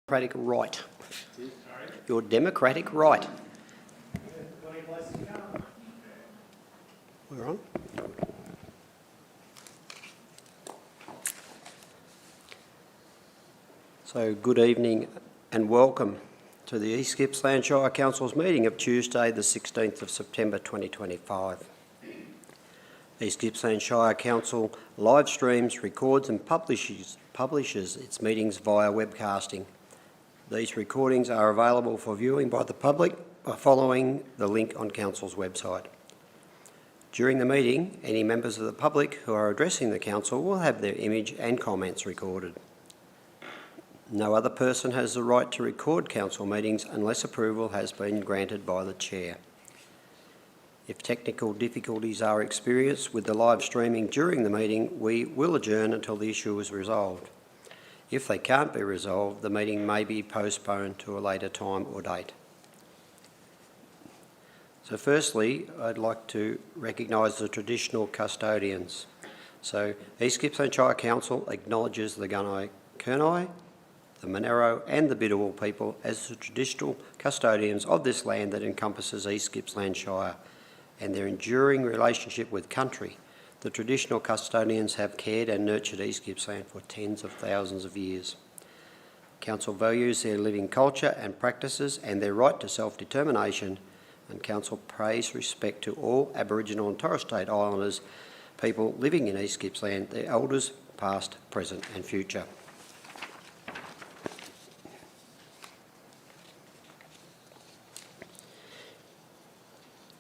Democratic right. Your democratic right. We're on. So good evening and welcome to the East Gippsland Shire Council's meeting of Tuesday the 16th of September 2025. East Gippsland Shire Council live streams, records and publishes its meetings via webcasting. These recordings are available for viewing by the public by following the link on Council's website. During the meeting, any members of the public who are addressing the Council will have their image and comments recorded. No other person has the right to record Council meetings unless approval has been granted by the Chair. If technical difficulties are experienced with the live streaming during the meeting, we will adjourn until the issue is resolved. If they can't be resolved, the meeting may be postponed to a later time or date. So firstly, I'd like to recognise the traditional custodians. So East Gippsland Shire Council acknowledges the Gunai Kurnai, the Monero and the Bidawal people as the traditional custodians of this land that encompasses East Gippsland Shire and their enduring relationship with country. The traditional custodians have cared and nurtured East Gippsland for tens of thousands of years. Council values their living culture and practices and their right to self-determination, and Council pays respect to all Aboriginal and Torres Strait Islanders people living in East Gippsland, their elders past, present and future.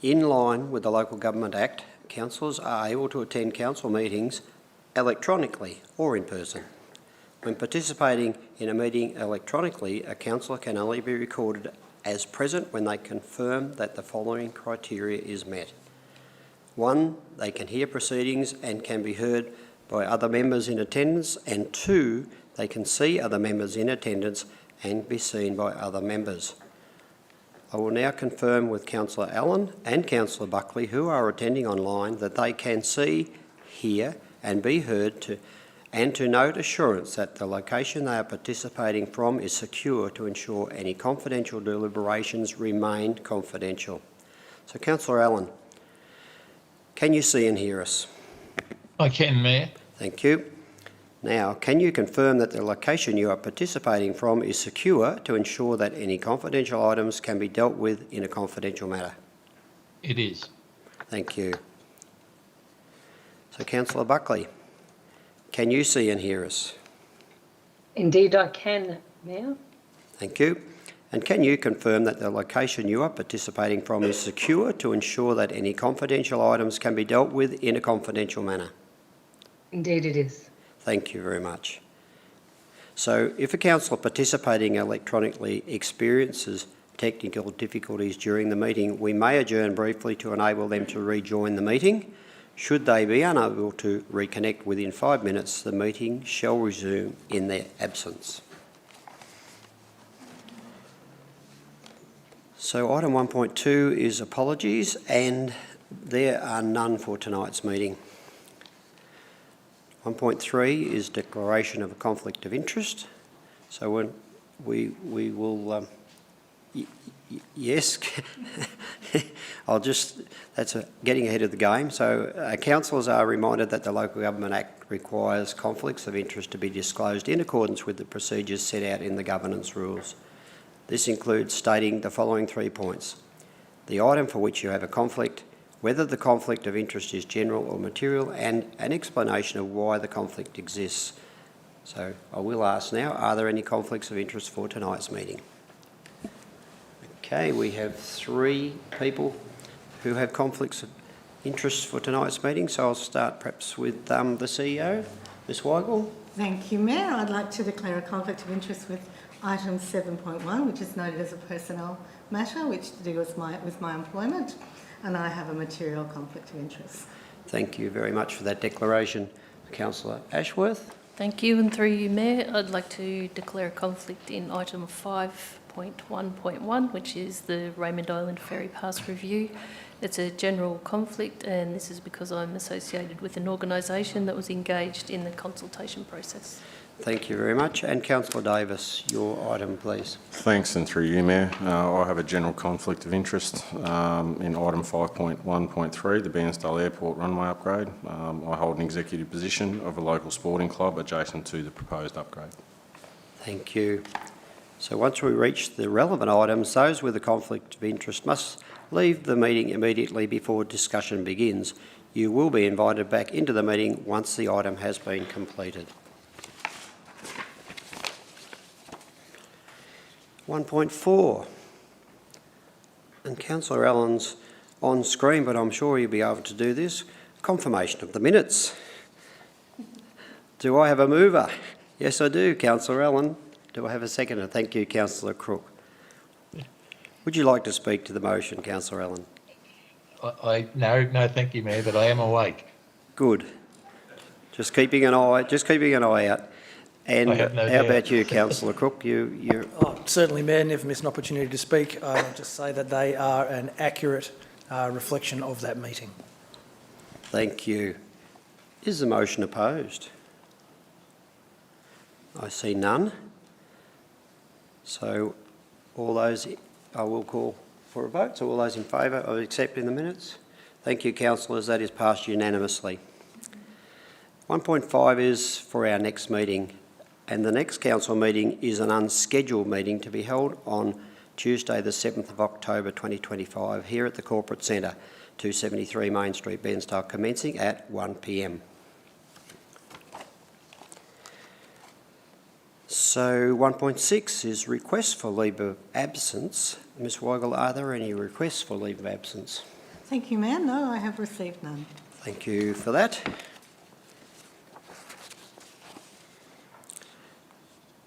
In line with the Local Government Act, councillors are able to attend council meetings electronically or in person. When participating in a meeting electronically, a councillor can only be recorded as present when they confirm that the following criteria is met. 1, they can hear proceedings and can be heard by other members in attendance, and 2, they can see other members in attendance and be seen by other members. I will now confirm with Councillor Allen and Councillor Buckley, who are attending online, that they can see, hear and be heard to note assurance that the location they are participating from is secure to ensure any confidential deliberations remain confidential. So Councillor Allen, can you see and hear us? I can, Mayor. Thank you. Now, can you confirm that the location you are participating from is secure to ensure that any confidential items can be dealt with in a confidential manner? It is. Thank you. So, Councillor Buckley, can you see and hear us? Indeed I can, Mayor. Thank you. And can you confirm that the location you are participating from is secure to ensure that any confidential items can be dealt with in a confidential manner? Indeed it is. Thank you very much. So if a councillor participating electronically experiences technical difficulties during the meeting, we may adjourn briefly to enable them to rejoin the meeting. Should they be unable to reconnect within 5 minutes, the meeting shall resume in their absence. So item 1.2 is apologies, and there are none for tonight's meeting. 1.3 is declaration of a conflict of interest. So when we will, yes, that's getting ahead of the game. So councillors are reminded that the Local Government Act requires conflicts of interest to be disclosed in accordance with the procedures set out in the governance rules. This includes stating the following 3 points: the item for which you have a conflict, whether the conflict of interest is general or material, and an explanation of why the conflict exists. So I will ask now, are there any conflicts of interest for tonight's meeting? Okay, we have 3 people who have conflicts of interest for tonight's meeting, so I'll start perhaps with the CEO, Ms Weigel. Thank you, Mayor. I'd like to declare a conflict of interest with item 7.1, which is noted as a personnel matter, which to do with my employment. And I have a material conflict of interest. Thank you very much for that declaration. Councillor Ashworth. Thank you, and through you, Mayor, I'd like to declare a conflict in item 5.1.1, which is the Raymond Island Ferry Pass Review. It's a general conflict, and this is because I'm associated with an organisation that was engaged in the consultation process. Thank you very much. And Councillor Davis, your item, please. Thanks, and through you, Mayor. I have a general conflict of interest in item 5.1.3, the Bairnsdale Airport runway upgrade. I hold an executive position of a local sporting club adjacent to the proposed upgrade. Thank you. So once we reach the relevant items, those with a conflict of interest must leave the meeting immediately before discussion begins. You will be invited back into the meeting once the item has been completed. 1.4, and Councillor Allen's on screen, but I'm sure he'll be able to do this. Confirmation of the minutes. Do I have a mover? Yes, I do, Councillor Allen. Do I have a seconder? Thank you, Councillor Crook. Would you like to speak to the motion, Councillor Allen? No, thank you, Mayor, but I am awake. Good. Just keeping an eye out. And I have no how doubt. about you, Councillor Crook? You're Certainly, Mayor, never miss an opportunity to speak. I'll just say that they are an accurate reflection of that meeting. Thank you. Is the motion opposed? I see none. So all those, I will call for a vote. So all those in favour of accepting the minutes? Thank you, councillors. That is passed unanimously. 1.5 is for our next meeting, and the next council meeting is an unscheduled meeting to be held on Tuesday the 7th of October 2025 here at the Corporate Centre, 273 Main Street, Bairnsdale, commencing at 1 p.m. So 1.6 is requests for leave of absence. Ms Weigel, are there any requests for leave of absence? Thank you, Mayor. No, I have received none. Thank you for that.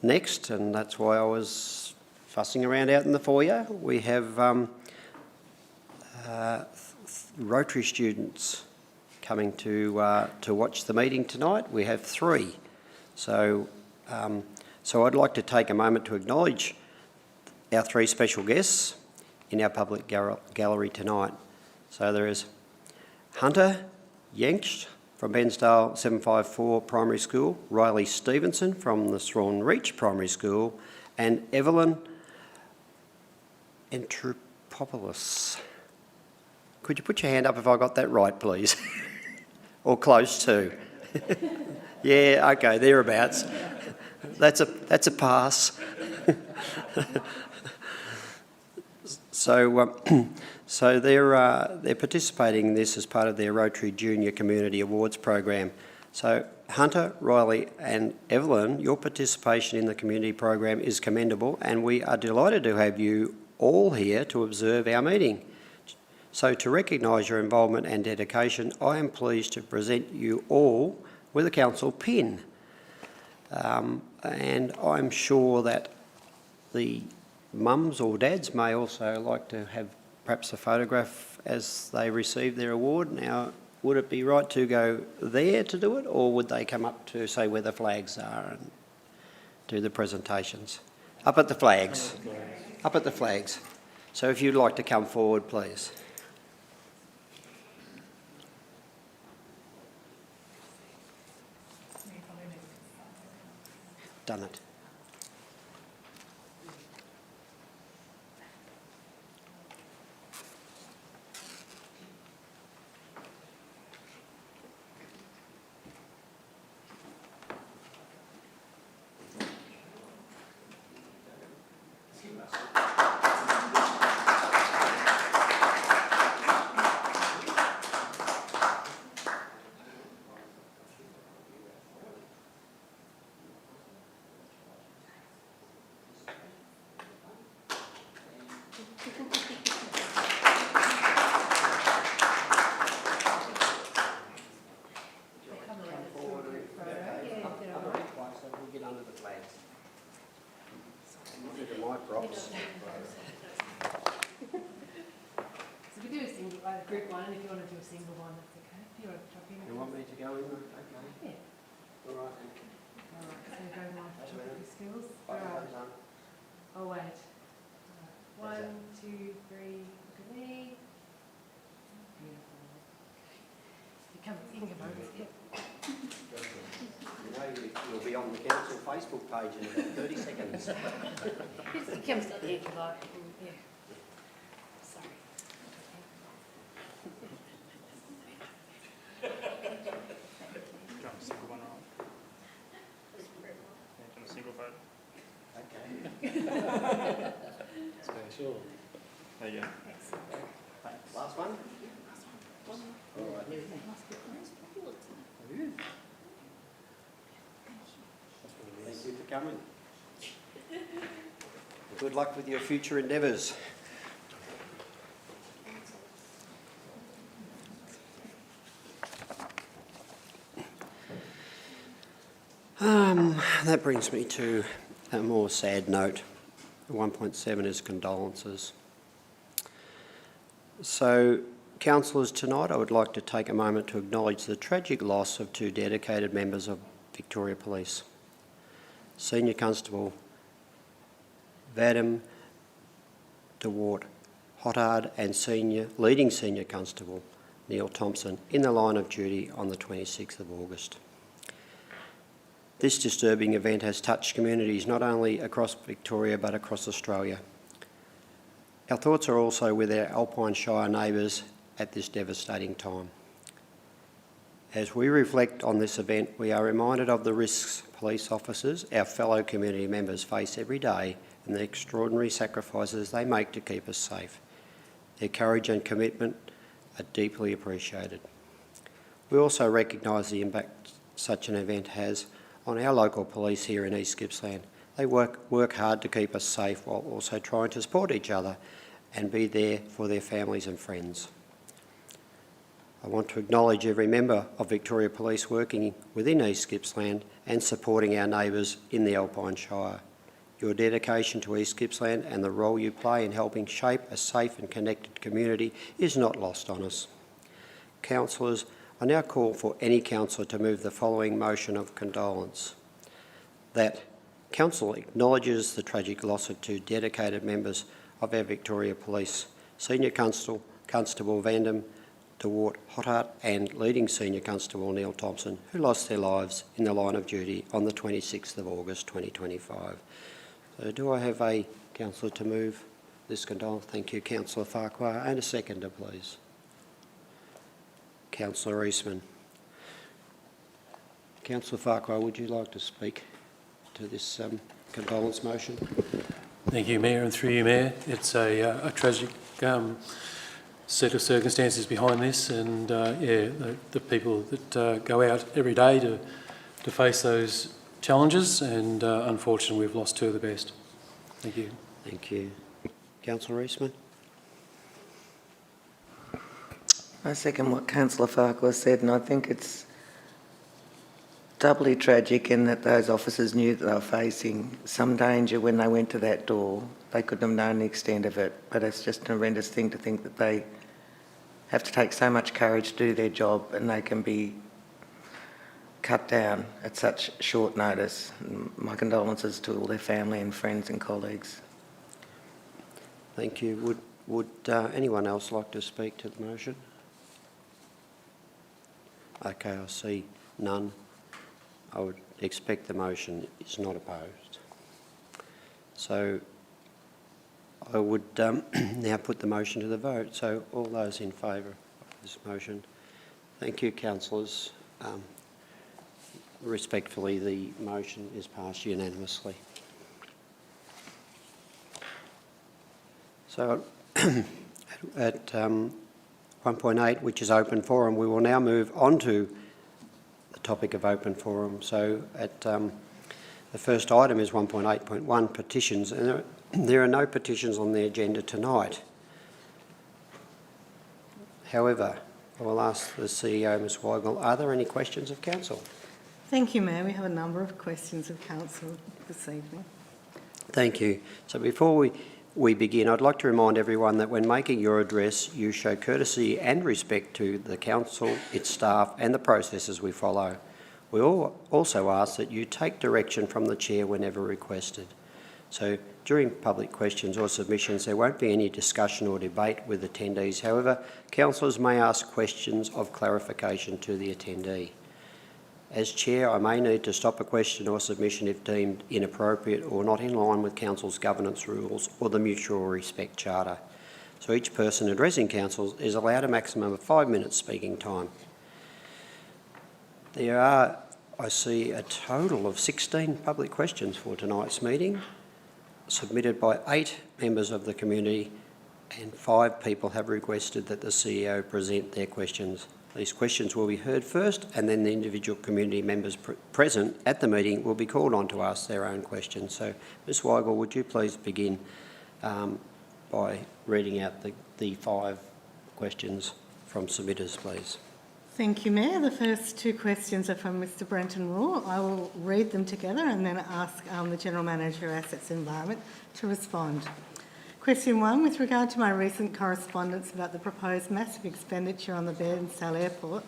Next, and that's why I was fussing around out in the foyer, we have Rotary students coming to watch the meeting tonight. We have 3. So I'd like to take a moment to acknowledge our 3 special guests in our public gallery tonight. So there is Hunter Yankst from Bairnsdale 754 Primary School, Riley Stevenson from the Thrawn Reach Primary School, and Evelyn Entropopoulos. Could you put your hand up if I got that right, please? Or close to. Yeah, okay, thereabouts. That's a pass. So they're participating in this as part of their Rotary Junior Community Awards program. So Hunter, Riley and Evelyn, your participation in the community program is commendable, and we are delighted to have you all here to observe our meeting. So to recognise your involvement and dedication, I am pleased to present you all with a council pin. And I'm sure that the mums or dads may also like to have perhaps a photograph as they receive their award. Now, would it be right to go there to do it, or would they come up to say where the flags are and do the presentations? Up at the flags. Up at the flags. So if you'd like to come forward, please. Done it. So we do a single, group one, and if you want to do a single one, that's okay. If you want to jump in. You want me to go in? Okay. Yeah. All right. Alright, so go on to geography skills. Alright. Oh wait. Alright. 1, 2, 3, look at me. Beautiful. You can come over. Yep. You'll be on the council Facebook page in about 30 seconds. It comes to the end, like, yeah. Sorry. Single one roll. Yeah, single vote. Okay. Special. There you go. Last one? All right. Thank you for coming. Good luck with your future endeavours. That brings me to a more sad note. 1.7 is condolences. So, councillors, tonight I would like to take a moment to acknowledge the tragic loss of two dedicated members of Victoria Police. Senior Constable Vadim Waart and leading Senior Constable Neal Thompson in the line of duty on the 26th of August. This disturbing event has touched communities not only across Victoria but across Australia. Our thoughts are also with our Alpine Shire neighbours at this devastating time. As we reflect on this event, we are reminded of the risks police officers, our fellow community members, face every day and the extraordinary sacrifices they make to keep us safe. Their courage and commitment are deeply appreciated. We also recognise the impact such an event has on our local police here in East Gippsland. They work hard to keep us safe while also trying to support each other and be there for their families and friends. I want to acknowledge every member of Victoria Police working within East Gippsland and supporting our neighbours in the Alpine Shire. Your dedication to East Gippsland and the role you play in helping shape a safe and connected community is not lost on us. Councillors, I now call for any councillor to move the following motion of condolence. That Council acknowledges the tragic loss of two dedicated members of our Victoria Police, Senior Constable Vadim Waart and leading Senior Constable Neal Thompson, who lost their lives in the line of duty on the 26th of August 2025. So do I have a councillor to move this condolence? Thank you, Councillor Farquhar, and a seconder, please. Councillor Eastman. Councillor Farquhar, would you like to speak to this condolence motion? Thank you, Mayor, and through you, Mayor. It's a tragic set of circumstances behind this, and the people that go out every day to face those challenges, and unfortunately we've lost two of the best. Thank you. Thank you. Councillor Eastman. I second what Councillor Farquhar said, and I think it's doubly tragic in that those officers knew that they were facing some danger when they went to that door. They couldn't have known the extent of it, but it's just an horrendous thing to think that they have to take so much courage to do their job and they can be cut down at such short notice. My condolences to all their family and friends and colleagues. Thank you. Would anyone else like to speak to the motion? Okay, I see none. I would expect the motion is not opposed. So I would now put the motion to the vote. So all those in favour of this motion? Thank you, councillors. Respectfully, the motion is passed unanimously. So at 1.8, which is open forum, we will now move on to the topic of open forum. So at the first item is 1.8.1, petitions, and there are no petitions on the agenda tonight. However, I will ask the CEO, Ms Weigel, are there any questions of council? Thank you, Mayor. We have a number of questions of council this evening. Thank you. So before we begin, I'd like to remind everyone that when making your address, you show courtesy and respect to the council, its staff and the processes we follow. We also ask that you take direction from the chair whenever requested. So during public questions or submissions, there won't be any discussion or debate with attendees. However, councillors may ask questions of clarification to the attendee. As Chair, I may need to stop a question or submission if deemed inappropriate or not in line with Council's governance rules or the Mutual Respect Charter. So each person addressing Council is allowed a maximum of 5 minutes speaking time. There are, I see, a total of 16 public questions for tonight's meeting, submitted by 8 members of the community, and 5 people have requested that the CEO present their questions. These questions will be heard first, and then the individual community members present at the meeting will be called on to ask their own questions. So, Ms Weigel, would you please begin by reading out the 5 questions from submitters, please? Thank you, Mayor. The first 2 questions are from Mr Brenton Rule. I will read them together and then ask the General Manager of Assets and Environment to respond. Question 1, with regard to my recent correspondence about the proposed massive expenditure on the Bairnsdale Airport,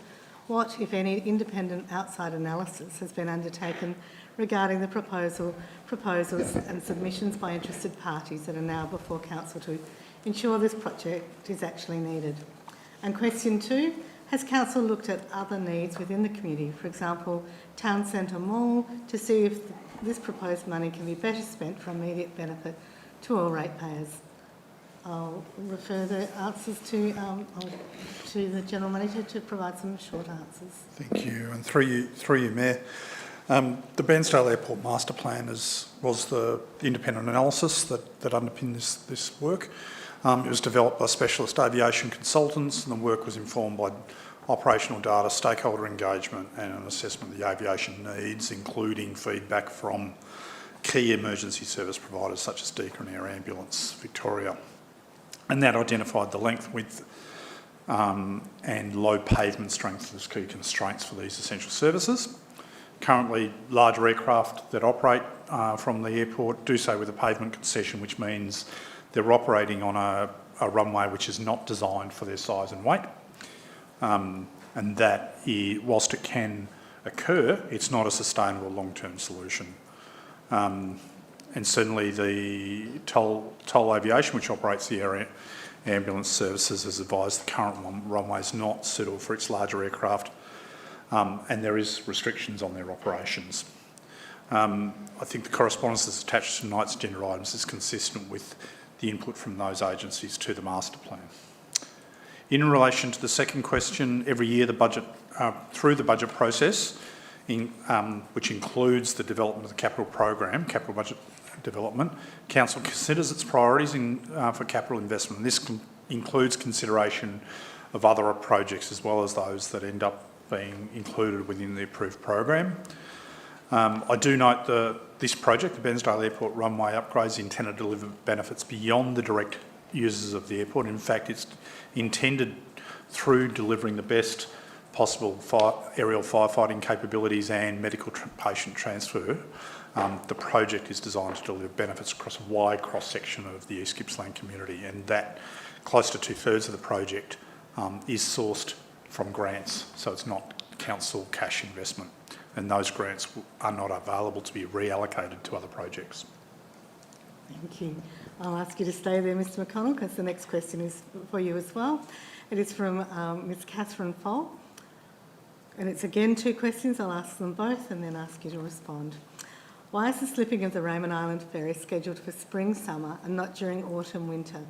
what, if any, independent outside analysis has been undertaken regarding the proposals and submissions by interested parties that are now before Council to ensure this project is actually needed? And question 2, has Council looked at other needs within the community, for example, Town Centre Mall, to see if this proposed money can be better spent for immediate benefit to all ratepayers? I'll refer the answers to the General Manager to provide some short answers. Thank you. And through you, Mayor, the Bairnsdale Airport Master Plan was the independent analysis that underpinned this work. It was developed by specialist aviation consultants, and the work was informed by operational data, stakeholder engagement and an assessment of the aviation needs, including feedback from key emergency service providers such as Deakin Air Ambulance Victoria. And that identified the length, width and low pavement strength as key constraints for these essential services. Currently, larger aircraft that operate from the airport do so with a pavement concession, which means they're operating on a runway which is not designed for their size and weight. And that, whilst it can occur, it's not a sustainable long-term solution. And certainly the Toll Aviation, which operates the air ambulance services, has advised the current runway is not suitable for its larger aircraft, and there is restrictions on their operations. I think the correspondence that's attached to tonight's agenda items is consistent with the input from those agencies to the master plan. In relation to the second question, every year the budget, through the budget process, which includes the development of the capital program, capital budget development, Council considers its priorities for capital investment. And this includes consideration of other projects as well as those that end up being included within the approved program. I do note that this project, the Bairnsdale Airport runway upgrades, is intended to deliver benefits beyond the direct users of the airport. In fact, it's intended through delivering the best possible aerial firefighting capabilities and medical patient transfer. The project is designed to deliver benefits across a wide cross-section of the East Gippsland community, and that close to 2/3 of the project is sourced from grants, so it's not council cash investment, and those grants are not available to be reallocated to other projects. Thank you. I'll ask you to stay there, Mr McConnell, because the next question is for you as well. It is from Ms Catherine Foll, and it's again 2 questions. I'll ask them both and then ask you to respond. Why is the slipping of the Raymond Island Ferry scheduled for spring, summer and not during autumn, winter?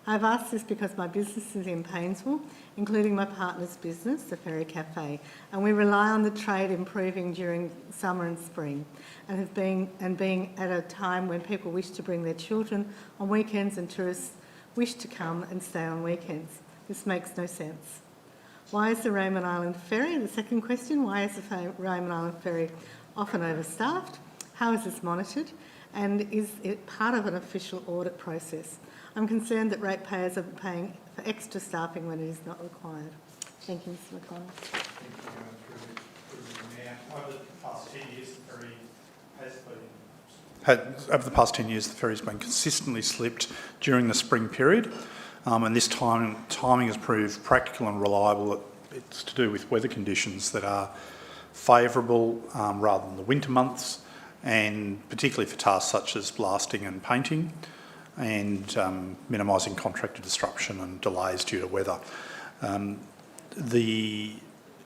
I've asked this because my business is in Painesville, including my partner's business, the Ferry Cafe, and we rely on the trade improving during summer and spring, and being at a time when people wish to bring their children on weekends and tourists wish to come and stay on weekends. This makes no sense. Why is the Raymond Island Ferry, the second question, why is the Raymond Island Ferry often overstaffed? How is this monitored? And is it part of an official audit process? I'm concerned that ratepayers are paying for extra staffing when it is not required. Thank you, Mr McConnell. Thank you, Over the past 10 years, the ferry has been... Over the past 10 years, the ferry's been consistently slipped during the spring period, and this timing has proved practical and reliable. It's to do with weather conditions that are favourable rather than the winter months, and particularly for tasks such as blasting and painting, and minimising contractor disruption and delays due to weather. The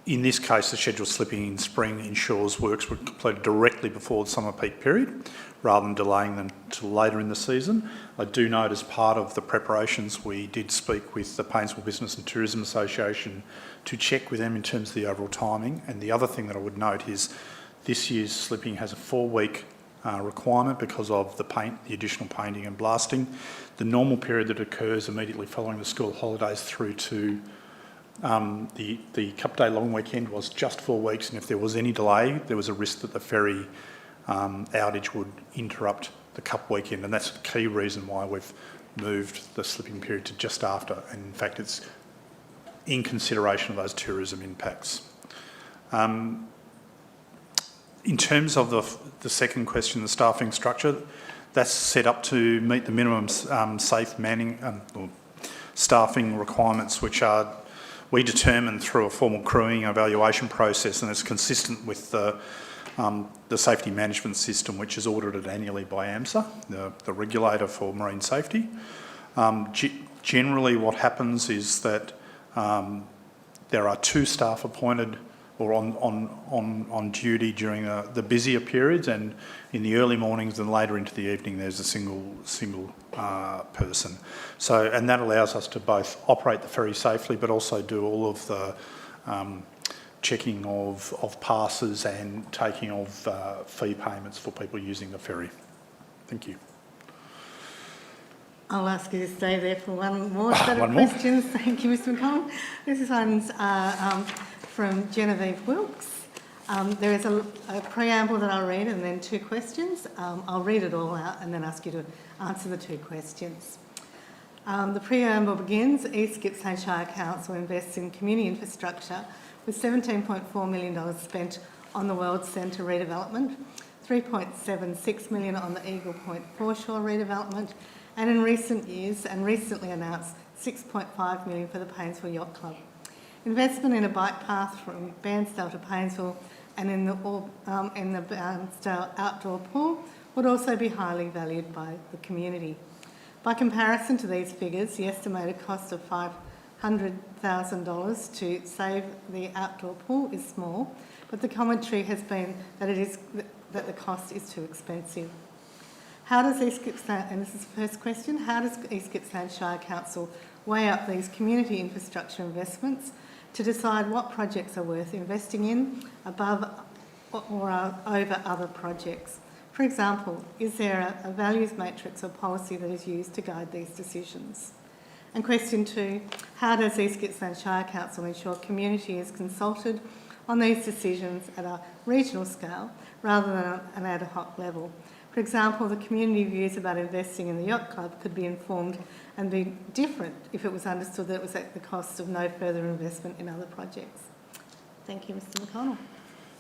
In this case, the scheduled slipping in spring ensures works were completed directly before the summer peak period, rather than delaying them till later in the season. I do note as part of the preparations, we did speak with the Bairnsdale Business and Tourism Association to check with them in terms of the overall timing. And the other thing that I would note is this year's slipping has a 4-week requirement because of the additional painting and blasting. The normal period that occurs immediately following the school holidays through to the Cup Day long weekend was just 4 weeks, and if there was any delay, there was a risk that the ferry outage would interrupt the Cup weekend, and that's the key reason why we've moved the slipping period to just after, and in fact it's in consideration of those tourism impacts. In terms of the second question, the staffing structure, that's set up to meet the minimum safe manning or staffing requirements, which we determine through a formal crewing evaluation process, and it's consistent with the safety management system, which is audited annually by AMSA, the regulator for marine safety. Generally, what happens is that there are 2 staff appointed or on duty during the busier periods, and in the early mornings and later into the evening there's a single person. So, and that allows us to both operate the ferry safely but also do all of the checking of passes and taking of fee payments for people using the ferry. Thank you. I'll ask you to stay there for one more set of one more. questions. Thank you, Mr McConnell. This one's from Genevieve Wilkes. There is a preamble that I'll read and then 2 questions. I'll read it all out and then ask you to answer the 2 questions. The preamble begins, East Gippsland Shire Council invests in community infrastructure with $17.4 million spent on the World Centre redevelopment, $3.76 million on the Eagle Point foreshore redevelopment, and in recent years and recently announced $6.5 million for the Painesville Yacht Club. Investment in a bike path from Bairnsdale to Painesville and in the Bairnsdale outdoor pool would also be highly valued by the community. By comparison to these figures, the estimated cost of $500,000 to save the outdoor pool is small, but the commentary has been that the cost is too expensive. How does East Gippsland, and this is the first question, how does East Gippsland Shire Council weigh up these community infrastructure investments to decide what projects are worth investing in above or over other projects? For example, is there a values matrix or policy that is used to guide these decisions? And question 2, how does East Gippsland Shire Council ensure community is consulted on these decisions at a regional scale rather than an ad hoc level? For example, the community views about investing in the yacht club could be informed and be different if it was understood that it was at the cost of no further investment in other projects. Thank you, Mr McConnell.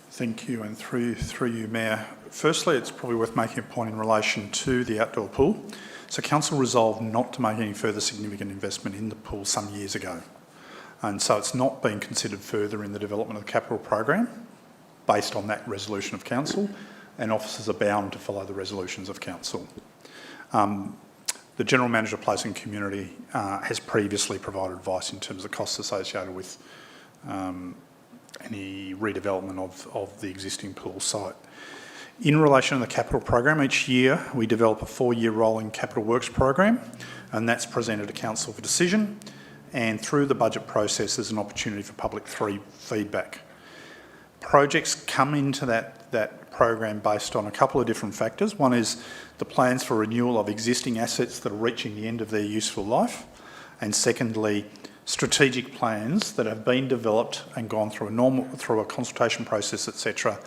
Thank you, and through you, Mayor. Firstly, it's probably worth making a point in relation to the outdoor pool. So Council resolved not to make any further significant investment in the pool some years ago. And so it's not being considered further in the development of the capital program based on that resolution of Council, and officers are bound to follow the resolutions of Council. The General Manager of Place and Community has previously provided advice in terms of costs associated with any redevelopment of the existing pool site. In relation to the capital program, each year we develop a 4-year rolling capital works program, and that's presented to Council for decision, and through the budget process there's an opportunity for public feedback. Projects come into that program based on a couple of different factors. One is the plans for renewal of existing assets that are reaching the end of their useful life, and secondly, strategic plans that have been developed and gone through a consultation process, etc.,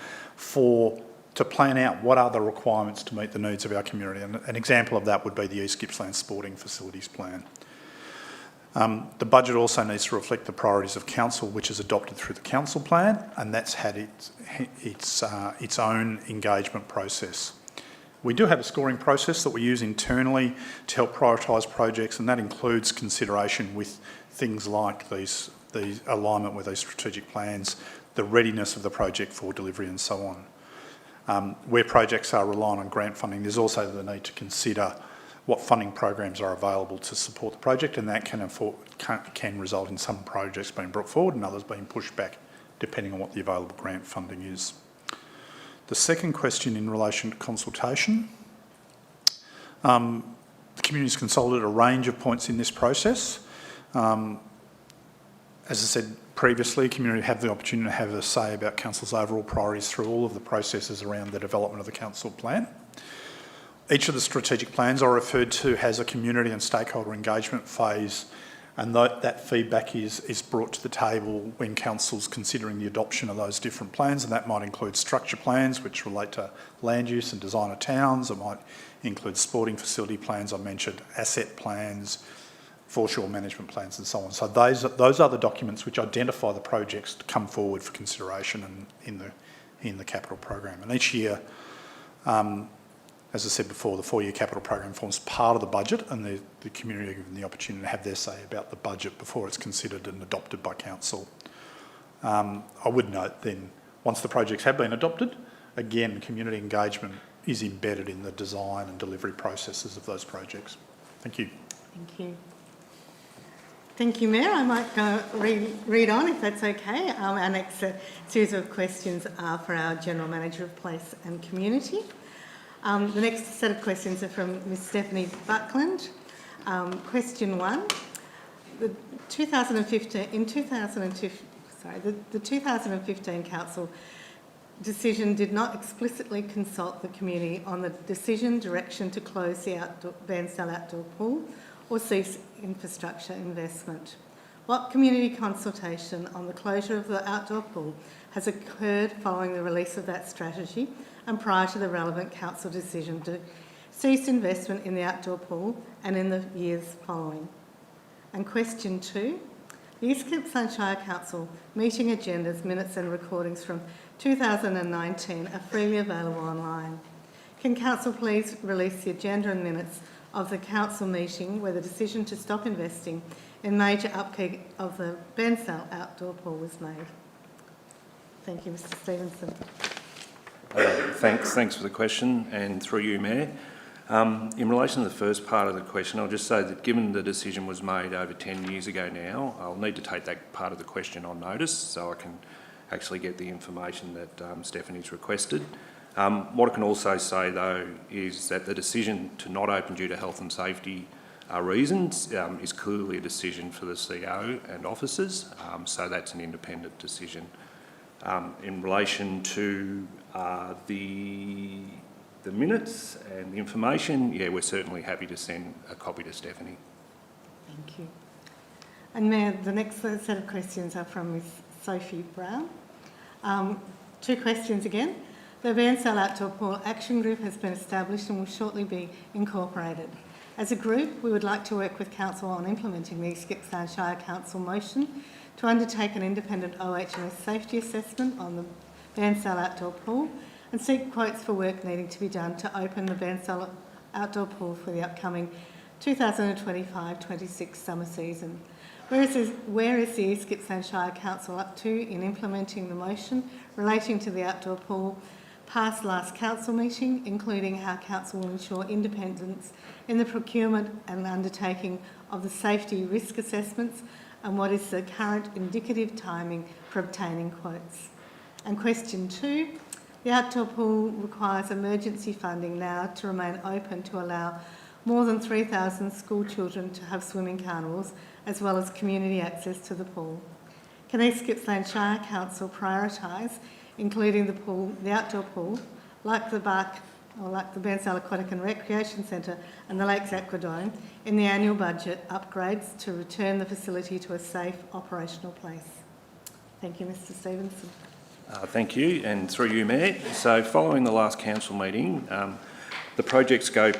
to plan out what are the requirements to meet the needs of our community. And an example of that would be the East Gippsland Sporting Facilities Plan. The budget also needs to reflect the priorities of Council, which is adopted through the Council Plan, and that's had its own engagement process. We do have a scoring process that we use internally to help prioritise projects, and that includes consideration with things like these alignment with these strategic plans, the readiness of the project for delivery and so on. Where projects are reliant on grant funding, there's also the need to consider what funding programs are available to support the project, and that can result in some projects being brought forward and others being pushed back depending on what the available grant funding is. The second question in relation to consultation. The community's consulted a range of points in this process. As I said previously, community have the opportunity to have a say about council's overall priorities through all of the processes around the development of the council plan. Each of the strategic plans I referred to has a community and stakeholder engagement phase, and that feedback is brought to the table when council's considering the adoption of those different plans, and that might include structure plans which relate to land use and design of towns. It might include sporting facility plans, I mentioned asset plans, foreshore management plans and so on. So those are the documents which identify the projects to come forward for consideration in the capital program. And each year, as I said before, the 4-year capital program forms part of the budget, and the community are given the opportunity to have their say about the budget before it's considered and adopted by council. I would note then, once the projects have been adopted, again, community engagement is embedded in the design and delivery processes of those projects. Thank you. Thank you. Thank you, Mayor. I might go read on if that's okay. Our next series of questions are for our General Manager of Place and Community. The next set of questions are from Ms Stephanie Buckland. Question 1. The 2015 Council decision did not explicitly consult the community on the decision direction to close the Bairnsdale outdoor pool or cease infrastructure investment. What community consultation on the closure of the outdoor pool has occurred following the release of that strategy and prior to the relevant council decision to cease investment in the outdoor pool and in the years following? And question 2, the East Gippsland Shire Council meeting agendas, minutes and recordings from 2019 are freely available online. Can council please release the agenda and minutes of the council meeting where the decision to stop investing in major upkeep of the Bairnsdale outdoor pool was made? Thank you, Mr Stevenson. Thanks for the question, and through you, Mayor. In relation to the first part of the question, I'll just say that given the decision was made over 10 years ago now, I'll need to take that part of the question on notice so I can actually get the information that Stephanie's requested. What I can also say, though, is that the decision to not open due to health and safety reasons is clearly a decision for the CEO and officers, so that's an independent decision. In relation to the minutes and the information, yeah, we're certainly happy to send a copy to Stephanie. Thank you. And Mayor, the next set of questions are from Ms Sophie Brown. 2 questions again. The Bairnsdale Outdoor Pool Action Group has been established and will shortly be incorporated. As a group, we would like to work with Council on implementing the East Gippsland Shire Council motion to undertake an independent OHS safety assessment on the Bairnsdale Outdoor Pool and seek quotes for work needing to be done to open the Bairnsdale Outdoor Pool for the upcoming 2025-26 summer season. Where is the East Gippsland Shire Council up to in implementing the motion relating to the outdoor pool past last council meeting, including how council will ensure independence in the procurement and undertaking of the safety risk assessments, and what is the current indicative timing for obtaining quotes? And question 2, the outdoor pool requires emergency funding now to remain open to allow more than 3,000 school children to have swimming carnivals as well as community access to the pool. Can East Gippsland Shire Council prioritise including the outdoor pool, like the Bairnsdale Aquatic and Recreation Centre and the Lakes Aquadome, in the annual budget upgrades to return the facility to a safe operational place? Thank you, Mr Stevenson. Thank you, and through you, Mayor. So following the last council meeting, the project scope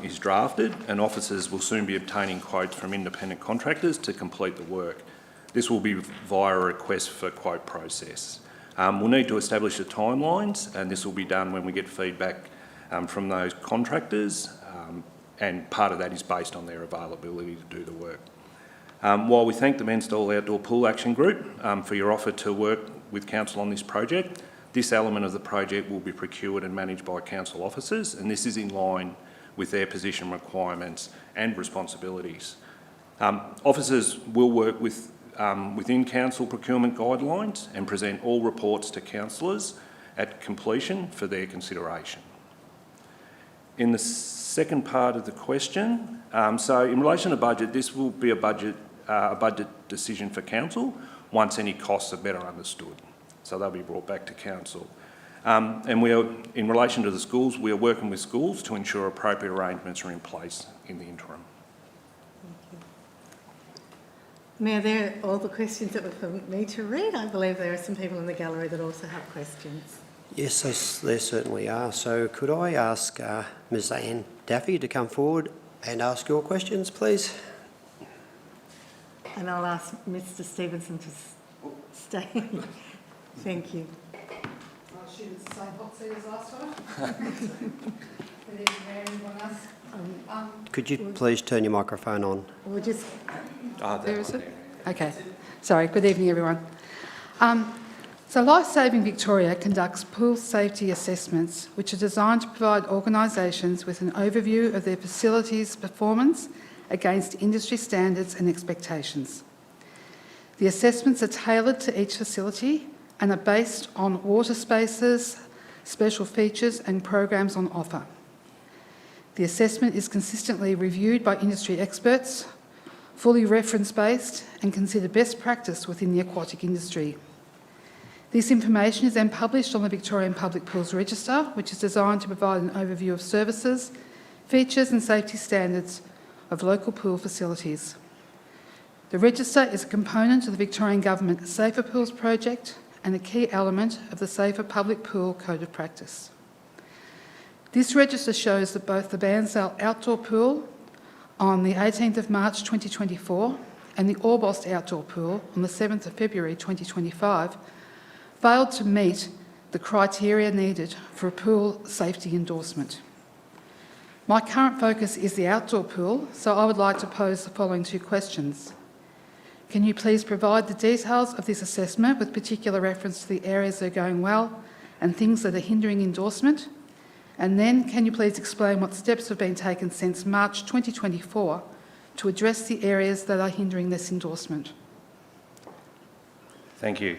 is drafted and officers will soon be obtaining quotes from independent contractors to complete the work. This will be via a request for quote process. We'll need to establish the timelines, and this will be done when we get feedback from those contractors, and part of that is based on their availability to do the work. While we thank the Bairnsdale Outdoor Pool Action Group for your offer to work with Council on this project, this element of the project will be procured and managed by Council officers, and this is in line with their position requirements and responsibilities. Officers will work with within council procurement guidelines and present all reports to councillors at completion for their consideration. In the second part of the question, so in relation to budget, this will be a budget decision for council once any costs are better understood. So they'll be brought back to council. And we are, in relation to the schools, we are working with schools to ensure appropriate arrangements are in place in the interim. Mayor, there are all the questions that were for me to read. I believe there are some people in the gallery that also have questions. Yes, there certainly are. So could I ask Ms Anne Daffy to come forward and ask your questions, please? And I'll ask Mr Stevenson to stay. Thank you. I'll shoot at the same hot seat as last time. Good evening, Mayor, everyone else. Could you please turn your microphone on? We'll just... There is it? Okay. Sorry, good evening, everyone. So Lifesaving Victoria conducts pool safety assessments which are designed to provide organisations with an overview of their facilities' performance against industry standards and expectations. The assessments are tailored to each facility and are based on water spaces, special features and programs on offer. The assessment is consistently reviewed by industry experts, fully reference-based and considered best practice within the aquatic industry. This information is then published on the Victorian Public Pools Register, which is designed to provide an overview of services, features and safety standards of local pool facilities. The register is a component of the Victorian Government Safer Pools project and a key element of the Safer Public Pool Code of Practice. This register shows that both the Bairnsdale outdoor pool on the 18th of March 2024 and the Orbost outdoor pool on the 7th of February 2025 failed to meet the criteria needed for a pool safety endorsement. My current focus is the outdoor pool, so I would like to pose the following two questions. Can you please provide the details of this assessment with particular reference to the areas that are going well and things that are hindering endorsement? And then can you please explain what steps have been taken since March 2024 to address the areas that are hindering this endorsement? Thank you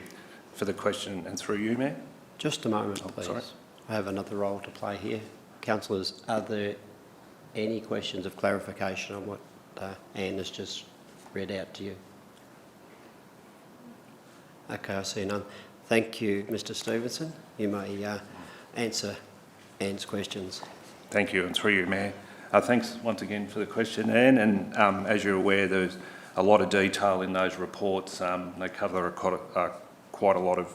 for the question, and through you, Mayor. Just a moment, please. Sorry. I have another role to play here. Councillors, are there any questions of clarification on what Anne has just read out to you? Okay, I see none. Thank you, Mr Stevenson. You may answer Anne's questions. Thank you, and through you, Mayor. Thanks once again for the question, Anne, and as you're aware, there's a lot of detail in those reports. They cover quite a lot of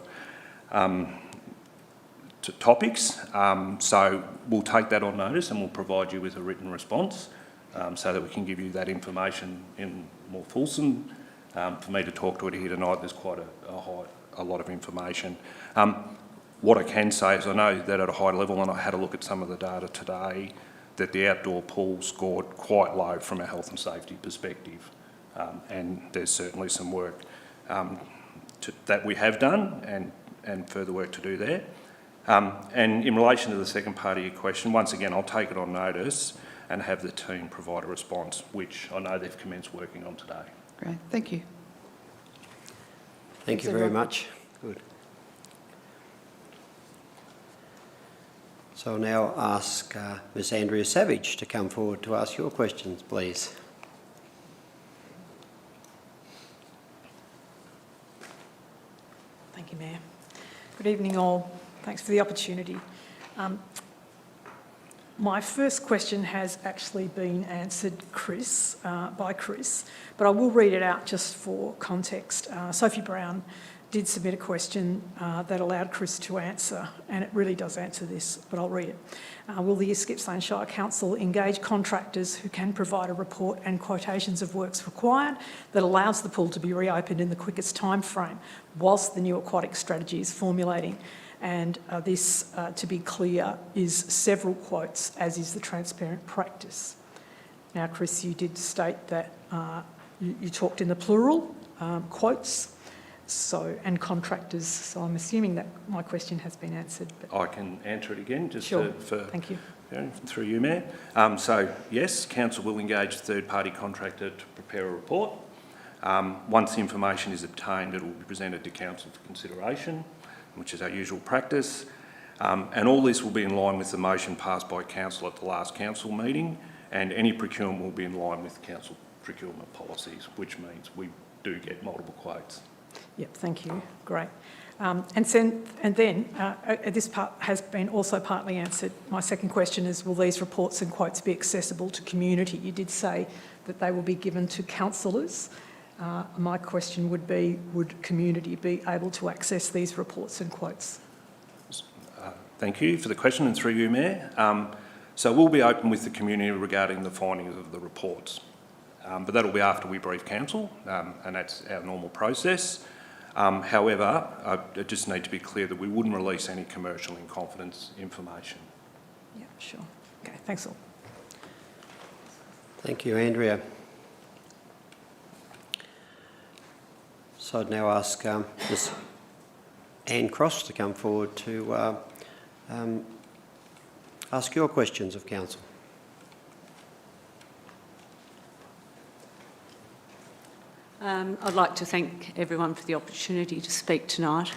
topics, so we'll take that on notice and we'll provide you with a written response so that we can give you that information in more fulsome. For me to talk to it here tonight, there's quite a lot of information. What I can say is I know that at a high level, and I had a look at some of the data today, that the outdoor pool scored quite low from a health and safety perspective, and there's certainly some work that we have done and further work to do there. And in relation to the second part of your question, once again, I'll take it on notice and have the team provide a response, which I know they've commenced working on today. Great, thank you. Thank you very much. Good. So I'll now ask Ms Andrea Savage to come forward to ask your questions, please. Thank you, Mayor. Good evening all. Thanks for the opportunity. My first question has actually been answered by Chris, but I will read it out just for context. Sophie Brown did submit a question that allowed Chris to answer, and it really does answer this, but I'll read it. Will the Gippsland Shire Council engage contractors who can provide a report and quotations of works required that allows the pool to be reopened in the quickest time frame whilst the new aquatic strategy is formulating? And this, to be clear, is several quotes, as is the transparent practice. Now, Chris, you did state that you talked in the plural, quotes, and contractors, so I'm assuming that my question has been answered. But I can answer it again, just sure. for Thank you. Through you, Mayor. So, yes, Council will engage a third-party contractor to prepare a report. Once the information is obtained, it will be presented to Council for consideration, which is our usual practice. And all this will be in line with the motion passed by Council at the last Council meeting, and any procurement will be in line with Council procurement policies, which means we do get multiple quotes. Yep, thank you. Great. This part has been also partly answered. My second question is, will these reports and quotes be accessible to community? You did say that they will be given to councillors. My question would be, would community be able to access these reports and quotes? Thank you for the question, and through you, Mayor. So we'll be open with the community regarding the findings of the reports, but that'll be after we brief Council, and that's our normal process. However, I just need to be clear that we wouldn't release any commercial in confidence information. Yeah, sure. Okay, thanks all. Thank you, Andrea. So I'd now ask Ms Anne Cross to come forward to ask your questions of Council. I'd like to thank everyone for the opportunity to speak tonight.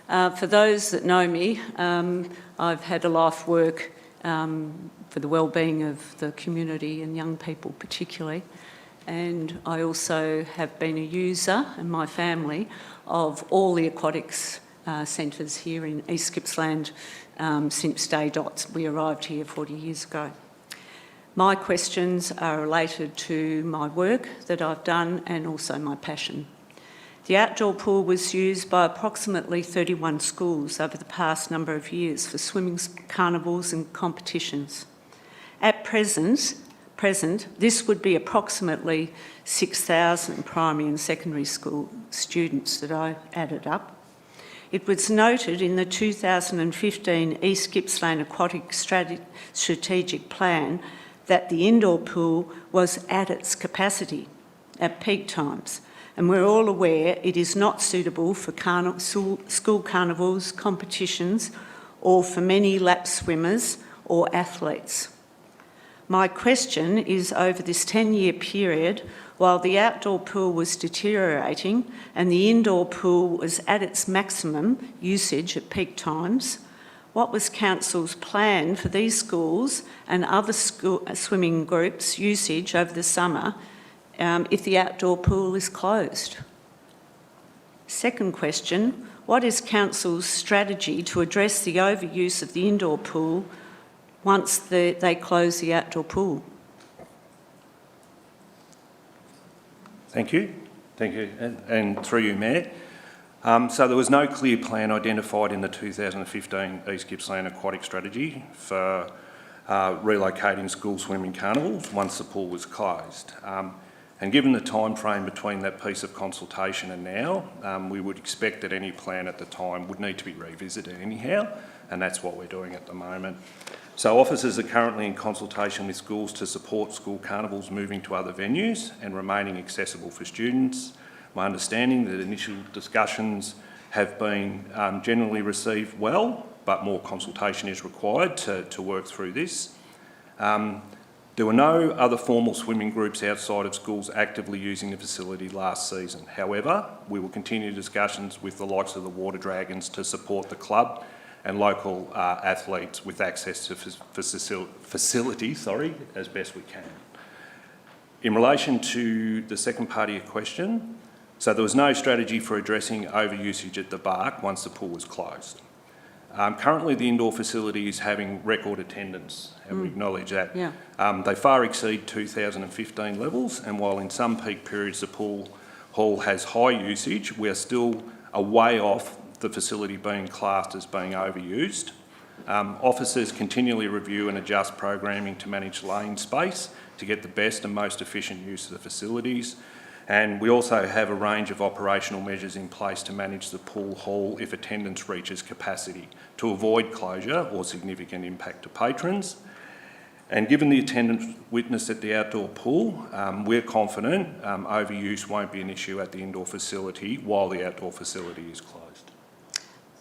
For those that know me, I've had a life work for the wellbeing of the community and young people particularly, and I also have been a user, and my family, of all the aquatics centres here in East Gippsland since day dots. We arrived here 40 years ago. My questions are related to my work that I've done and also my passion. The outdoor pool was used by approximately 31 schools over the past number of years for swimming carnivals and competitions. At present, this would be approximately 6,000 primary and secondary school students that I added up. It was noted in the 2015 East Gippsland Aquatic Strategic Plan that the indoor pool was at its capacity at peak times, and we're all aware it is not suitable for school carnivals, competitions, or for many lap swimmers or athletes. My question is, over this 10-year period, while the outdoor pool was deteriorating and the indoor pool was at its maximum usage at peak times, what was Council's plan for these schools and other swimming groups' usage over the summer if the outdoor pool is closed? Second question, what is Council's strategy to address the overuse of the indoor pool once they close the outdoor pool? Thank you. Thank you. And through you, Mayor. So there was no clear plan identified in the 2015 East Gippsland Aquatic Strategy for relocating school swimming carnivals once the pool was closed. And given the time frame between that piece of consultation and now, we would expect that any plan at the time would need to be revisited anyhow, and that's what we're doing at the moment. So officers are currently in consultation with schools to support school carnivals moving to other venues and remaining accessible for students. My understanding that initial discussions have been generally received well, but more consultation is required to work through this. There were no other formal swimming groups outside of schools actively using the facility last season. However, we will continue discussions with the likes of the Water Dragons to support the club and local athletes with access to facility, as best we can. In relation to the second part of your question, so there was no strategy for addressing overusage at the Bark once the pool was closed. Currently, the indoor facility is having record attendance, and we acknowledge that. Yeah. They far exceed 2015 levels, and while in some peak periods the pool hall has high usage, we are still a way off the facility being classed as being overused. Officers continually review and adjust programming to manage lane space to get the best and most efficient use of the facilities. And we also have a range of operational measures in place to manage the pool hall if attendance reaches capacity, to avoid closure or significant impact to patrons. And given the attendance witnessed at the outdoor pool, we're confident overuse won't be an issue at the indoor facility while the outdoor facility is closed.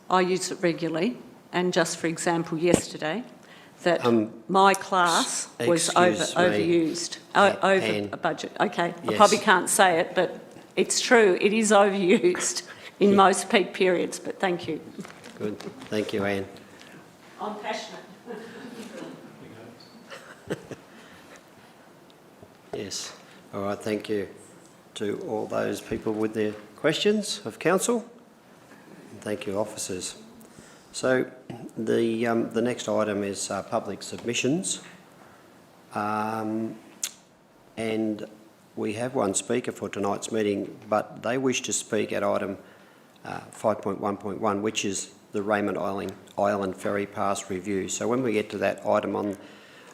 I use it regularly, and just for example, yesterday, that my class was overused, over a budget. Okay, I probably can't say it, but It's true, it is overused in most peak periods, but thank you. Good. Thank you, Anne. I'm passionate. Yes. All right, thank you to all those people with their questions of council. And thank you, officers. So the next item is public submissions. And we have one speaker for tonight's meeting, but they wish to speak at item 5.1.1, which is the Raymond Island Ferry Pass Review. So when we get to that item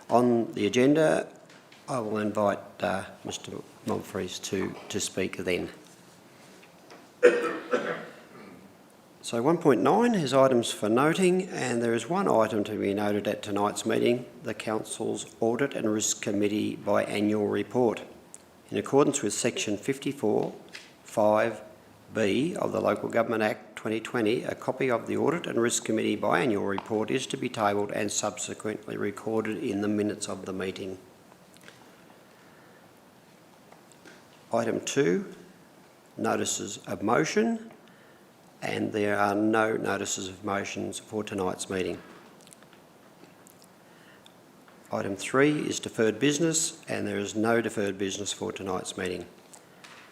on the agenda, I will invite Mr Monfries to speak then. So 1.9 is items for noting, and there is one item to be noted at tonight's meeting, the Council's Audit and Risk Committee Biannual Report. In accordance with section 54(5)(b) of the Local Government Act 2020, a copy of the Audit and Risk Committee Biannual Report is to be tabled and subsequently recorded in the minutes of the meeting. Item 2, notices of motion, and there are no notices of motions for tonight's meeting. Item 3 is deferred business, and there is no deferred business for tonight's meeting.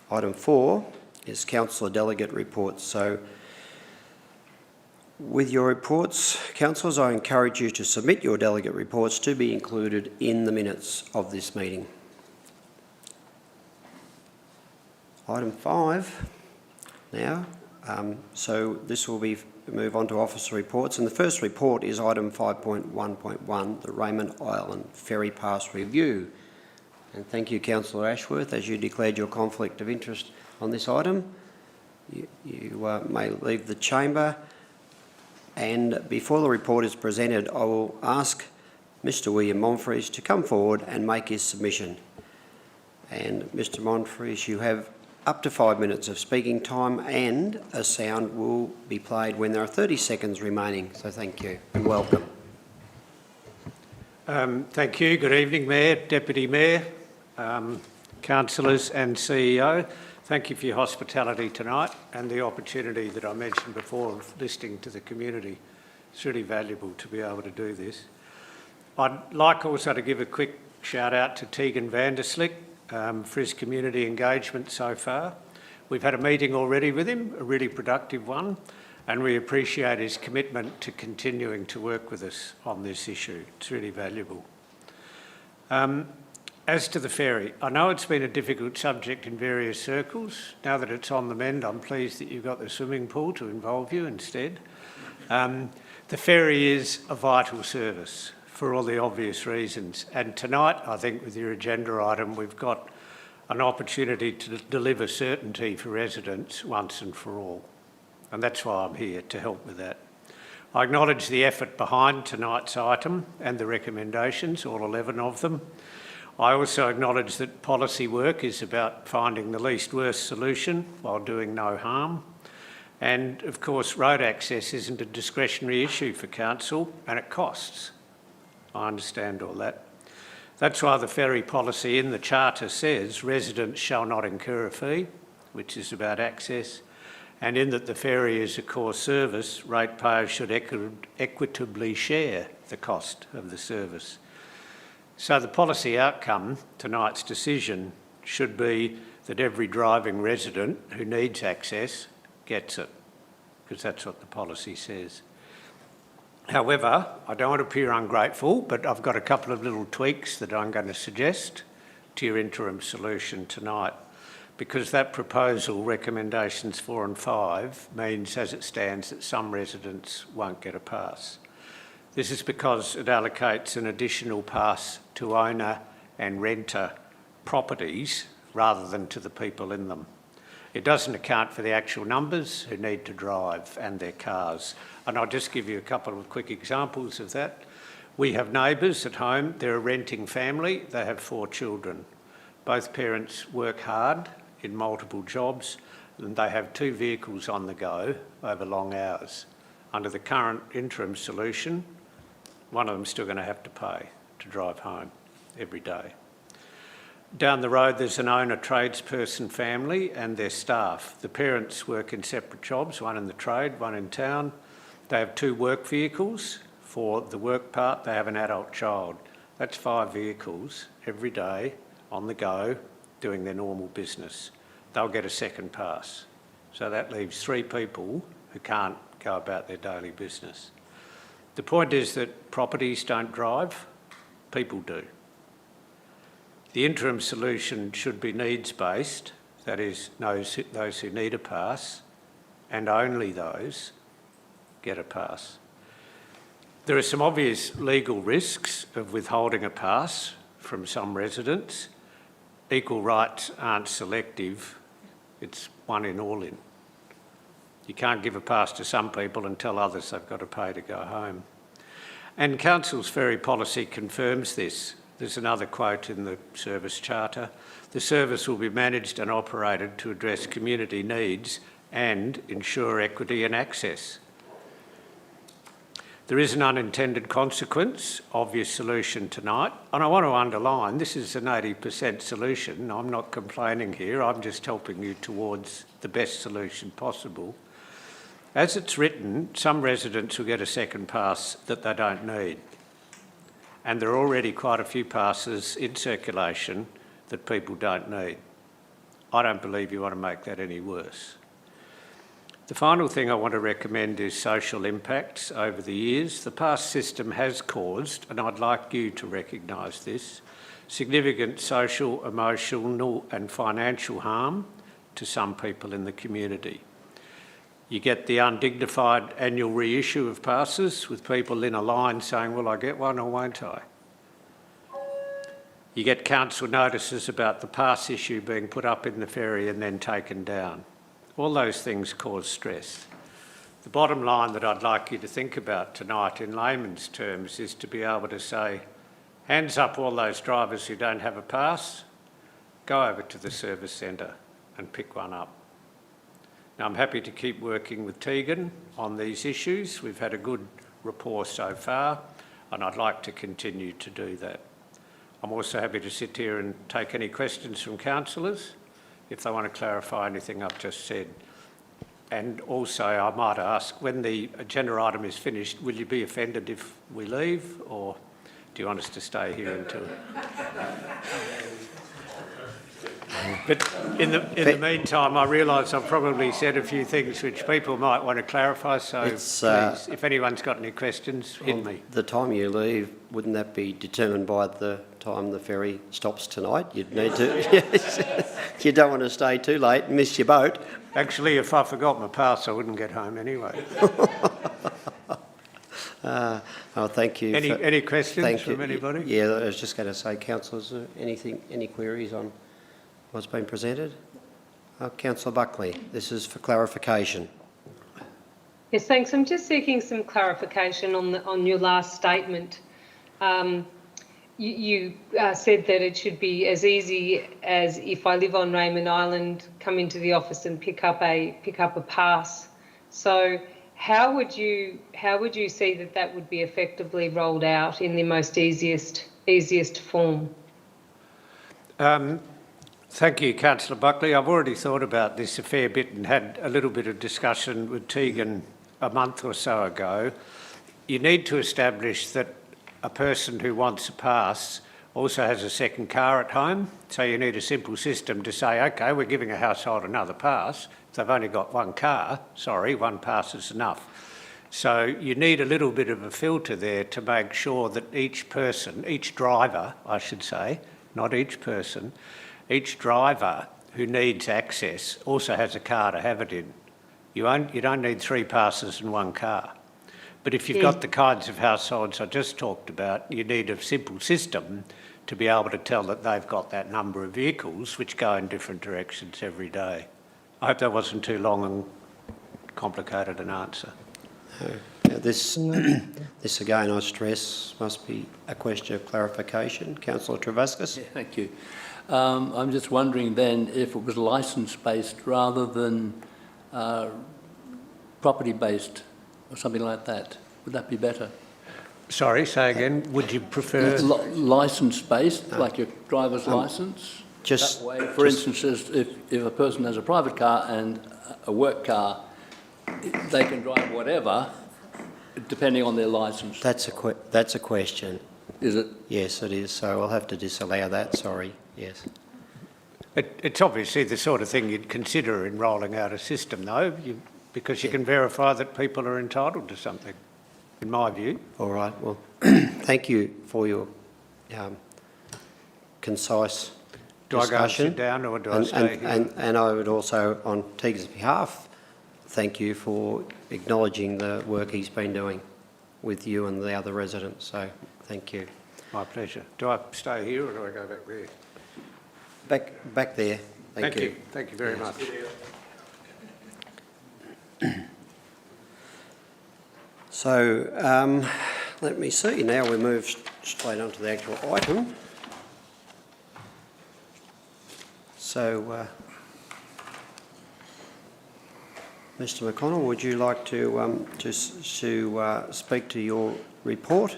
Item 4 is councillor delegate reports. So with your reports, councillors, I encourage you to submit your delegate reports to be included in the minutes of this meeting. Item 5 now. So this will be move on to officer reports, and the first report is item 5.1.1, the Raymond Island Ferry Pass Review. And thank you, Councillor Ashworth, as you declared your conflict of interest on this item. You may leave the chamber, and before the report is presented, I will ask Mr William Monfries to come forward and make his submission. And Mr Monfries, you have up to 5 minutes of speaking time, and a sound will be played when there are 30 seconds remaining. So thank you and welcome. Thank you. Good evening, Mayor, Deputy Mayor, councillors and CEO. Thank you for your hospitality tonight and the opportunity that I mentioned before of listening to the community. It's really valuable to be able to do this. I'd like also to give a quick shout out to Tegan Vanderslick for his community engagement so far. We've had a meeting already with him, a really productive one, and we appreciate his commitment to continuing to work with us on this issue. It's really valuable. As to the ferry, I know it's been a difficult subject in various circles. Now that it's on the mend, I'm pleased that you've got the swimming pool to involve you instead. The ferry is a vital service for all the obvious reasons. And tonight, I think with your agenda item, we've got an opportunity to deliver certainty for residents once and for all. And that's why I'm here, to help with that. I acknowledge the effort behind tonight's item and the recommendations, all 11 of them. I also acknowledge that policy work is about finding the least worst solution while doing no harm. And of course, road access isn't a discretionary issue for council, and it costs. I understand all that. That's why the ferry policy in the Charter says residents shall not incur a fee, which is about access, and in that the ferry is a core service, ratepayers should equitably share the cost of the service. So the policy outcome, tonight's decision, should be that every driving resident who needs access gets it, because that's what the policy says. However, I don't want to appear ungrateful, but I've got a couple of little tweaks that I'm going to suggest to your interim solution tonight, because that proposal, recommendations 4 and 5, means as it stands that some residents won't get a pass. This is because it allocates an additional pass to owner and renter properties rather than to the people in them. It doesn't account for the actual numbers who need to drive and their cars. And I'll just give you a couple of quick examples of that. We have neighbours at home, they're a renting family, they have 4 children. Both parents work hard in multiple jobs, and they have 2 vehicles on the go over long hours. Under the current interim solution, one of them's still going to have to pay to drive home every day. Down the road, there's an owner tradesperson family and their staff. The parents work in separate jobs, one in the trade, one in town. They have 2 work vehicles. For the work part, they have an adult child. That's 5 vehicles every day on the go, doing their normal business. They'll get a second pass. So that leaves 3 people who can't go about their daily business. The point is that properties don't drive, people do. The interim solution should be needs-based, that is, those who need a pass, and only those get a pass. There are some obvious legal risks of withholding a pass from some residents. Equal rights aren't selective, it's one in, all in. You can't give a pass to some people and tell others they've got to pay to go home. And Council's Ferry policy confirms this. There's another quote in the service charter. The service will be managed and operated to address community needs and ensure equity and access. There is an unintended consequence, obvious solution tonight, and I want to underline this is an 80% solution. I'm not complaining here, I'm just helping you towards the best solution possible. As it's written, some residents will get a second pass that they don't need. And there are already quite a few passes in circulation that people don't need. I don't believe you want to make that any worse. The final thing I want to recommend is social impacts over the years. The pass system has caused, and I'd like you to recognise this, significant social, emotional and financial harm to some people in the community. You get the undignified annual reissue of passes with people in a line saying, will I get one or won't I? You get council notices about the pass issue being put up in the ferry and then taken down. All those things cause stress. The bottom line that I'd like you to think about tonight in layman's terms is to be able to say, hands up all those drivers who don't have a pass, go over to the service centre and pick one up. Now, I'm happy to keep working with Tegan on these issues. We've had a good rapport so far, and I'd like to continue to do that. I'm also happy to sit here and take any questions from councillors if they want to clarify anything I've just said. And also, I might ask, when the agenda item is finished, will you be offended if we leave, or do you want us to stay here until... But in the meantime, I realise I've probably said a few things which people might want to clarify, so please, if anyone's got any questions, hit me. The time you leave, wouldn't that be determined by the time the ferry stops tonight? You'd need to... You don't want to stay too late and miss your boat. Actually, if I forgot my pass, I wouldn't get home anyway. Oh, thank you. Any questions from anybody? Yeah, I was just going to say, councillors, any queries on what's been presented? Councillor Buckley, this is for clarification. Yes, thanks. I'm just seeking some clarification on your last statement. You said that it should be as easy as if I live on Raymond Island, come into the office and pick up a pass. So how would you see that would be effectively rolled out in the most easiest form? Thank you, Councillor Buckley. I've already thought about this a fair bit and had a little bit of discussion with Tegan a month or so ago. You need to establish that a person who wants a pass also has a second car at home. So you need a simple system to say, OK, we're giving a household another pass. If they've only got one car, sorry, one pass is enough. So you need a little bit of a filter there to make sure that each person, each driver, I should say, not each person, each driver who needs access also has a car to have it in. You don't need 3 passes in one car. But if you've got the kinds of households I just talked about, you need a simple system to be able to tell that they've got that number of vehicles which go in different directions every day. I hope that wasn't too long and complicated an answer. This again, I stress, must be a question of clarification. Councillor Trevaskis. Yeah, thank you. I'm just wondering then if it was licence-based rather than property-based or something like that. Would that be better? Sorry, say again. Would you prefer Licence-based, like your driver's licence? That way, for instance, if a person has a private car and a work car, they can drive whatever, depending on their licence. That's a question. Is it? Yes, it is. So I'll have to disallow that. Sorry. Yes. It's obviously the sort of thing you'd consider in rolling out a system, though, because you can verify that people are entitled to something, in my view. All right. Well, thank you for your concise Do I go and discussion. sit down or do I stay here? And I would also, on Teague's behalf, thank you for acknowledging the work he's been doing with you and the other residents. So thank you. My pleasure. Do I stay here or do I go back there? Back there. Thank you. Thank you very much. So let me see. Now we move straight on to the actual item. So, Mr. McConnell, would you like to speak to your report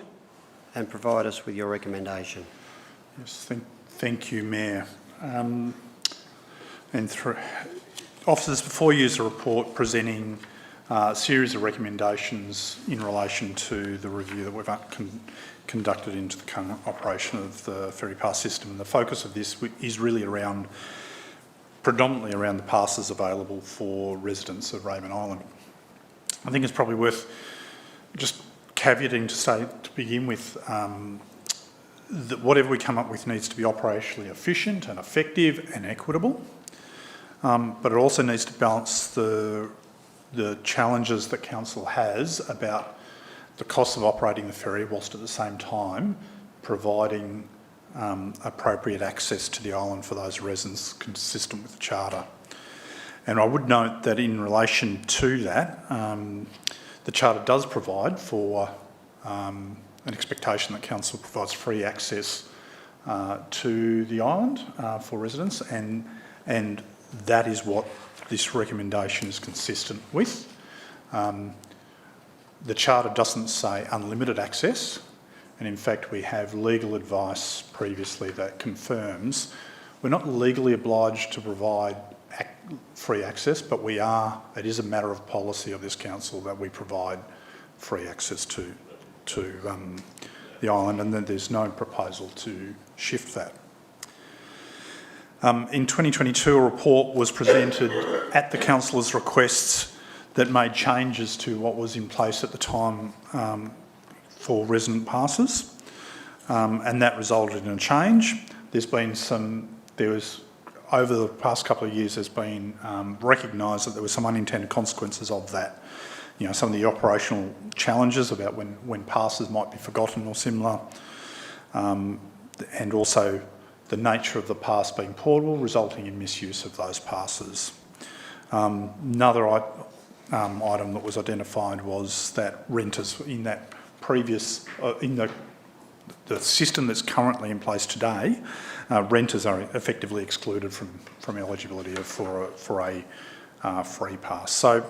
and provide us with your recommendation? Yes, thank you, Mayor. Officers, before you is a report presenting a series of recommendations in relation to the review that we've conducted into the current operation of the ferry pass system. And the focus of this is really predominantly around the passes available for residents of Raymond Island. I think it's probably worth just caveating to begin with that whatever we come up with needs to be operationally efficient and effective and equitable, but it also needs to balance the challenges that Council has about the cost of operating the ferry, whilst at the same time providing appropriate access to the island for those residents consistent with the Charter. And I would note that in relation to that, the Charter does provide for an expectation that Council provides free access to the island for residents, and that is what this recommendation is consistent with. The Charter doesn't say unlimited access, and in fact we have legal advice previously that confirms we're not legally obliged to provide free access, but it is a matter of policy of this Council that we provide free access to the island, and then there's no proposal to shift that. In 2022, a report was presented at the Councillor's requests that made changes to what was in place at the time for resident passes, and that resulted in a change. Over the past couple of years, there's been recognised that there were some unintended consequences of that. You know, some of the operational challenges about when passes might be forgotten or similar, and also the nature of the pass being portable, resulting in misuse of those passes. Another item that was identified was that renters in that previous, the system that's currently in place today, renters are effectively excluded from eligibility for a free pass. So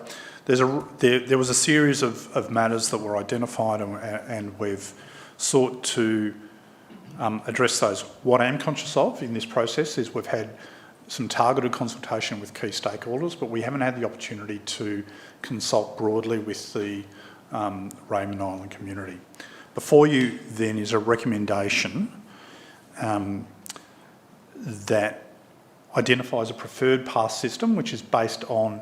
there was a series of matters that were identified, and we've sought to address those. What I am conscious of in this process is we've had some targeted consultation with key stakeholders, but we haven't had the opportunity to consult broadly with the Raymond Island community. Before you then is a recommendation that identifies a preferred pass system which is based on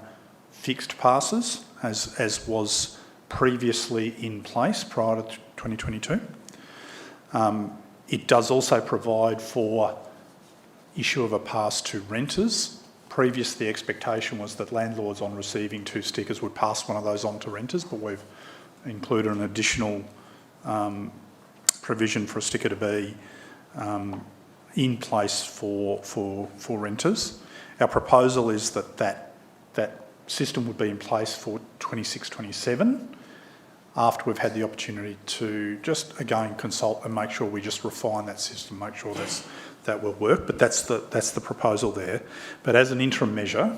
fixed passes as was previously in place prior to 2022. It does also provide for issue of a pass to renters. Previously, the expectation was that landlords on receiving 2 stickers would pass one of those on to renters, but we've included an additional provision for a sticker to be in place for renters. Our proposal is that system would be in place for 26-27 after we've had the opportunity to just again consult and make sure we just refine that system, make sure that will work. But that's the proposal there. But as an interim measure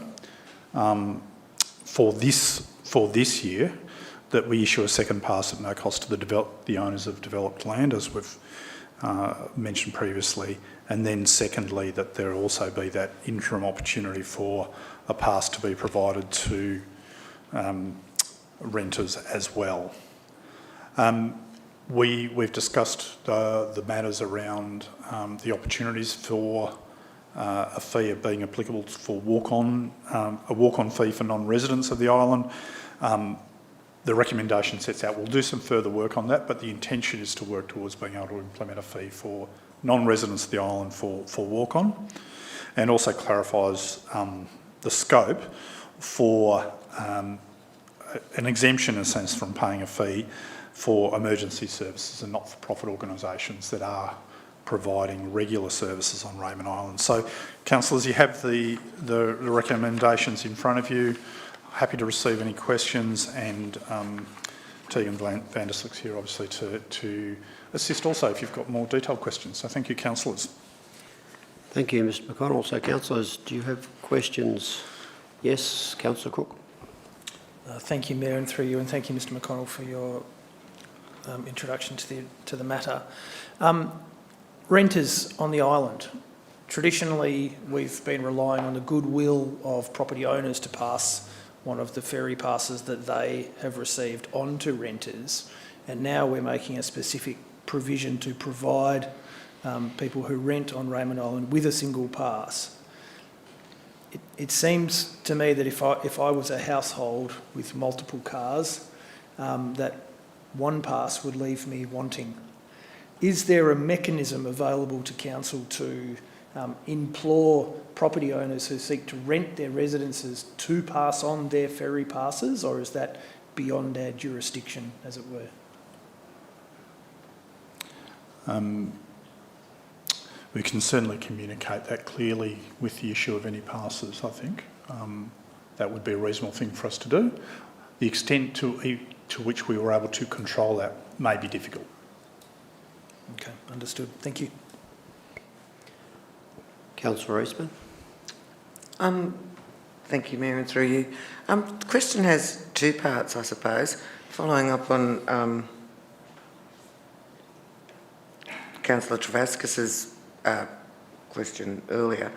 for this year, that we issue a second pass at no cost to the owners of developed land, as we've mentioned previously, and then secondly that there also be that interim opportunity for a pass to be provided to renters as well. We've discussed the matters around the opportunities for a fee of being applicable for a walk-on fee for non-residents of the island. The recommendation sets out, we'll do some further work on that, but the intention is to work towards being able to implement a fee for non-residents of the island for walk-on, and also clarifies the scope for an exemption, in a sense, from paying a fee for emergency services and not-for-profit organisations that are providing regular services on Raymond Island. So, councillors, you have the recommendations in front of you. Happy to receive any questions, and Tegan Vanderslick's here, obviously, to assist also if you've got more detailed questions. So thank you, councillors. Thank you, Mr McConnell. So, councillors, do you have questions? Yes, Councillor Cook. Thank you, Mayor, and through you, and thank you, Mr McConnell, for your introduction to the matter. Renters on the island. Traditionally, we've been relying on the goodwill of property owners to pass one of the ferry passes that they have received on to renters, and now we're making a specific provision to provide people who rent on Raymond Island with a single pass. It seems to me that if I was a household with multiple cars, that one pass would leave me wanting. Is there a mechanism available to council to implore property owners who seek to rent their residences to pass on their ferry passes, or is that beyond our jurisdiction, as it were? We can certainly communicate that clearly with the issue of any passes, I think. That would be a reasonable thing for us to do. The extent to which we were able to control that may be difficult. Okay, understood. Thank you. Councillor Eastman. Thank you, Mayor, and through you. The question has two parts, I suppose. Following up on Councillor Travaskis's question earlier.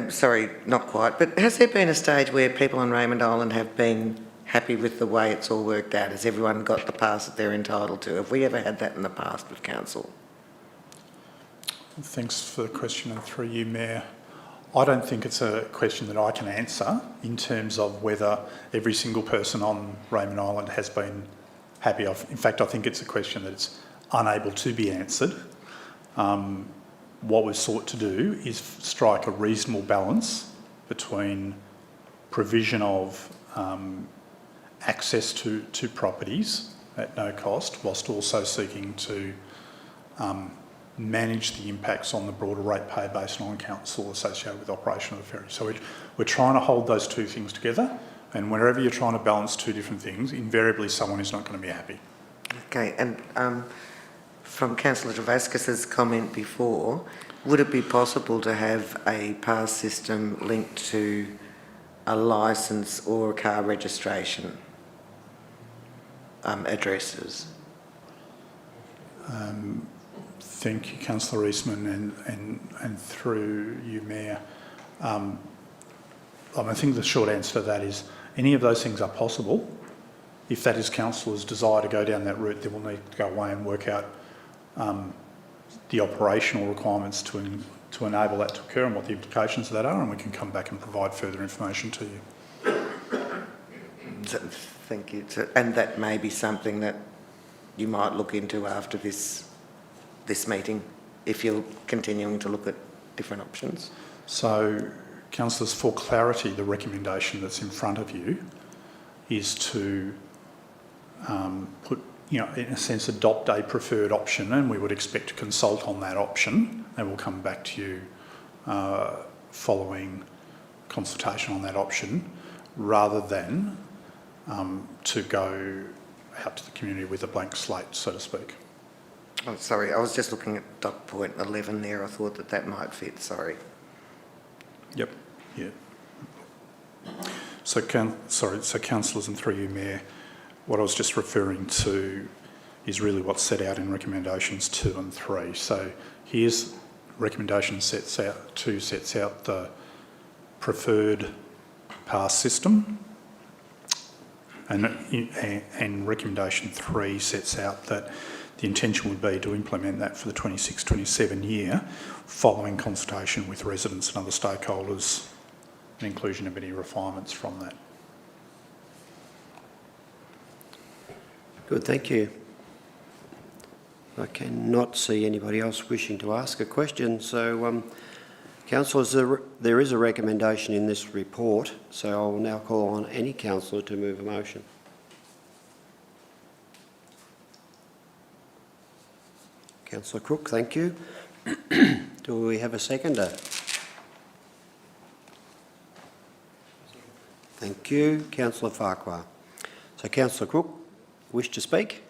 Sorry, not quite, but has there been a stage where people on Raymond Island have been happy with the way it's all worked out? Has everyone got the pass that they're entitled to? Have we ever had that in the past with council? Thanks for the question, and through you, Mayor. I don't think it's a question that I can answer in terms of whether every single person on Raymond Island has been happy. In fact, I think it's a question that's unable to be answered. What we've sought to do is strike a reasonable balance between provision of access to properties at no cost, whilst also seeking to manage the impacts on the broader ratepayer base and on council associated with operation of the ferry. So we're trying to hold those two things together, and whenever you're trying to balance two different things, invariably someone is not going to be happy. Okay, and from Councillor Travaskis's comment before, would it be possible to have a pass system linked to a licence or a car registration addresses? Thank you, Councillor Eastman, and through you, Mayor. I think the short answer to that is any of those things are possible. If that is councillors' desire to go down that route, then we'll need to go away and work out the operational requirements to enable that to occur and what the implications of that are, and we can come back and provide further information to you. Thank you. And that may be something that you might look into after this meeting, if you're continuing to look at different options. So, councillors, for clarity, the recommendation that's in front of you is to in a sense, adopt a preferred option, and we would expect to consult on that option, and we'll come back to you following consultation on that option, rather than to go out to the community with a blank slate, so to speak. Oh, sorry, I was just looking at dot point 11 there. I thought that might fit, sorry. Yep, yeah. So, councillors, and through you, Mayor, what I was just referring to is really what's set out in recommendations 2 and 3. So here's recommendation 2 sets out the preferred pass system, and recommendation 3 sets out that the intention would be to implement that for the 26-27 year, following consultation with residents and other stakeholders, and inclusion of any refinements from that. Good, thank you. I cannot see anybody else wishing to ask a question, so councillors, there is a recommendation in this report, so I will now call on any councillor to move a motion. Councillor Crook, thank you. Do we have a seconder? Thank you. Councillor Farquhar. So, Councillor Crook, wish to speak?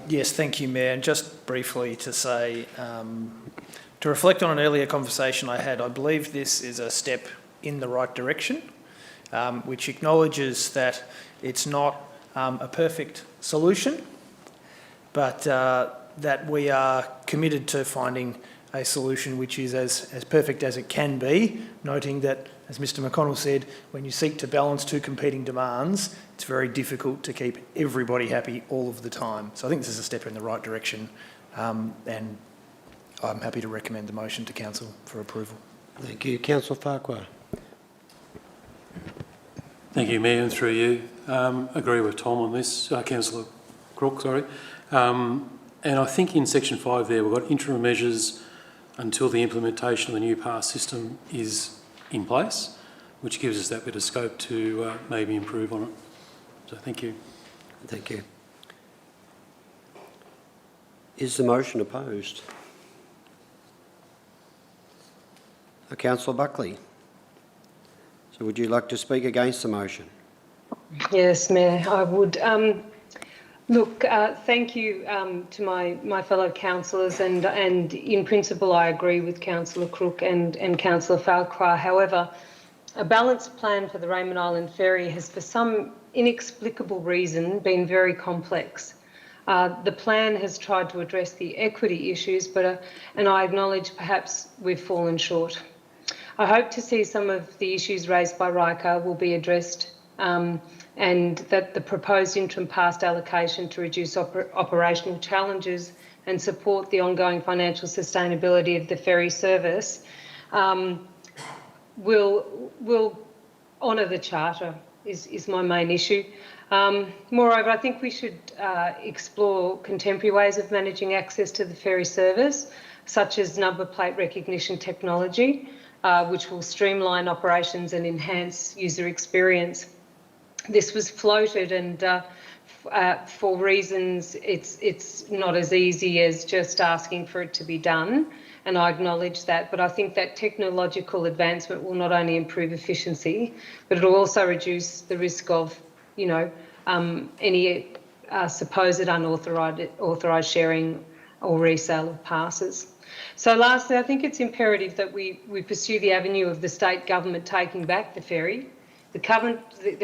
Yes, thank you, Mayor. And just briefly to say, to reflect on an earlier conversation I had, I believe this is a step in the right direction, which acknowledges that it's not a perfect solution, but that we are committed to finding a solution which is as perfect as it can be, noting that, as Mr McConnell said, when you seek to balance two competing demands, it's very difficult to keep everybody happy all of the time. So I think this is a step in the right direction, and I'm happy to recommend the motion to Council for approval. Thank you. Councillor Farquhar. Thank you, Mayor, and through you. Agree with Tom on this, Councillor Crook, sorry. And I think in section 5 there, we've got interim measures until the implementation of the new pass system is in place, which gives us that bit of scope to maybe improve on it. So thank you. Thank you. Is the motion opposed? Councillor Buckley. So would you like to speak against the motion? Yes, Mayor, I would. Look, thank you to my fellow councillors, and in principle I agree with Councillor Crook and Councillor Farquhar. However, a balanced plan for the Raymond Island Ferry has, for some inexplicable reason, been very complex. The plan has tried to address the equity issues, and I acknowledge perhaps we've fallen short. I hope to see some of the issues raised by Riker will be addressed, and that the proposed interim pass allocation to reduce operational challenges and support the ongoing financial sustainability of the ferry service will honour the charter is my main issue. Moreover, I think we should explore contemporary ways of managing access to the ferry service, such as number plate recognition technology, which will streamline operations and enhance user experience. This was floated, and for reasons it's not as easy as just asking for it to be done, and I acknowledge that, but I think that technological advancement will not only improve efficiency, but it will also reduce the risk of, any supposed unauthorised sharing or resale of passes. So lastly, I think it's imperative that we pursue the avenue of the state government taking back the ferry. The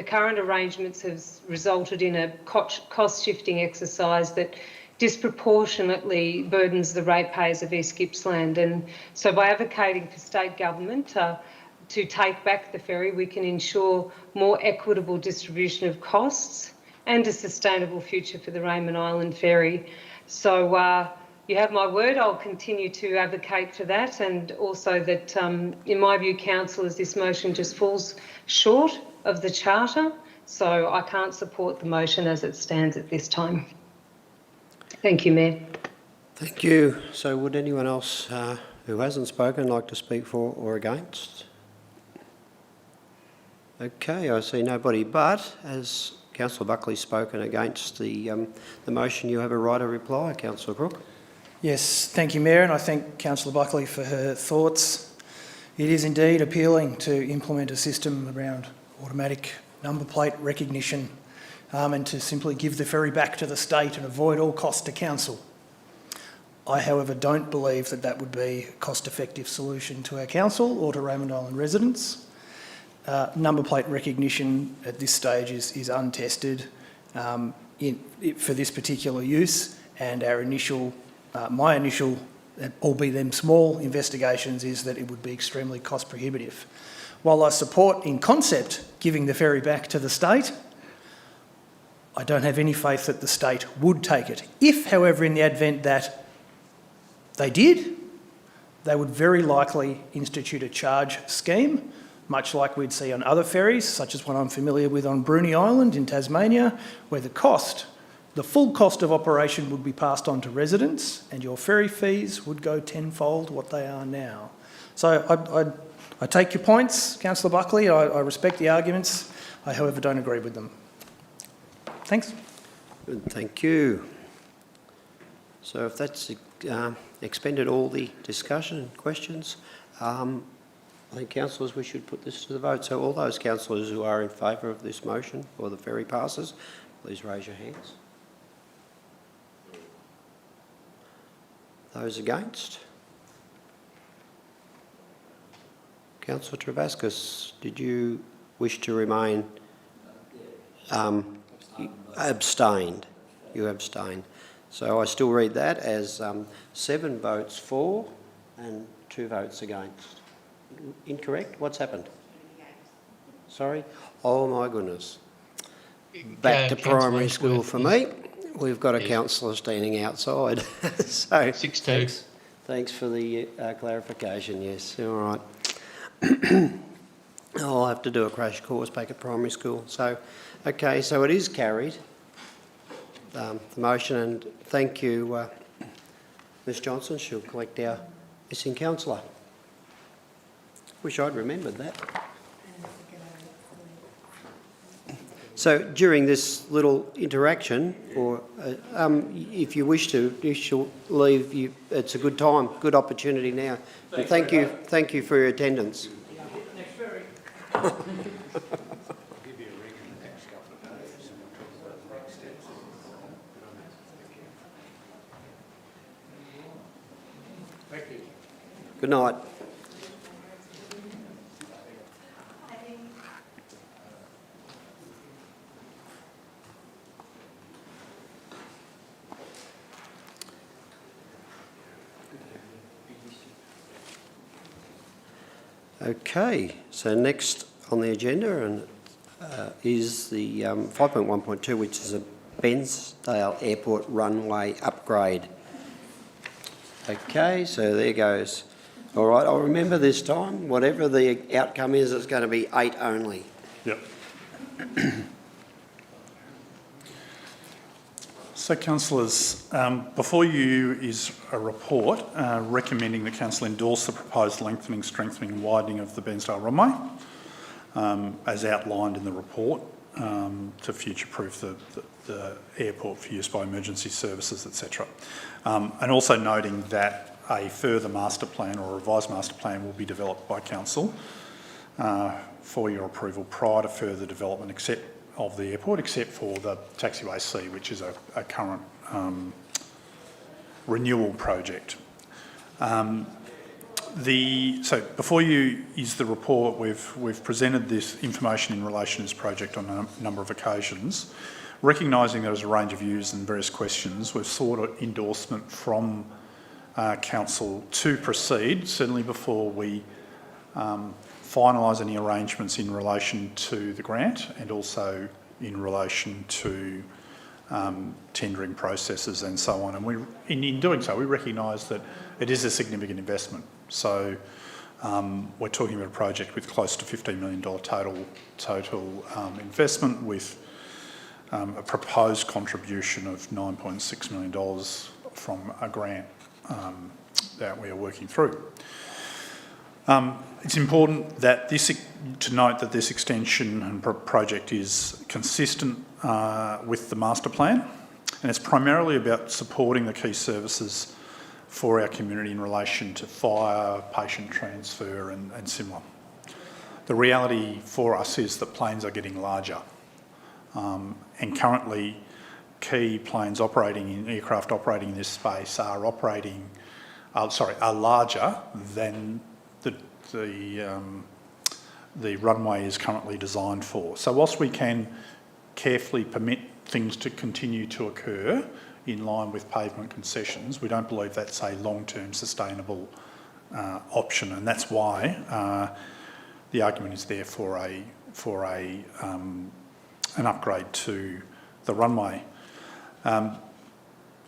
current arrangements have resulted in a cost-shifting exercise that disproportionately burdens the ratepayers of East Gippsland. And so by advocating for state government to take back the ferry, we can ensure more equitable distribution of costs and a sustainable future for the Raymond Island Ferry. So you have my word, I'll continue to advocate for that, and also that, in my view, councillors, this motion just falls short of the charter, so I can't support the motion as it stands at this time. Thank you, Mayor. Thank you. So would anyone else who hasn't spoken like to speak for or against? Okay, I see nobody, but as Councillor Buckley's spoken against the motion, you have a right of reply, Councillor Crook. Yes, thank you, Mayor, and I thank Councillor Buckley for her thoughts. It is indeed appealing to implement a system around automatic number plate recognition and to simply give the ferry back to the state and avoid all cost to council. I, however, don't believe that that would be a cost-effective solution to our council or to Raymond Island residents. number plate recognition at this stage is untested for this particular use, and our initial, my initial, albeit them small, investigations is that it would be extremely cost prohibitive. While I support in concept giving the ferry back to the state, I don't have any faith that the state would take it. If, however, in the event that they did, they would very likely institute a charge scheme, much like we'd see on other ferries, such as one I'm familiar with on Bruny Island in Tasmania, where the full cost of operation would be passed on to residents and your ferry fees would go tenfold what they are now. So I take your points, Councillor Buckley. I respect the arguments. I, however, don't agree with them. Thanks. Good, thank you. So if that's expended all the discussion and questions, I think, councillors, we should put this to the vote. So all those councillors who are in favour of this motion or the ferry passes, please raise your hands. Those against? Councillor Travascus, did you wish to remain abstained? You abstained. So I still read that as 7 votes for and 2 votes against. Incorrect? What's happened? Sorry? Oh my goodness. Back to primary school for me. We've got a councillor standing outside. So 6-2. Thanks for the clarification, yes. All right. I'll have to do a crash course back at primary school. So, okay, so it is carried, the motion, and thank you, Ms Johnson. She'll collect our missing councillor. Wish I'd remembered that. So during this little interaction, or if you wish to, you shall leave. It's a good time, good opportunity now. And thank you for your attendance. Good night. Okay, so next on the agenda and is the 5.1.2, which is a Bairnsdale Airport runway upgrade. Okay, so there goes. All right, I'll remember this time, whatever the outcome is, it's going to be 8 only. Yep. So, councillors, before you is a report recommending that council endorse the proposed lengthening, strengthening and widening of the Bairnsdale runway, as outlined in the report, to future-proof the airport for use by emergency services, etc. And also noting that a further master plan or a revised master plan will be developed by council for your approval prior to further development of the airport, except for the taxiway C, which is a current renewal project. So before you is the report, we've presented this information in relation to this project on a number of occasions. Recognising there was a range of views and various questions, we've sought an endorsement from council to proceed, certainly before we finalise any arrangements in relation to the grant and also in relation to tendering processes and so on. And in doing so, we recognise that it is a significant investment. So we're talking about a project with close to $15 million total investment, with a proposed contribution of $9.6 million from a grant that we are working through. It's important that to note that this extension and project is consistent with the master plan, and it's primarily about supporting the key services for our community in relation to fire, patient transfer and similar. The reality for us is that planes are getting larger, and currently key planes aircraft operating in this space are larger than the the runway is currently designed for. So whilst we can carefully permit things to continue to occur in line with pavement concessions, we don't believe that's a long-term sustainable option, and that's why the argument is there for an upgrade to the runway.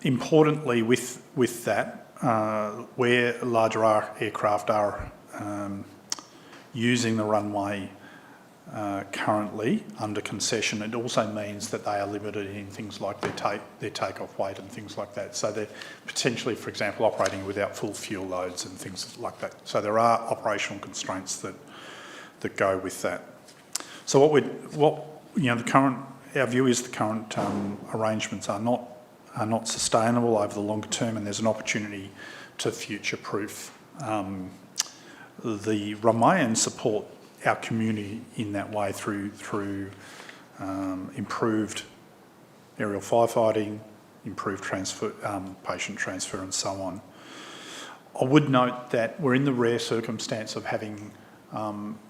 Importantly, with that, where larger aircraft are using the runway currently under concession, it also means that they are limited in things like their take-off weight and things like that. So they're potentially, for example, operating without full fuel loads and things like that. So there are operational constraints that go with that. So our view is the current arrangements are not sustainable over the longer term, and there's an opportunity to future-proof the runway and support our community in that way through improved aerial firefighting, improved patient transfer and so on. I would note that we're in the rare circumstance of having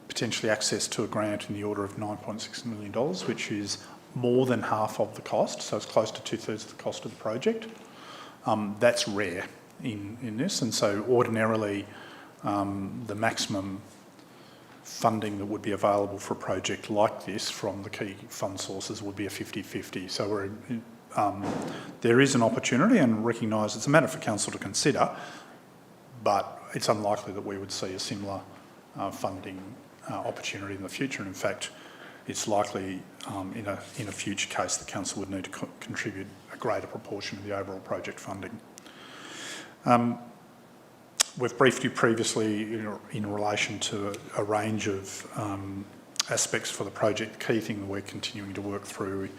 potentially access to a grant in the order of $9.6 million, which is more than half of the cost, so it's close to 2/3 of the cost of the project. That's rare in this, and so ordinarily the maximum funding that would be available for a project like this from the key fund sources would be a 50-50. So there is an opportunity, and recognise it's a matter for council to consider, but it's unlikely that we would see a similar funding opportunity in the future. And in fact, it's likely in a future case the council would need to contribute a greater proportion of the overall project funding. We've briefed you previously in relation to a range of aspects for the project. The key thing that we're continuing to work through,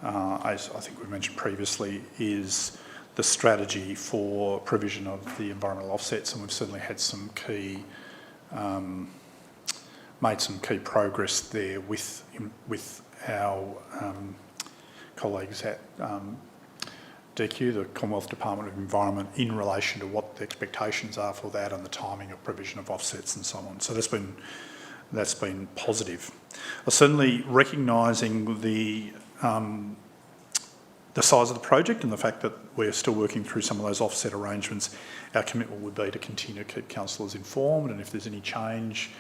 as I think we mentioned previously, is the strategy for provision of the environmental offsets, and we've certainly had some made some key progress there with our colleagues at DQ, the Commonwealth Department of Environment, in relation to what the expectations are for that and the timing of provision of offsets and so on. So that's been positive. Certainly recognising the size of the project and the fact that we're still working through some of those offset arrangements, our commitment would be to continue to keep councillors informed, and if there's any change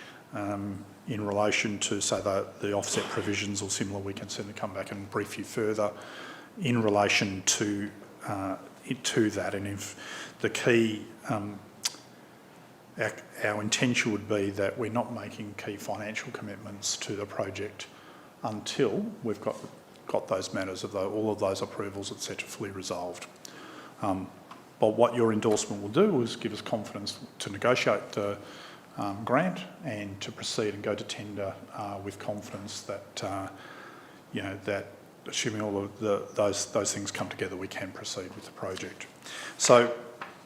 in relation to, say, the offset provisions or similar, we can certainly come back and brief you further in relation to that. And if the key, our intention would be that we're not making key financial commitments to the project until we've got those matters of all of those approvals, etc., fully resolved. But what your endorsement will do is give us confidence to negotiate the grant and to proceed and go to tender with confidence that that assuming all of those things come together, we can proceed with the project. So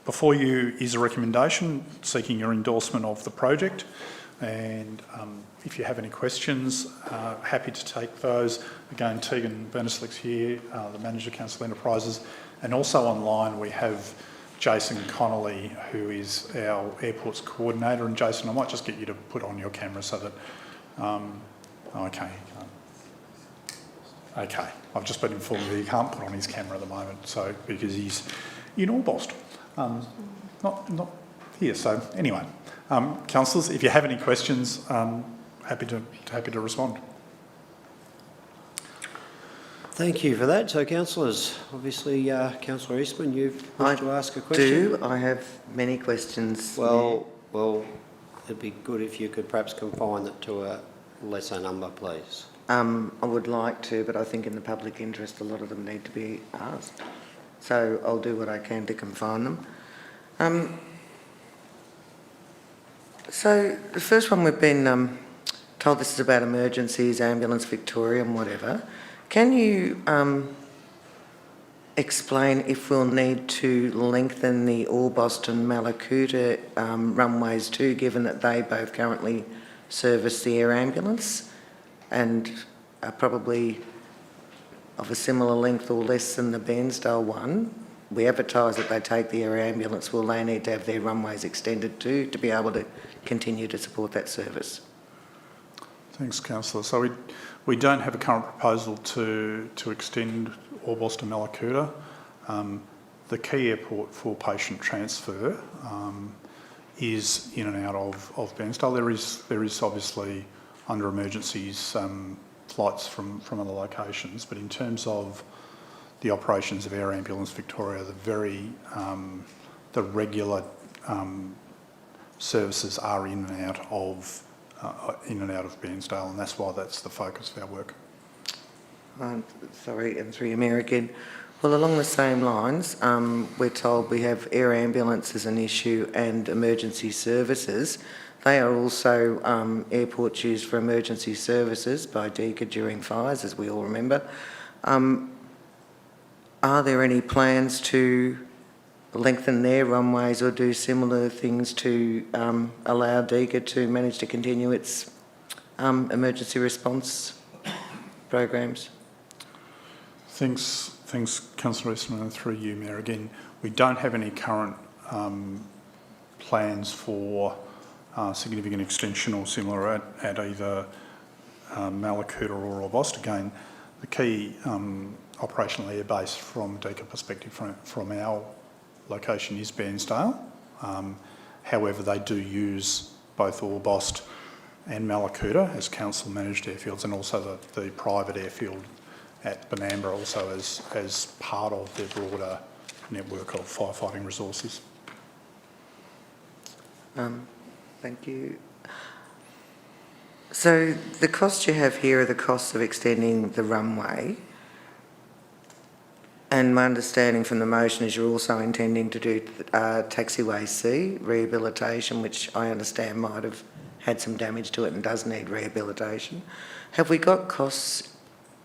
before you is a recommendation seeking your endorsement of the project, and if you have any questions, happy to take those. Again, Tegan Bernaslick's here, the Manager of Council Enterprises, and also online we have Jason Connolly, who is our airports coordinator. And Jason, I might just get you to put on your camera so that, okay, I've just been informed that he can't put on his camera at the moment, so because he's in Orbost, not here. So anyway, councillors, if you have any questions, happy to respond. Thank you for that. So, councillors, obviously, Councillor Eastman, you've wished to ask a question. I have many questions. Well, it'd be good if you could perhaps confine it to a lesser number, please. I would like to, but I think in the public interest, a lot of them need to be asked. So I'll do what I can to confine them. So the first one, we've been told this is about emergencies, ambulance, Victoria and whatever. Can you explain if we'll need to lengthen the Orbost and Malakuta runways too, given that they both currently service the air ambulance and are probably of a similar length or less than the Bairnsdale one? We advertise that they take the air ambulance. Will they need to have their runways extended too to be able to continue to support that service? Thanks, Councillor. So we don't have a current proposal to extend Orbost to Malakuta. The key airport for patient transfer is in and out of Bairnsdale. There is obviously under emergencies flights from other locations, but in terms of the operations of Air Ambulance Victoria, the regular services are in and out of Bairnsdale, and that's why that's the focus of our work. Sorry, and through your mayor again. Well, along the same lines, we're told we have air ambulance as an issue and emergency services. They are also airports used for emergency services by DECA during fires, as we all remember. Are there any plans to lengthen their runways or do similar things to allow DECA to manage to continue its emergency response programs? Thanks, Councillor Eastman, and through you, Mayor. Again, we don't have any current plans for significant extension or similar at either Malakuta or Orbost. Again, the key operational airbase from a DECA perspective from our location is Bairnsdale. However, they do use both Orbost and Malakuta as council managed airfields, and also the private airfield at Benambra also as part of their broader network of firefighting resources. Thank you. So the costs you have here are the costs of extending the runway, and my understanding from the motion is you're also intending to do taxiway C rehabilitation, which I understand might have had some damage to it and does need rehabilitation. Have we got costs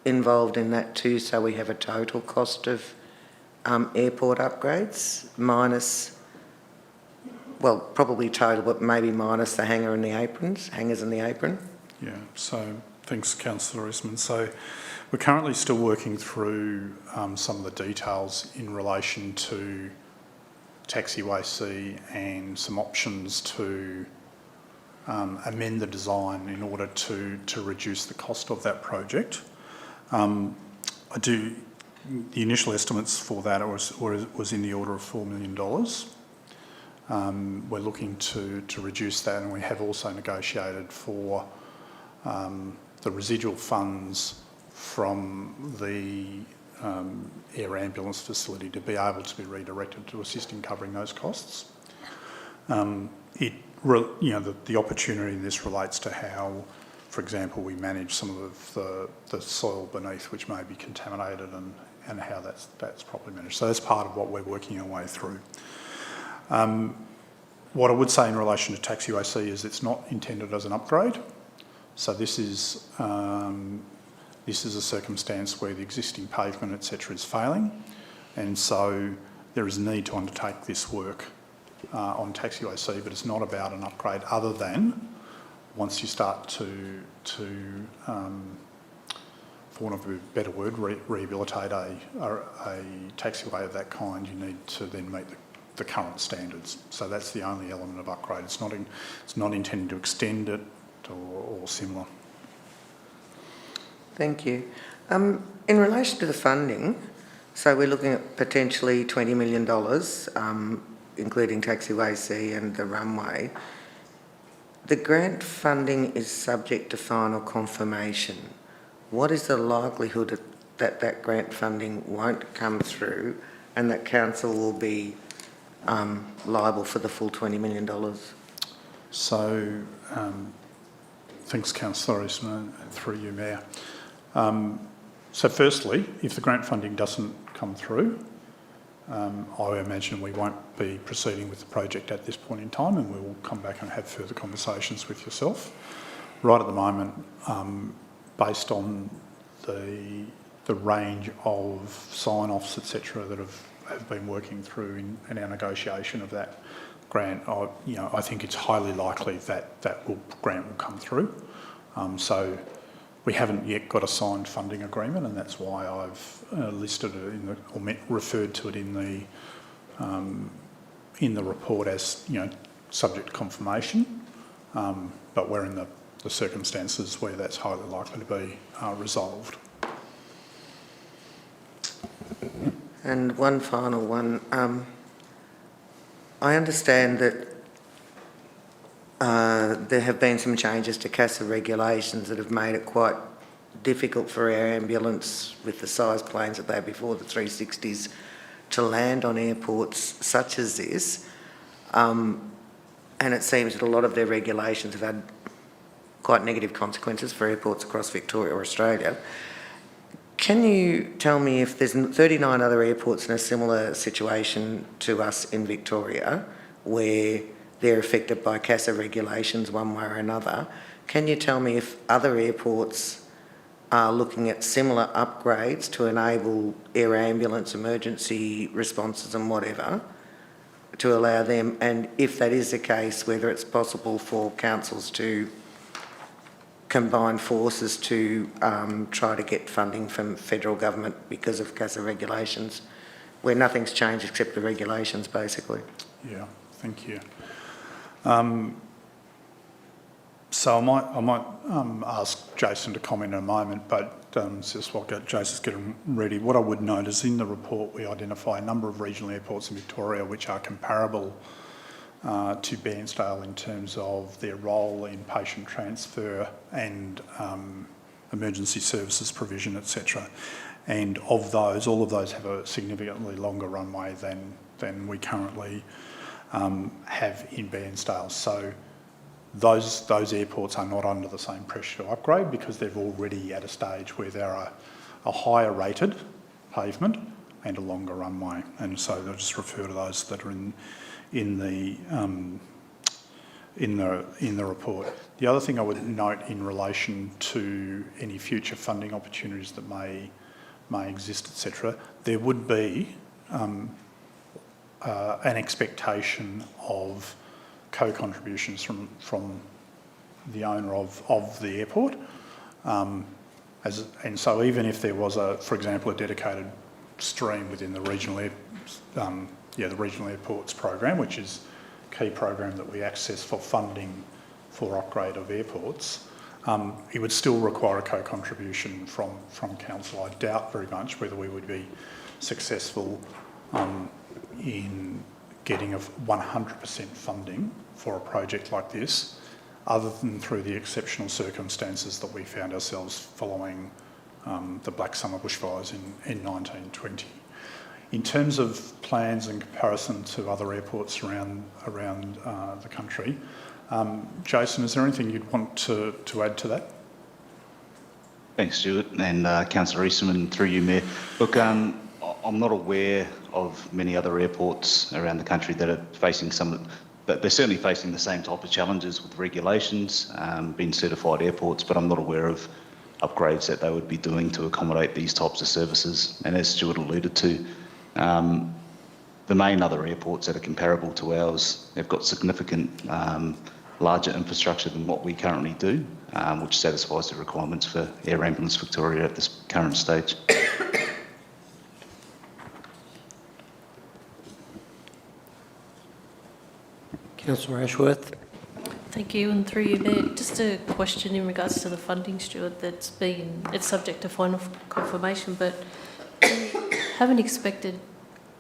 involved in that too, so we have a total cost of airport upgrades minus, well, probably total, but maybe minus the hangars and the apron? Yeah, so thanks, Councillor Eastman. So we're currently still working through some of the details in relation to taxiway C and some options to amend the design in order to reduce the cost of that project. The initial estimates for that was in the order of $4 million. We're looking to reduce that, and we have also negotiated for the residual funds from the air ambulance facility to be able to be redirected to assist in covering those costs. The opportunity in this relates to how, for example, we manage some of the soil beneath which may be contaminated and how that's properly managed. So that's part of what we're working our way through. What I would say in relation to taxiway C is it's not intended as an upgrade. So this is a circumstance where the existing pavement, etc., is failing, and so there is a need to undertake this work on taxiway C, but it's not about an upgrade other than once you start to for want of a better word, rehabilitate a taxiway of that kind, you need to then meet the current standards. So that's the only element of upgrade. It's not intended to extend it or similar. Thank you. In relation to the funding, so we're looking at potentially $20 million, including taxiway C and the runway. The grant funding is subject to final confirmation. What is the likelihood that grant funding won't come through and that council will be liable for the full $20 million? So, thanks, Councillor Eastman, through you, Mayor. So firstly, if the grant funding doesn't come through, I imagine we won't be proceeding with the project at this point in time, and we will come back and have further conversations with yourself. Right at the moment, based on the range of sign-offs, etc., that have been working through in our negotiation of that grant, I think it's highly likely that grant will come through. So we haven't yet got a signed funding agreement, and that's why I've listed it referred to it in the report as subject to confirmation. But we're in the circumstances where that's highly likely to be resolved. And one final one. I understand that there have been some changes to CASA regulations that have made it quite difficult for our ambulance with the size planes that they had before, the 360s, to land on airports such as this. And it seems that a lot of their regulations have had quite negative consequences for airports across Victoria or Australia. Can you tell me if there's 39 other airports in a similar situation to us in Victoria where they're affected by CASA regulations one way or another? Can you tell me if other airports are looking at similar upgrades to enable air ambulance, emergency responses and whatever to allow them, and if that is the case, whether it's possible for councils to combine forces to try to get funding from federal government because of CASA regulations, where nothing's changed except the regulations, basically? Yeah, thank you. So I might ask Jason to comment in a moment, but just while Jason's getting ready, what I would note is in the report we identify a number of regional airports in Victoria which are comparable to Bairnsdale in terms of their role in patient transfer and emergency services provision, etc. And of those, all of those have a significantly longer runway than we currently have in Bairnsdale. So those airports are not under the same pressure to upgrade because they're already at a stage where they're a higher rated pavement and a longer runway. And so they'll just refer to those that are in the report. The other thing I would note in relation to any future funding opportunities that may exist, etc., there would be an expectation of co-contributions from the owner of the airport. And so even if there was, for example, a dedicated stream within the regional airports program, which is a key program that we access for funding for upgrade of airports, it would still require a co-contribution from council. I doubt very much whether we would be successful in getting 100% funding for a project like this, other than through the exceptional circumstances that we found ourselves following the Black Summer bushfires in 1920. In terms of plans in comparison to other airports around the country, Jason, is there anything you'd want to add to that? Thanks, Stuart, and Councillor Eastman, through you, Mayor. Look, I'm not aware of many other airports around the country that are facing but they're certainly facing the same type of challenges with regulations, being certified airports, but I'm not aware of upgrades that they would be doing to accommodate these types of services. And as Stuart alluded to, the main other airports that are comparable to ours have got significant larger infrastructure than what we currently do, which satisfies the requirements for Air Ambulance Victoria at this current stage. Councillor Ashworth. Thank you, and through you, Mayor, just a question in regards to the funding, Stuart, it's subject to final confirmation, but do we have an expected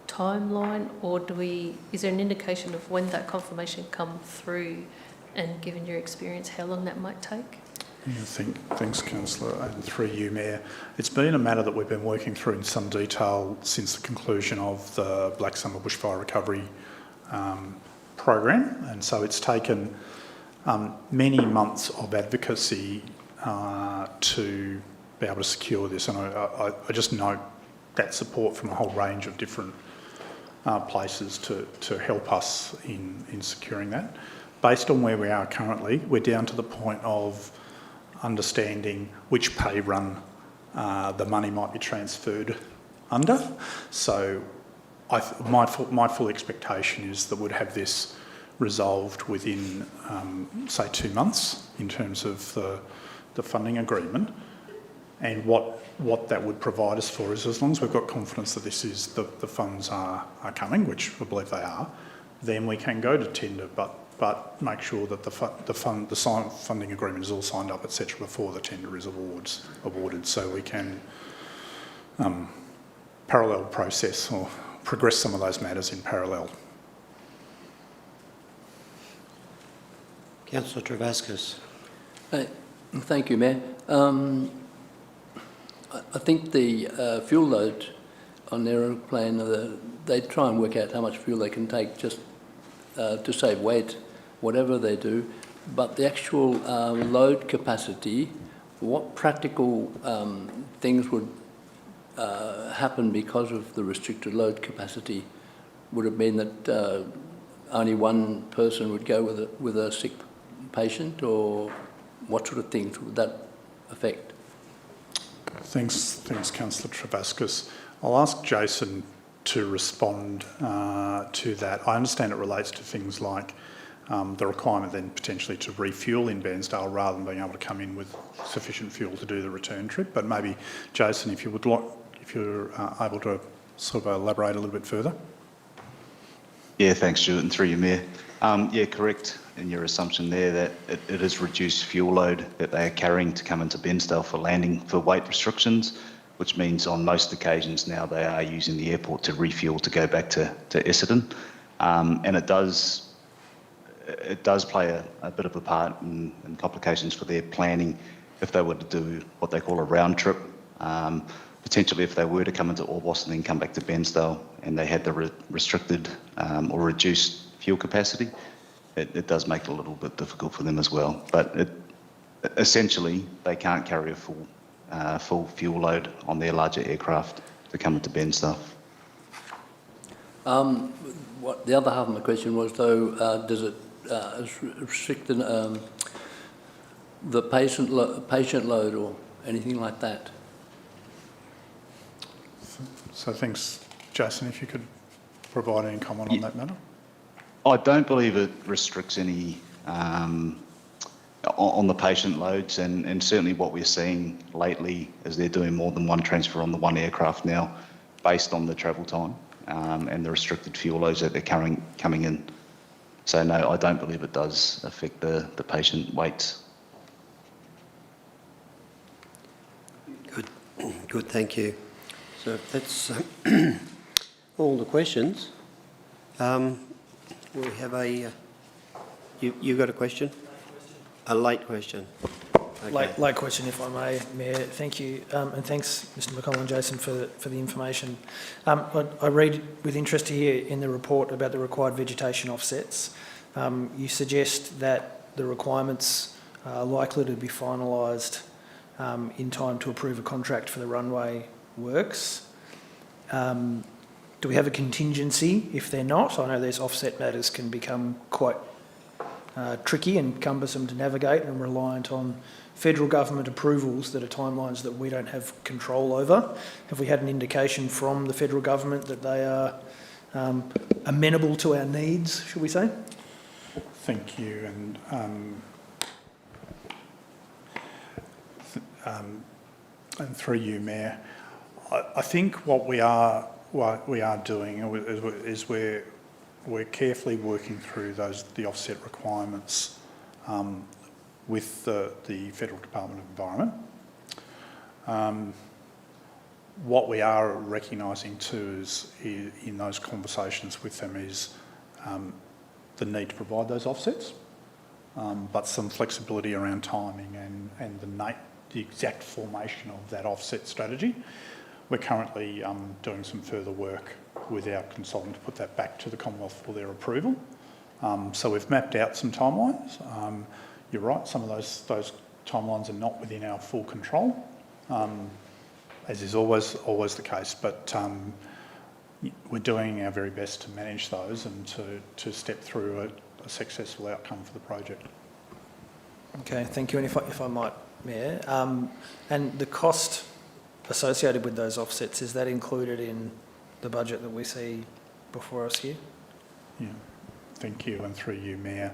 timeline, or is there an indication of when that confirmation come through, and given your experience, how long that might take? Yeah, thanks, Councillor, and through you, Mayor. It's been a matter that we've been working through in some detail since the conclusion of the Black Summer bushfire recovery program, and so it's taken many months of advocacy to be able to secure this, and I just note that support from a whole range of different places to help us in securing that. Based on where we are currently, we're down to the point of understanding which pay run the money might be transferred under. So my full expectation is that we'd have this resolved within, say, 2 months in terms of the funding agreement. And what that would provide us for is, as long as we've got confidence that this is the funds are coming, which I believe they are, then we can go to tender. But but make sure that the funding agreement is all signed up, etc., before the tender is awarded, so we can parallel process or progress some of those matters in parallel. Councillor Travascus. Thank you, Mayor. I think the fuel load on their aeroplane, they try and work out how much fuel they can take just to save weight, whatever they do. But the actual load capacity, what practical things would happen because of the restricted load capacity? Would it mean that only one person would go with a sick patient, or what sort of things would that affect? Thanks, Councillor Travascus. I'll ask Jason to respond to that. I understand it relates to things like the requirement then potentially to refuel in Bairnsdale rather than being able to come in with sufficient fuel to do the return trip. But maybe, Jason, if you're able to sort of elaborate a little bit further. Yeah, thanks, Stuart, and through you, Mayor. Yeah, correct in your assumption there that it is reduced fuel load that they are carrying to come into Bairnsdale for landing for weight restrictions, which means on most occasions now they are using the airport to refuel to go back to Essendon. And it does play a bit of a part in complications for their planning if they were to do what they call a round trip. Potentially if they were to come into Orbost and then come back to Bairnsdale and they had the restricted or reduced fuel capacity, it does make it a little bit difficult for them as well. But essentially they can't carry a full fuel load on their larger aircraft to come into Bairnsdale. What the other half of my question was, though, does it restrict the patient load or anything like that? So thanks, Jason, if you could provide any comment on that matter. I don't believe it restricts any on the patient loads, and certainly what we're seeing lately is they're doing more than one transfer on the one aircraft now based on the travel time and the restricted fuel loads that they're coming in. So no, I don't believe it does affect the patient weights. Good, thank you. So if that's all the questions, we have a... You got a question? A late question. Okay. Late question, if I may, Mayor. Thank you, and thanks, Mr McConnell and Jason, for the information. I read with interest here in the report about the required vegetation offsets. You suggest that the requirements are likely to be finalised in time to approve a contract for the runway works. Do we have a contingency if they're not? I know these offset matters can become quite tricky and cumbersome to navigate and reliant on federal government approvals that are timelines that we don't have control over. Have we had an indication from the federal government that they are amenable to our needs, should we say? Thank you, and through you, Mayor, I think what we are doing is we're carefully working through the offset requirements with the Federal Department of Environment. What we are recognising too is in those conversations with them is the need to provide those offsets, but some flexibility around timing and the exact formation of that offset strategy. We're currently doing some further work with our consultant to put that back to the Commonwealth for their approval. So we've mapped out some timelines. You're right, some of those timelines are not within our full control, as is always the case, but we're doing our very best to manage those and to step through a successful outcome for the project. Okay, thank you. And if I might, Mayor, and the cost associated with those offsets, is that included in the budget that we see before us here? Yeah, thank you, and through you, Mayor,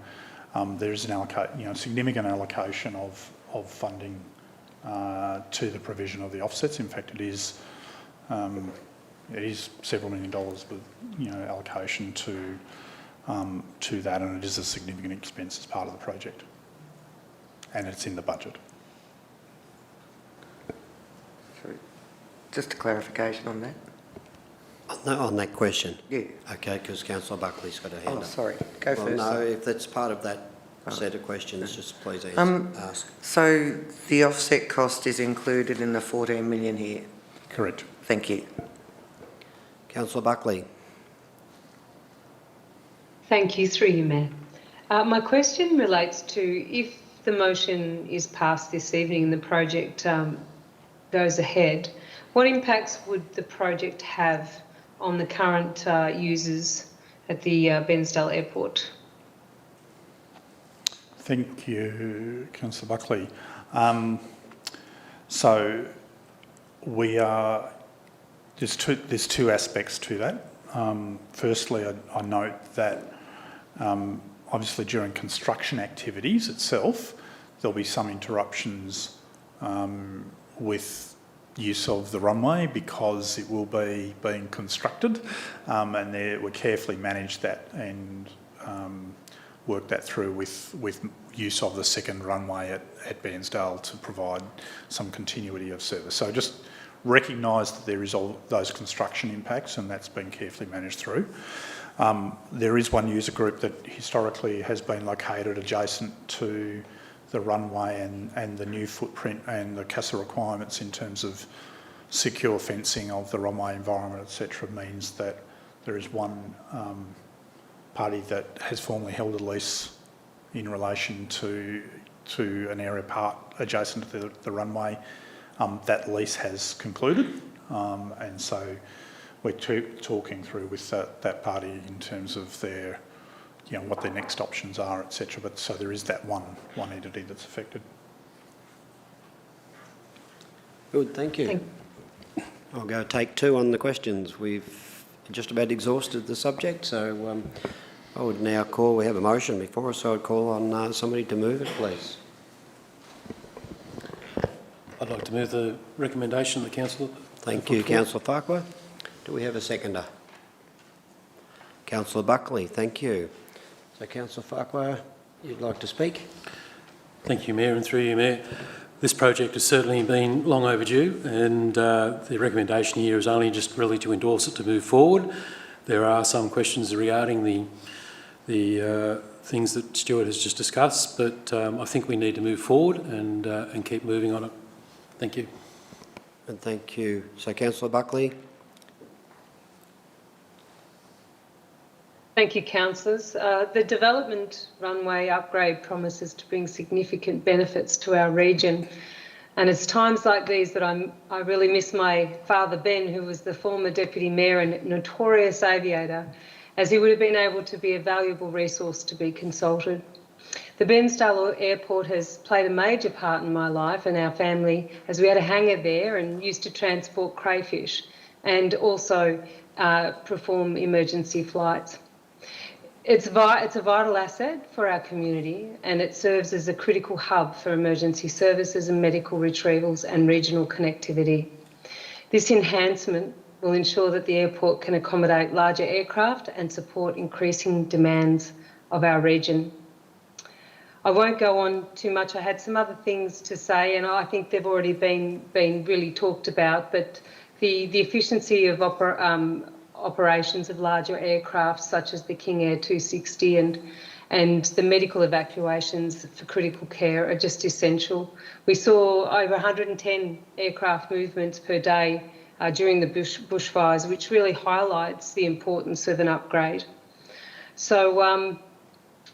there is an significant allocation of funding to the provision of the offsets. In fact, it is several $1 million with allocation to to that, and it is a significant expense as part of the project, and it's in the budget. Just a clarification on that. On that question? Yeah. Okay, because Councillor Buckley's got a hand up. Sorry. Go well, first. No, if that's part of that set of questions, just please ask. So the offset cost is included in the 14 million here? Correct. Thank you. Councillor Buckley. Thank you, through you, Mayor. My question relates to if the motion is passed this evening and the project goes ahead, what impacts would the project have on the current users at the Bairnsdale Airport? Thank you, Councillor Buckley. So we are, there's two aspects to that. Firstly, I note that obviously during construction activities itself, there'll be some interruptions with use of the runway because it will be being constructed, and we carefully manage that and work that through with use of the second runway at Bairnsdale to provide some continuity of service. So just recognise that there is all those construction impacts, and that's been carefully managed through. There is one user group that historically has been located adjacent to the runway and the new footprint and the CASA requirements in terms of secure fencing of the runway environment, etc., means that there is one party that has formally held a lease in relation to an area part adjacent to the runway. That lease has concluded, and so we're talking through with that party in terms of their, what their next options are, etc. But so there is that one entity that's affected. Good, thank you. I'll go take two on the questions. We've just about exhausted the subject, so I would now call, we have a motion before us, so I'd call on somebody to move it, please. I'd like to move the recommendation of the council. Thank you, Councillor Farquhar. Do we have a seconder? Councillor Buckley, thank you. So, Councillor Farquhar, you'd like to speak? Thank you, Mayor, and through you, Mayor. This project has certainly been long overdue, and the recommendation here is only just really to endorse it to move forward. There are some questions regarding the things that Stuart has just discussed, but I think we need to move forward and keep moving on it. Thank you. And thank you. So, Councillor Buckley. Thank you, councillors. The development runway upgrade promises to bring significant benefits to our region, and it's times like these that I really miss my father Ben, who was the former deputy mayor and notorious aviator, as he would have been able to be a valuable resource to be consulted. The Bairnsdale Airport has played a major part in my life and our family, as we had a hangar there and used to transport crayfish and also perform emergency flights. It's a vital asset for our community, and it serves as a critical hub for emergency services and medical retrievals and regional connectivity. This enhancement will ensure that the airport can accommodate larger aircraft and support increasing demands of our region. I won't go on too much. I had some other things to say, and I think they've already been really talked about, but the efficiency of operations of larger aircraft such as the King Air 260 and the medical evacuations for critical care are just essential. We saw over 110 aircraft movements per day during the bushfires, which really highlights the importance of an upgrade. So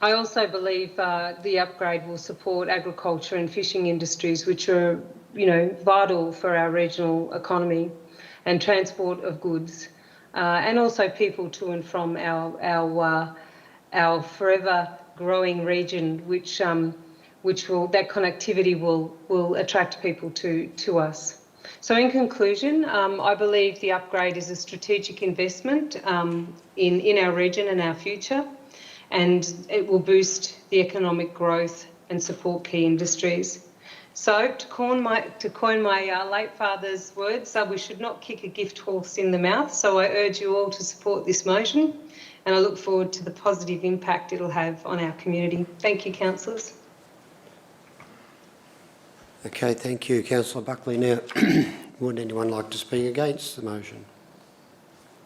I also believe the upgrade will support agriculture and fishing industries, which are, vital for our regional economy, and transport of goods. And also people to and from our forever growing region, which that connectivity will attract people to us. So in conclusion, I believe the upgrade is a strategic investment in our region and our future, and it will boost the economic growth and support key industries. So, to coin my late father's words, we should not kick a gift horse in the mouth. So I urge you all to support this motion and I look forward to the positive impact it'll have on our community. Thank you, councillors. Okay, thank you, Councillor Buckley. Now, would anyone like to speak against the motion?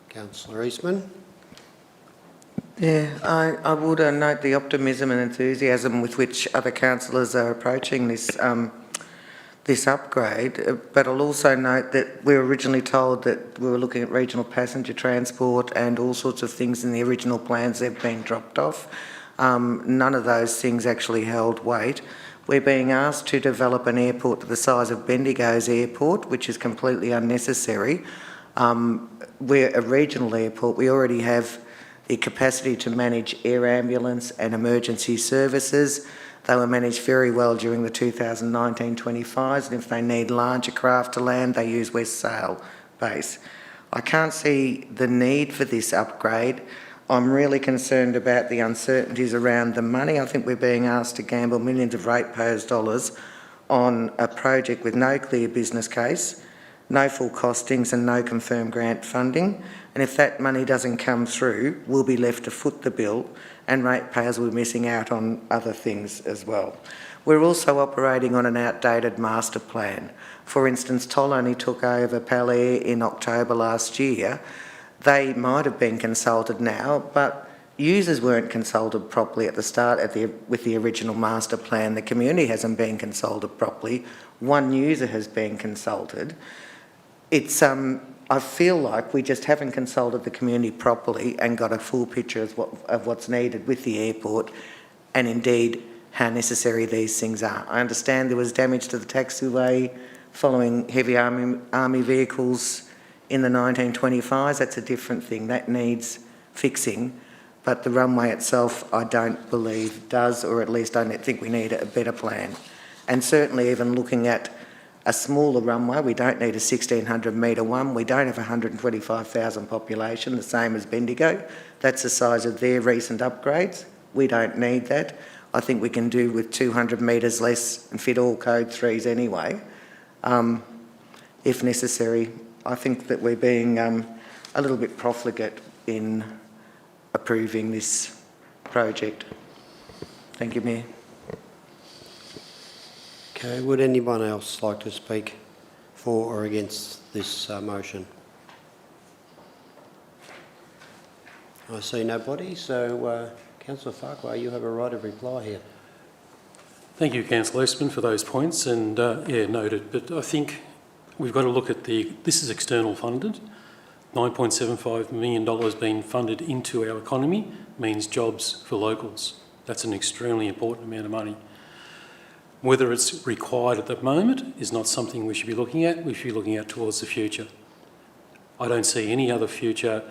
Councillor Eastman. Yeah, I would note the optimism and enthusiasm with which other councillors are approaching this this upgrade, but I'll also note that we were originally told that we were looking at regional passenger transport and all sorts of things in the original plans that have been dropped off. None of those things actually held weight. We're being asked to develop an airport to the size of Bendigo's airport, which is completely unnecessary. We're a regional airport. We already have the capacity to manage air ambulance and emergency services. They were managed very well during the 2019-25s, and if they need larger craft to land, they use West Sail Base. I can't see the need for this upgrade. I'm really concerned about the uncertainties around the money. I think we're being asked to gamble millions of ratepayers' dollars on a project with no clear business case, no full costings and no confirmed grant funding. And if that money doesn't come through, we'll be left to foot the bill and ratepayers will be missing out on other things as well. We're also operating on an outdated master plan. For instance, Toll only took over Palair in October last year. They might have been consulted now, but users weren't consulted properly at the start with the original master plan. The community hasn't been consulted properly. One user has been consulted. It's I feel like we just haven't consulted the community properly and got a full picture of what's needed with the airport and indeed how necessary these things are. I understand there was damage to the taxiway following heavy army vehicles in the 1925s. That's a different thing. That needs fixing. But the runway itself, I don't believe does, or at least I think we need a better plan. And certainly even looking at a smaller runway, we don't need a 1,600 metre one. We don't have 125,000 population, the same as Bendigo. That's the size of their recent upgrades. We don't need that. I think we can do with 200 metres less and fit all code 3s anyway, if necessary. I think that we're being a little bit profligate in approving this project. Thank you, Mayor. Okay, would anyone else like to speak for or against this motion? I see nobody, so Councillor Farquhar, you have a right of reply here. Thank you, Councillor Eastman, for those points, and yeah, noted. But I think we've got to look at this is external funded. $9.75 million being funded into our economy means jobs for locals. That's an extremely important amount of money. Whether it's required at the moment is not something we should be looking at. We should be looking at towards the future. I don't see any other future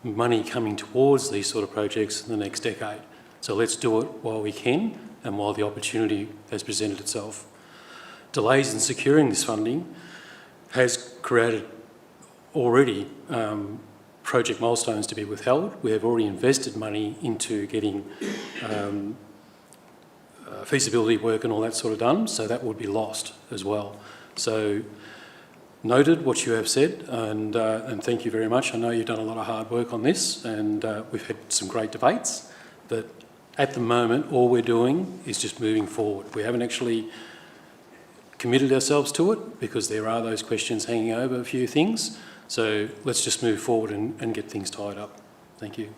money coming towards these sort of projects in the next decade. So let's do it while we can and while the opportunity has presented itself. Delays in securing this funding has created already project milestones to be withheld. We have already invested money into getting feasibility work and all that sort of done, so that would be lost as well. So noted what you have said, and thank you very much. I know you've done a lot of hard work on this, and we've had some great debates, but at the moment all we're doing is just moving forward. We haven't actually committed ourselves to it because there are those questions hanging over a few things, so let's just move forward and get things tied up. Thank you.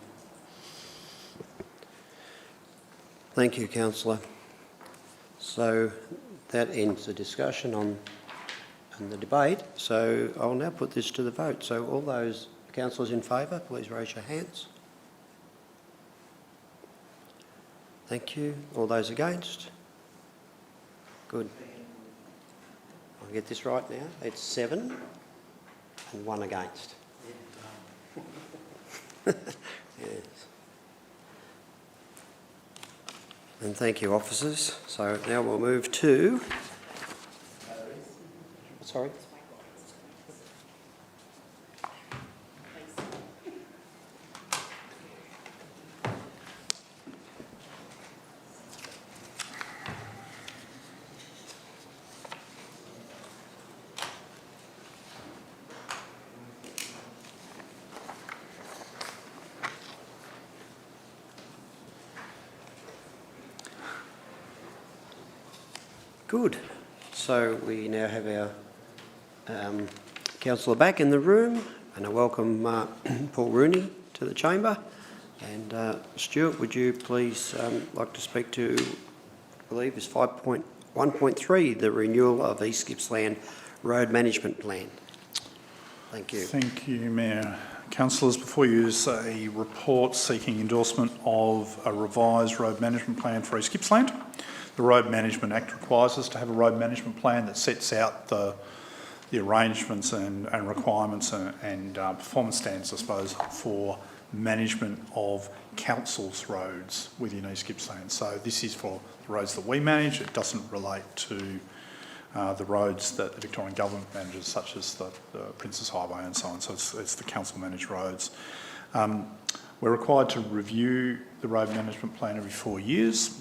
Thank you, Councillor. So that ends the discussion on the debate. So I'll now put this to the vote. So all those councillors in favour, please raise your hands. Thank you. All those against? Good. I'll get this right now. It's 7 and 1 against. Yes. And thank you, officers. So now we'll move to... Sorry? Good. So we now have our councillor back in the room, and I welcome Paul Rooney to the chamber. And Stuart, would you please like to speak to, I believe, is 5.1.3, the renewal of East Gippsland Road Management Plan. Thank you. Thank you, Mayor. Councillors, before you is a report seeking endorsement of a revised road management plan for East Gippsland. The Road Management Act requires us to have a road management plan that sets out the arrangements and requirements and performance standards, I suppose, for management of council's roads within East Gippsland. So this is for the roads that we manage. It doesn't relate to the roads that the Victorian Government manages, such as the Princes Highway and so on. So it's the council managed roads. We're required to review the road management plan every 4 years,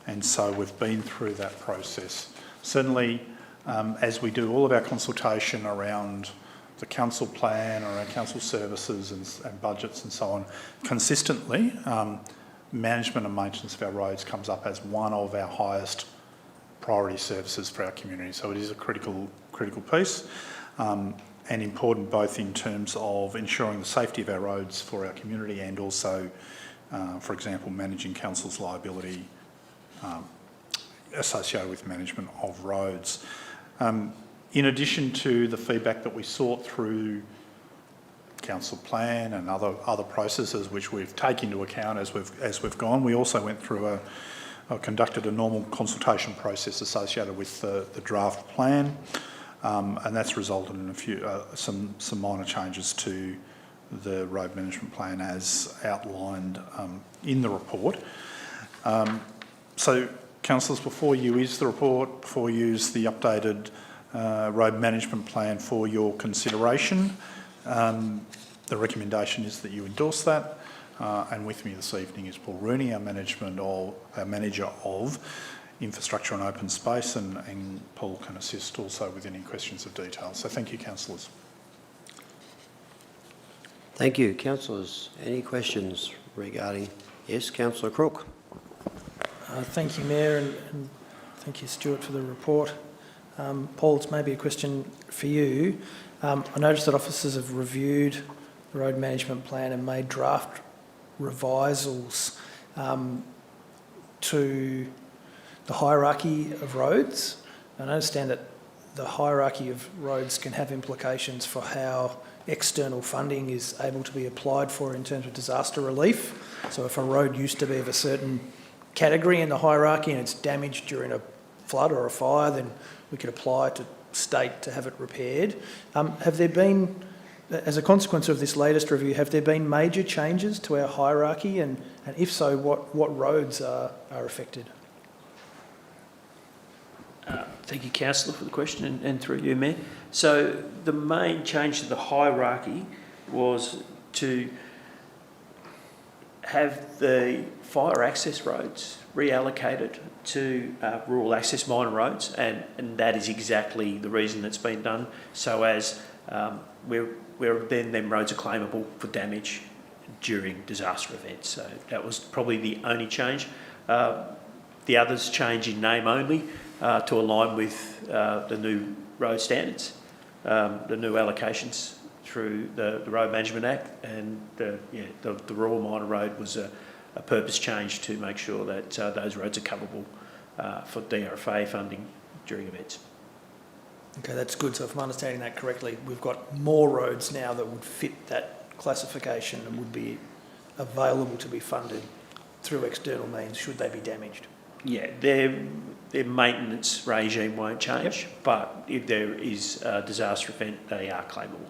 and so we've been through that process. Certainly, as we do all of our consultation around the council plan or our council services and budgets and so on, consistently, management and maintenance of our roads comes up as one of our highest priority services for our community. So it is a critical piece and important both in terms of ensuring the safety of our roads for our community and also, for example, managing council's liability associated with management of roads. In addition to the feedback that we sought through council plan and other processes which we've taken into account as we've gone, we also went through conducted a normal consultation process associated with the draft plan, and that's resulted in some minor changes to the road management plan as outlined in the report. So, councillors, before you is the report, before you is the updated road management plan for your consideration. The recommendation is that you endorse that. And with me this evening is Paul Rooney, our manager of infrastructure and open space, and Paul can assist also with any questions of detail. So thank you, councillors. Thank you, councillors. Any questions regarding? Yes, Councillor Crook. Thank you, Mayor, and thank you, Stuart, for the report. Paul, it's maybe a question for you. I noticed that officers have reviewed the road management plan and made draft revisals to the hierarchy of roads. And I understand that the hierarchy of roads can have implications for how external funding is able to be applied for in terms of disaster relief. So if a road used to be of a certain category in the hierarchy and it's damaged during a flood or a fire, then we could apply to state to have it repaired. Have there been, as a consequence of this latest review, have there been major changes to our hierarchy, and if so, what roads are affected? Thank you, Councillor, for the question, and through you, Mayor. So the main change to the hierarchy was to have the fire access roads reallocated to rural access minor roads, and that is exactly the reason it's been done, so as where then them roads are claimable for damage during disaster events. So that was probably the only change. The others change in name only to align with the new road standards, the new allocations through the Road Management Act, and the Rural Minor Road was a purpose change to make sure that those roads are coverable for DRFA funding during events. Okay, that's good. So if I'm understanding that correctly, we've got more roads now that would fit that classification and would be available to be funded through external means should they be damaged. Yeah, their maintenance regime won't change, but if there is a disaster event, they are claimable.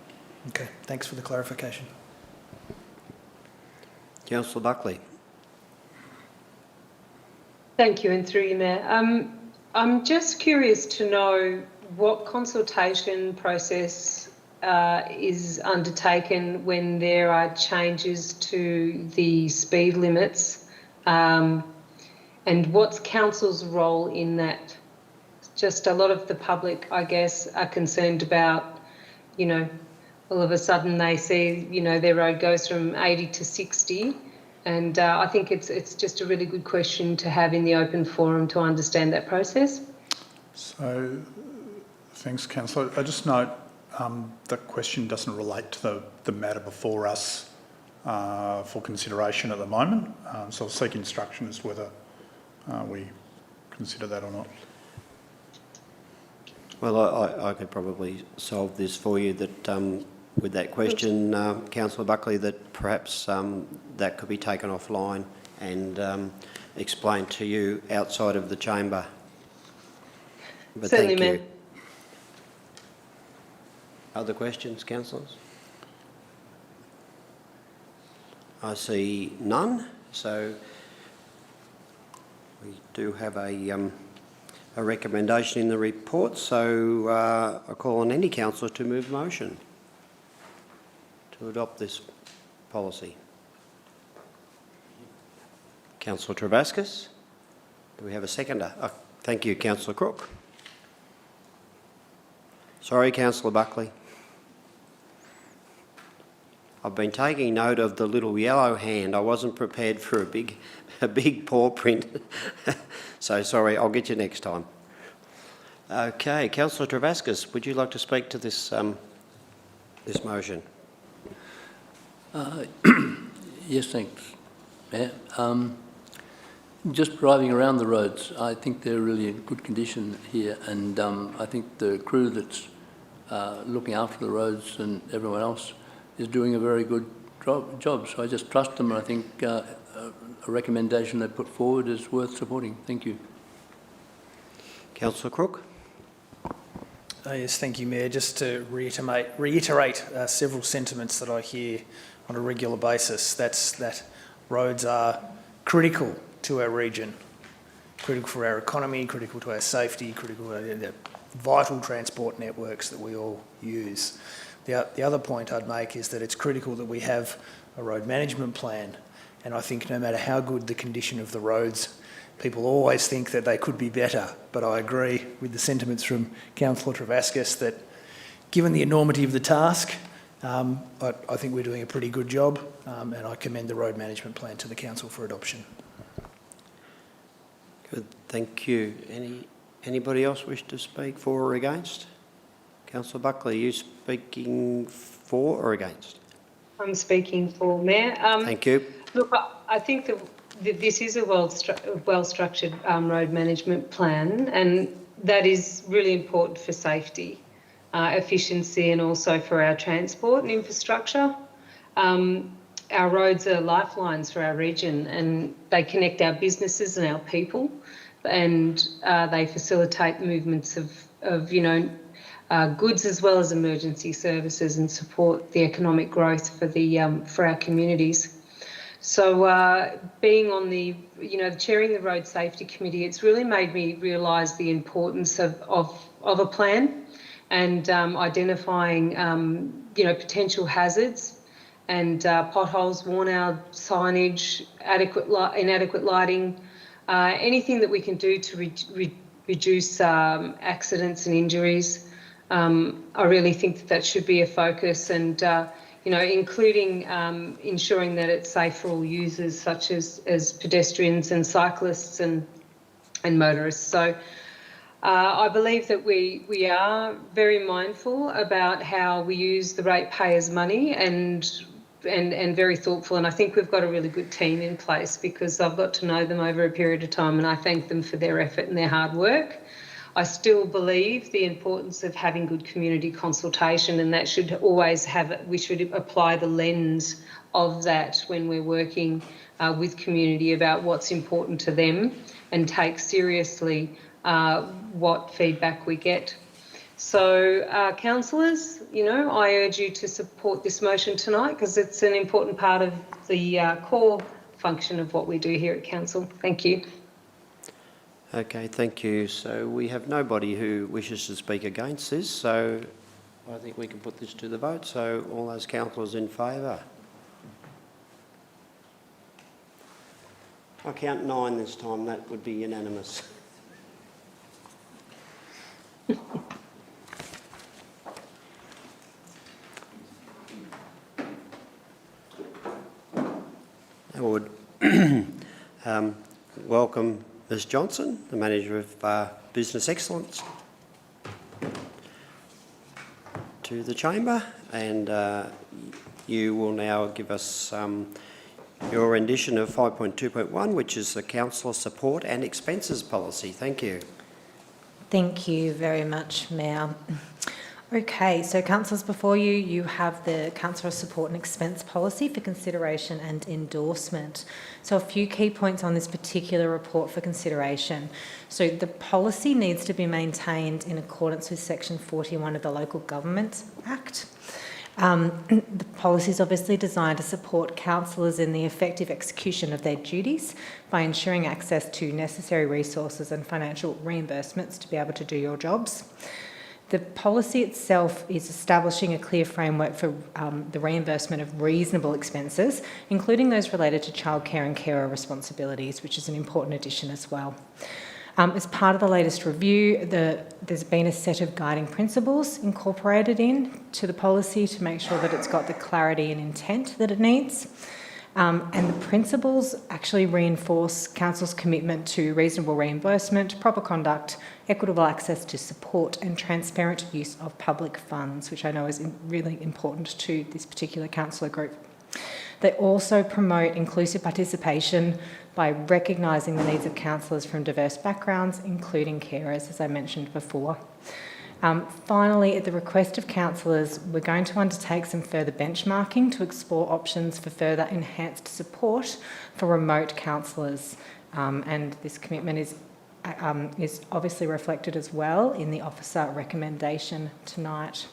Okay, thanks for the clarification. Councillor Buckley. Thank you, and through you, Mayor. I'm just curious to know what consultation process is undertaken when there are changes to the speed limits, and what's council's role in that? Just a lot of the public, I guess, are concerned about, all of a sudden they see, their road goes from 80 to 60. And I think it's just a really good question to have in the open forum to understand that process. So, thanks, Councillor. I just note the question doesn't relate to the matter before us for consideration at the moment. So I'll seek instruction as whether we consider that or not. Well, I could probably solve this for you, that with that question, Councillor Buckley, that perhaps that could be taken offline and explained to you outside of the chamber. But Certainly, thank you. Mayor. Other questions, councillors? I see none, so we do have a recommendation in the report, so I call on any councillor to move motion to adopt this policy. Councillor Travascus, do we have a seconder? Thank you, Councillor Crook. Sorry, Councillor Buckley. I've been taking note of the little yellow hand. I wasn't prepared for a big paw print. So sorry, I'll get you next time. Okay, Councillor Travascus, would you like to speak to this this motion? Yes, thanks, Mayor. Just driving around the roads, I think they're really in good condition here, and I think the crew that's looking after the roads and everyone else is doing a very good job. So I just trust them, and I think a recommendation they put forward is worth supporting. Thank you. Councillor Crook. Yes, thank you, Mayor. Just to reiterate several sentiments that I hear on a regular basis. That's that roads are critical to our region, critical for our economy, critical to our safety, critical to the vital transport networks that we all use. The other point I'd make is that it's critical that we have a road management plan, and I think no matter how good the condition of the roads, people always think that they could be better, but I agree with the sentiments from Councillor Travascus that given the enormity of the task, I think we're doing a pretty good job, and I commend the road management plan to the Council for adoption. Good, thank you. Anybody else wish to speak for or against? Councillor Buckley, are you speaking for or against? I'm speaking for, Mayor. Thank you. Look, I think that this is a well-structured road management plan, and that is really important for safety, efficiency, and also for our transport and infrastructure. Our roads are lifelines for our region, and they connect our businesses and our people, and they facilitate movements of goods as well as emergency services, and support the economic growth for our communities. So being on the, chairing the Road Safety Committee, it's really made me realise the importance of a plan, and identifying, potential hazards and potholes, worn-out signage, inadequate lighting, anything that we can do to reduce accidents and injuries. I really think that should be a focus, and including ensuring that it's safe for all users, such as pedestrians and cyclists and motorists. So I believe that we are very mindful about how we use the ratepayers' money, and very thoughtful. And I think we've got a really good team in place, because I've got to know them over a period of time, and I thank them for their effort and their hard work. I still believe the importance of having good community consultation, and that should always we should apply the lens of that when we're working with community about what's important to them, and take seriously what feedback we get. So, councillors, I urge you to support this motion tonight, because it's an important part of the core function of what we do here at Council. Thank you. Okay, thank you. So we have nobody who wishes to speak against this, so I think we can put this to the vote. So all those councillors in favour? I count 9 this time, that would be unanimous. I would welcome Ms Johnson, the Manager of Business Excellence, to the Chamber, and you will now give us your rendition of 5.2.1, which is the Councillor Support and Expenses Policy. Thank you. Thank you very much, Mayor. Okay, so councillors, before you, you have the Councillor Support and Expense Policy for consideration and endorsement. So a few key points on this particular report for consideration. So the policy needs to be maintained in accordance with Section 41 of the Local Government Act. The policy is obviously designed to support councillors in the effective execution of their duties by ensuring access to necessary resources and financial reimbursements to be able to do your jobs. The policy itself is establishing a clear framework for the reimbursement of reasonable expenses, including those related to childcare and carer responsibilities, which is an important addition as well. As part of the latest review, there's been a set of guiding principles incorporated into the policy to make sure that it's got the clarity and intent that it needs. And the principles actually reinforce Council's commitment to reasonable reimbursement, proper conduct, equitable access to support and transparent use of public funds, which I know is really important to this particular councillor group. They also promote inclusive participation by recognising the needs of councillors from diverse backgrounds, including carers, as I mentioned before. Finally, at the request of councillors, we're going to undertake some further benchmarking to explore options for further enhanced support for remote councillors, and this commitment is obviously reflected as well in the officer recommendation tonight.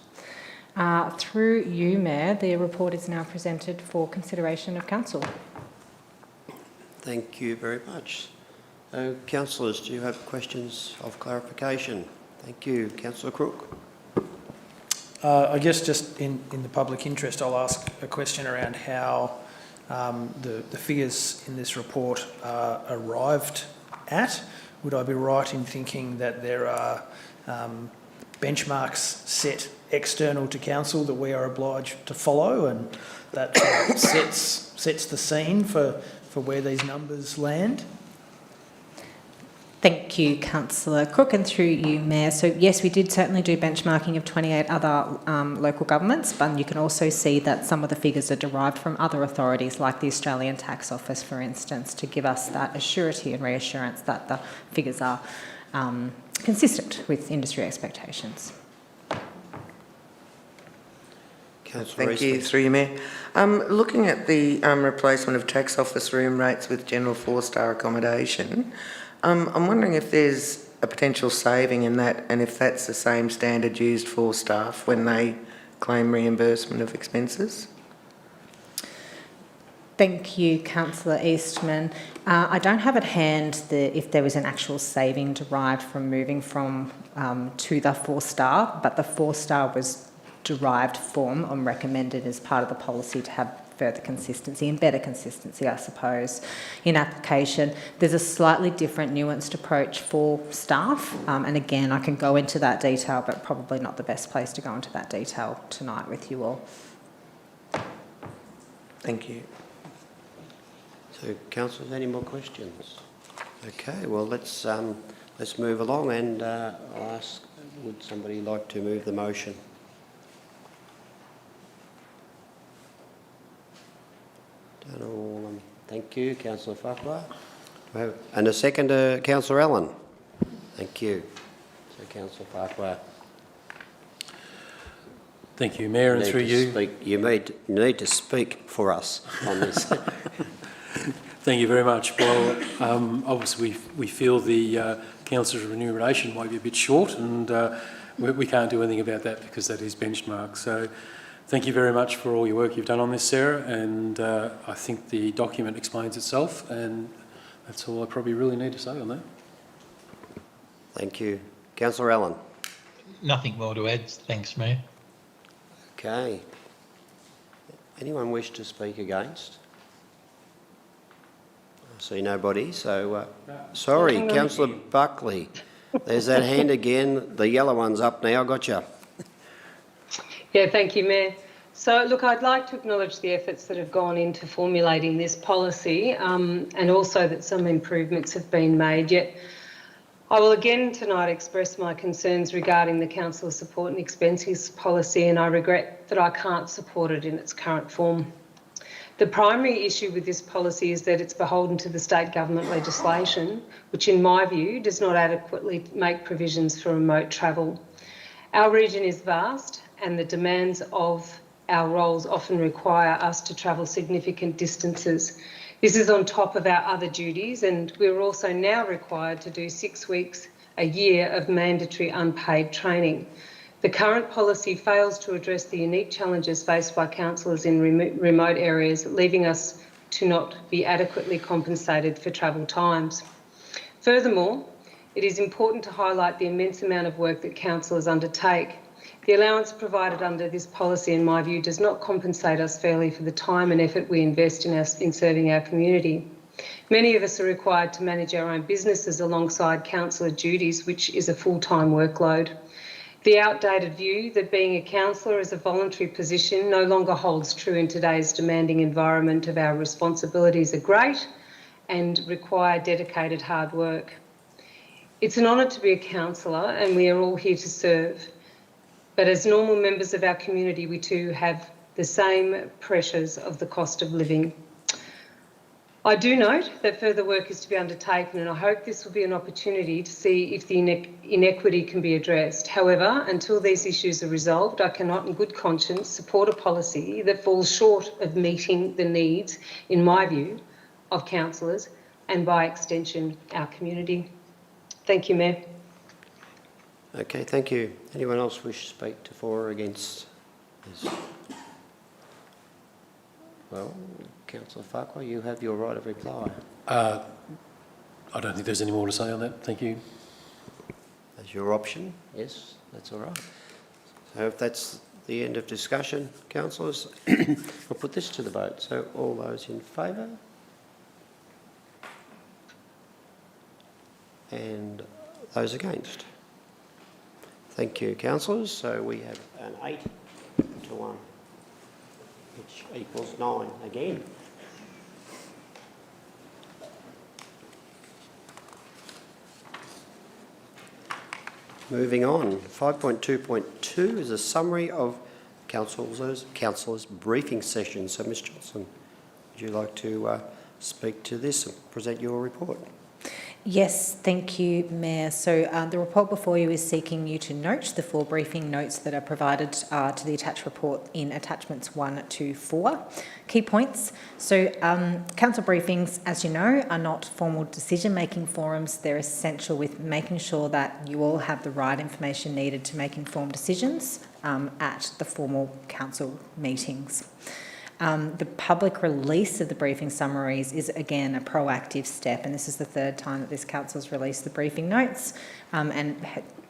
Through you, Mayor, the report is now presented for consideration of council. Thank you very much. Councillors, do you have questions of clarification? Thank you. Councillor Crook. I guess just in the public interest, I'll ask a question around how the figures in this report are arrived at. Would I be right in thinking that there are benchmarks set external to council that we are obliged to follow, and that sets the scene for where these numbers land? Thank you, Councillor Crook, and through you, Mayor. So yes, we did certainly do benchmarking of 28 other local governments, but you can also see that some of the figures are derived from other authorities like the Australian Tax Office, for instance, to give us that assurity and reassurance that the figures are consistent with industry expectations. Thank you, through you, Mayor. Looking at the replacement of tax office room rates with general 4-star accommodation, I'm wondering if there's a potential saving in that, and if that's the same standard used for staff when they claim reimbursement of expenses. Thank you, Councillor Eastman. I don't have at hand if there was an actual saving derived from moving from to the 4-star, but the 4-star was derived from and recommended as part of the policy to have further consistency and better consistency, I suppose, in application. There's a slightly different nuanced approach for staff, and again, I can go into that detail, but probably not the best place to go into that detail tonight with you all. Thank you. So, councillors, any more questions? Okay, well, let's move along, and I'll ask, would somebody like to move the motion? Thank you, Councillor Farquhar. And a second, Councillor Allen. Thank you. So, Councillor Farquhar. Thank you, Mayor, and through you. You need to speak for us on this. Thank you very much. Well, obviously we feel the councillor's remuneration might be a bit short, and we can't do anything about that because that is benchmark. So thank you very much for all your work you've done on this, Sarah, and I think the document explains itself, and that's all I probably really need to say on that. Thank you. Councillor Allen. Nothing more to add. Thanks, Mayor. Okay. Anyone wish to speak against? I see nobody, so sorry, Councillor Buckley. There's that hand again. The yellow one's up now. Gotcha. Yeah, thank you, Mayor. So, look, I'd like to acknowledge the efforts that have gone into formulating this policy and also that some improvements have been made. Yet I will again tonight express my concerns regarding the Council Support and Expenses policy, and I regret that I can't support it in its current form. The primary issue with this policy is that it's beholden to the state government legislation, which in my view does not adequately make provisions for remote travel. Our region is vast and the demands of our roles often require us to travel significant distances. This is on top of our other duties, and we're also now required to do 6 weeks a year of mandatory unpaid training. The current policy fails to address the unique challenges faced by councillors in remote areas, leaving us to not be adequately compensated for travel times. Furthermore, it is important to highlight the immense amount of work that councillors undertake. The allowance provided under this policy, in my view, does not compensate us fairly for the time and effort we invest in serving our community. Many of us are required to manage our own businesses alongside councillor duties, which is a full-time workload. The outdated view that being a councillor is a voluntary position no longer holds true in today's demanding environment of our responsibilities are great and require dedicated hard work. It's an honour to be a councillor and we are all here to serve. But as normal members of our community, we too have the same pressures of the cost of living. I do note that further work is to be undertaken, and I hope this will be an opportunity to see if the inequity can be addressed. However, until these issues are resolved, I cannot in good conscience support a policy that falls short of meeting the needs, in my view, of councillors and by extension, our community. Thank you, Mayor. Okay, thank you. Anyone else wish to speak to for or against this? Well, Councillor Farquhar, you have your right of reply. I don't think there's any more to say on that. Thank you. That's your option. Yes, that's all right. So if that's the end of discussion, councillors, we'll put this to the vote. So all those in favour? And those against? Thank you, councillors. So we have an 8 to 1, which equals 9 again. Moving on, 5.2.2 is a summary of councillors' briefing session. So, Ms Johnson, would you like to speak to this and present your report? Yes, thank you, Mayor. So the report before you is seeking you to note the 4 briefing notes that are provided to the attached report in attachments 1 to 4. Key points. So council briefings, as you know, are not formal decision-making forums. They're essential with making sure that you all have the right information needed to make informed decisions at the formal council meetings. The public release of the briefing summaries is, again, a proactive step, and this is the 3rd time that this council has released the briefing notes. And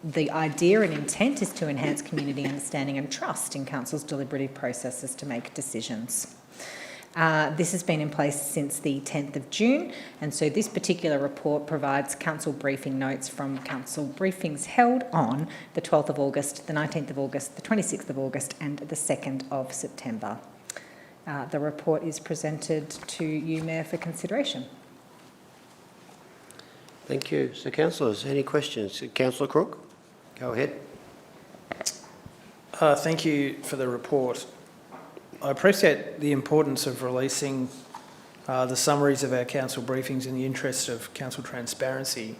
the idea and intent is to enhance community understanding and trust in council's deliberative processes to make decisions. This has been in place since the 10th of June, and so this particular report provides council briefing notes from council briefings held on the 12th of August, the 19th of August, the 26th of August and the 2nd of September. The report is presented to you, Mayor, for consideration. Thank you. So, councillors, any questions? Councillor Crook, go ahead. Thank you for the report. I appreciate the importance of releasing the summaries of our council briefings in the interest of council transparency.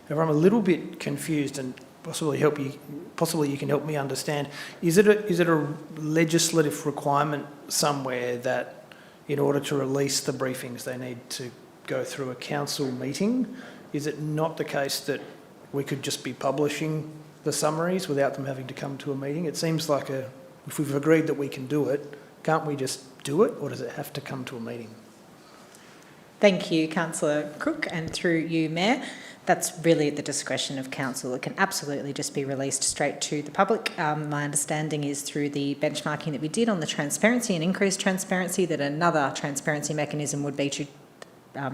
However, I'm a little bit confused, and possibly you can help me understand. Is it a legislative requirement somewhere that in order to release the briefings they need to go through a council meeting? Is it not the case that we could just be publishing the summaries without them having to come to a meeting? It seems like if we've agreed that we can do it, can't we just do it, or does it have to come to a meeting? Thank you, Councillor Crook, and through you, Mayor. That's really at the discretion of council. It can absolutely just be released straight to the public. My understanding is through the benchmarking that we did on the transparency and increased transparency that another transparency mechanism would be to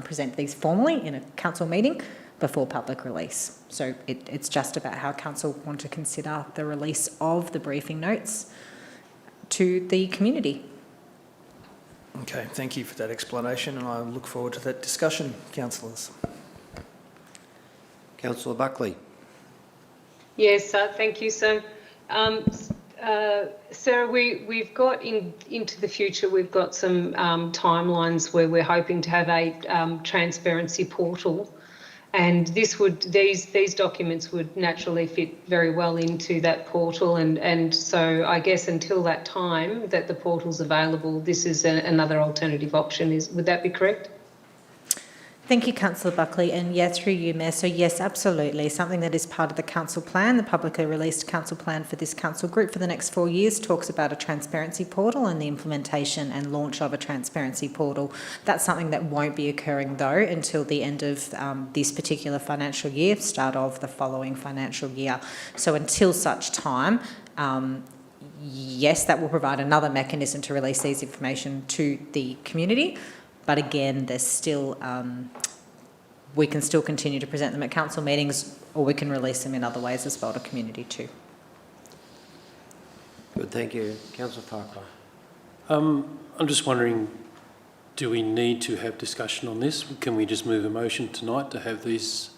present these formally in a council meeting before public release. So it's just about how council want to consider the release of the briefing notes to the community. Okay, thank you for that explanation, and I look forward to that discussion, councillors. Councillor Buckley. Yes, thank you. So, Sarah, we've got into the future, we've got some timelines where we're hoping to have a transparency portal, and these documents would naturally fit very well into that portal, and so I guess until that time that the portal's available, this is another alternative option. Would that be correct? Thank you, Councillor Buckley, and yeah, through you, Mayor. So yes, absolutely. Something that is part of the council plan, the publicly released council plan for this council group for the next 4 years, talks about a transparency portal and the implementation and launch of a transparency portal. That's something that won't be occurring though until the end of this particular financial year, start of the following financial year. So until such time, yes, that will provide another mechanism to release these information to the community. But again, there's still, we can still continue to present them at council meetings, or we can release them in other ways as well to community too. Good, thank you. Councillor Farquhar. I'm just wondering, do we need to have discussion on this? Can we just move a motion tonight to have these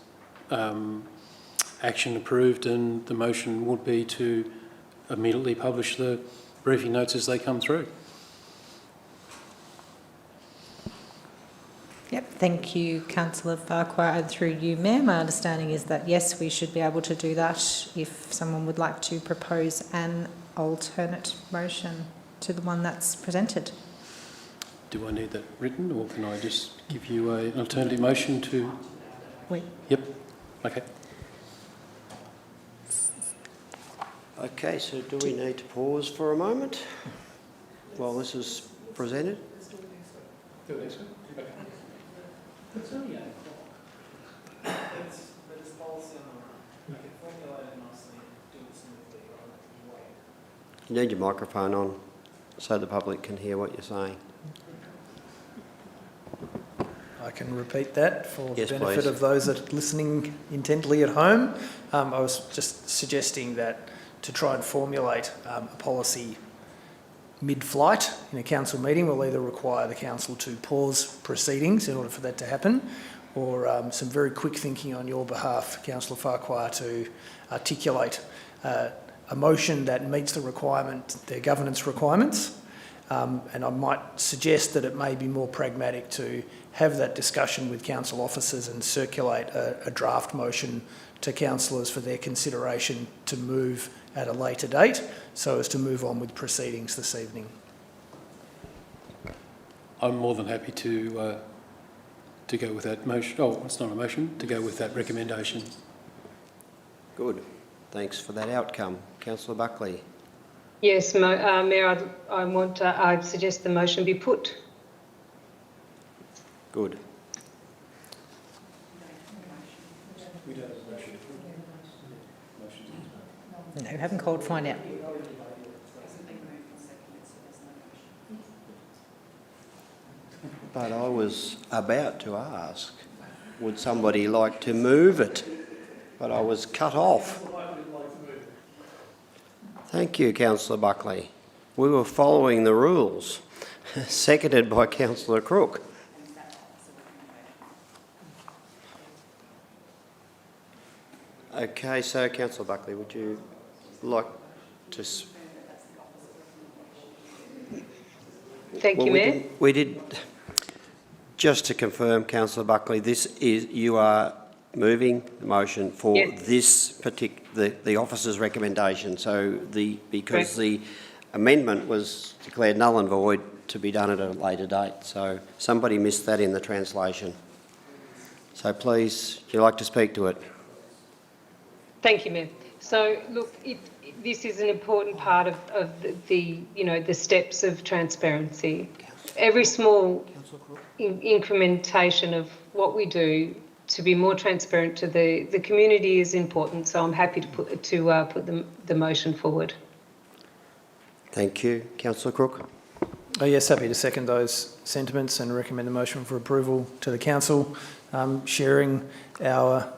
action approved, and the motion would be to immediately publish the briefing notes as they come through? Yep, thank you, Councillor Farquhar, and through you, Mayor. My understanding is that yes, we should be able to do that if someone would like to propose an alternate motion to the one that's presented. Do I need that written, or can I just give you an alternative motion to? Wait. Yep. Okay. Okay, so do we need to pause for a moment while this is presented? It's only 8 o'clock. It's policy on the run. I can formulate it nicely and do it smoothly rather than wait. You need your microphone on so the public can hear what you're saying. I can repeat that for yes, the benefit please. of those that are listening intently at home. I was just suggesting that to try and formulate a policy mid-flight in a council meeting will either require the council to pause proceedings in order for that to happen, or some very quick thinking on your behalf, Councillor Farquhar, to articulate a motion that meets their governance requirements. And I might suggest that it may be more pragmatic to have that discussion with council officers and circulate a draft motion to councillors for their consideration to move at a later date, so as to move on with proceedings this evening. I'm more than happy to go with that motion. Oh, it's not a motion. To go with that recommendation. Good. Thanks for that outcome. Councillor Buckley. Yes, Mayor, I suggest the motion be put. Good. No, we haven't called, find out. But I was about to ask, would somebody like to move it? But I was cut off. Thank you, Councillor Buckley. We were following the rules. Seconded by Councillor Crook. Okay, so Councillor Buckley, would you like to... Thank you, Mayor. We did, just to confirm, Councillor Buckley, you are moving the motion for this particular, the officer's recommendation. So because the amendment was declared null and void to be done at a later date. So somebody missed that in the translation. So please, would you like to speak to it? Thank you, Mayor. So look, this is an important part of the steps of transparency. Every small incrementation of what we do to be more transparent to the community is important. So I'm happy to put the motion forward. Thank you, Councillor Crook. Oh, yes, happy to second those sentiments and recommend the motion for approval to the council, sharing our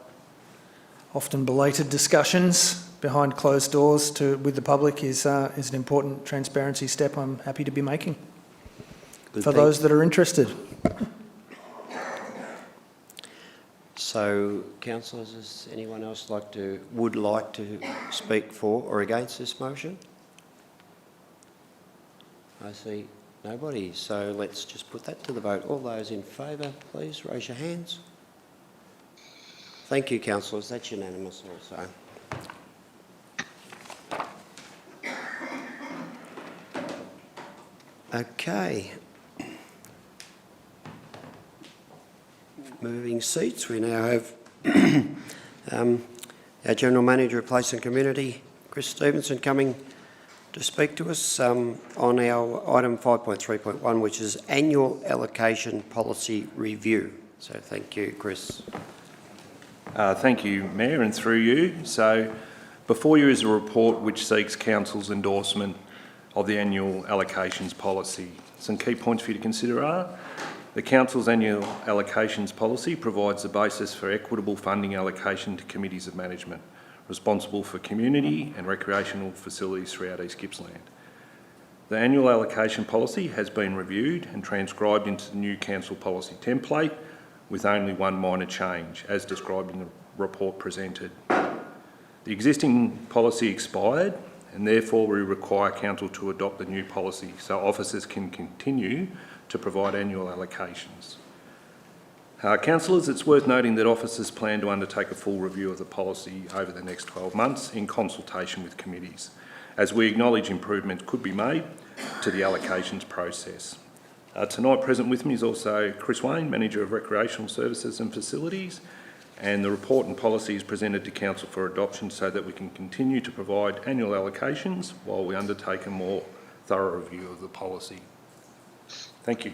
often belated discussions behind closed doors with the public is an important transparency step I'm happy to be making for those that are interested. So, councillors, does anyone else would like to speak for or against this motion? I see nobody, so let's just put that to the vote. All those in favour, please raise your hands. Thank you, councillors. That's unanimous also. Okay. Moving seats, we now have our General Manager of Place and Community, Chris Stevenson, coming to speak to us on our item 5.3.1, which is Annual Allocation Policy Review. So thank you, Chris. Thank you, Mayor, and through you. So before you is a report which seeks Council's endorsement of the Annual Allocations Policy. Some key points for you to consider are: the Council's Annual Allocations Policy provides the basis for equitable funding allocation to committees of management responsible for community and recreational facilities throughout East Gippsland. The Annual Allocation Policy has been reviewed and transcribed into the new Council Policy template with only one minor change, as described in the report presented. The existing policy expired, and therefore we require Council to adopt the new policy so officers can continue to provide annual allocations. Councillors, it's worth noting that officers plan to undertake a full review of the policy over the next 12 months in consultation with committees, as we acknowledge improvements could be made to the allocations process. Tonight present with me is also Chris Wayne, Manager of Recreational Services and Facilities, and the report and policy is presented to Council for adoption so that we can continue to provide annual allocations while we undertake a more thorough review of the policy. Thank you.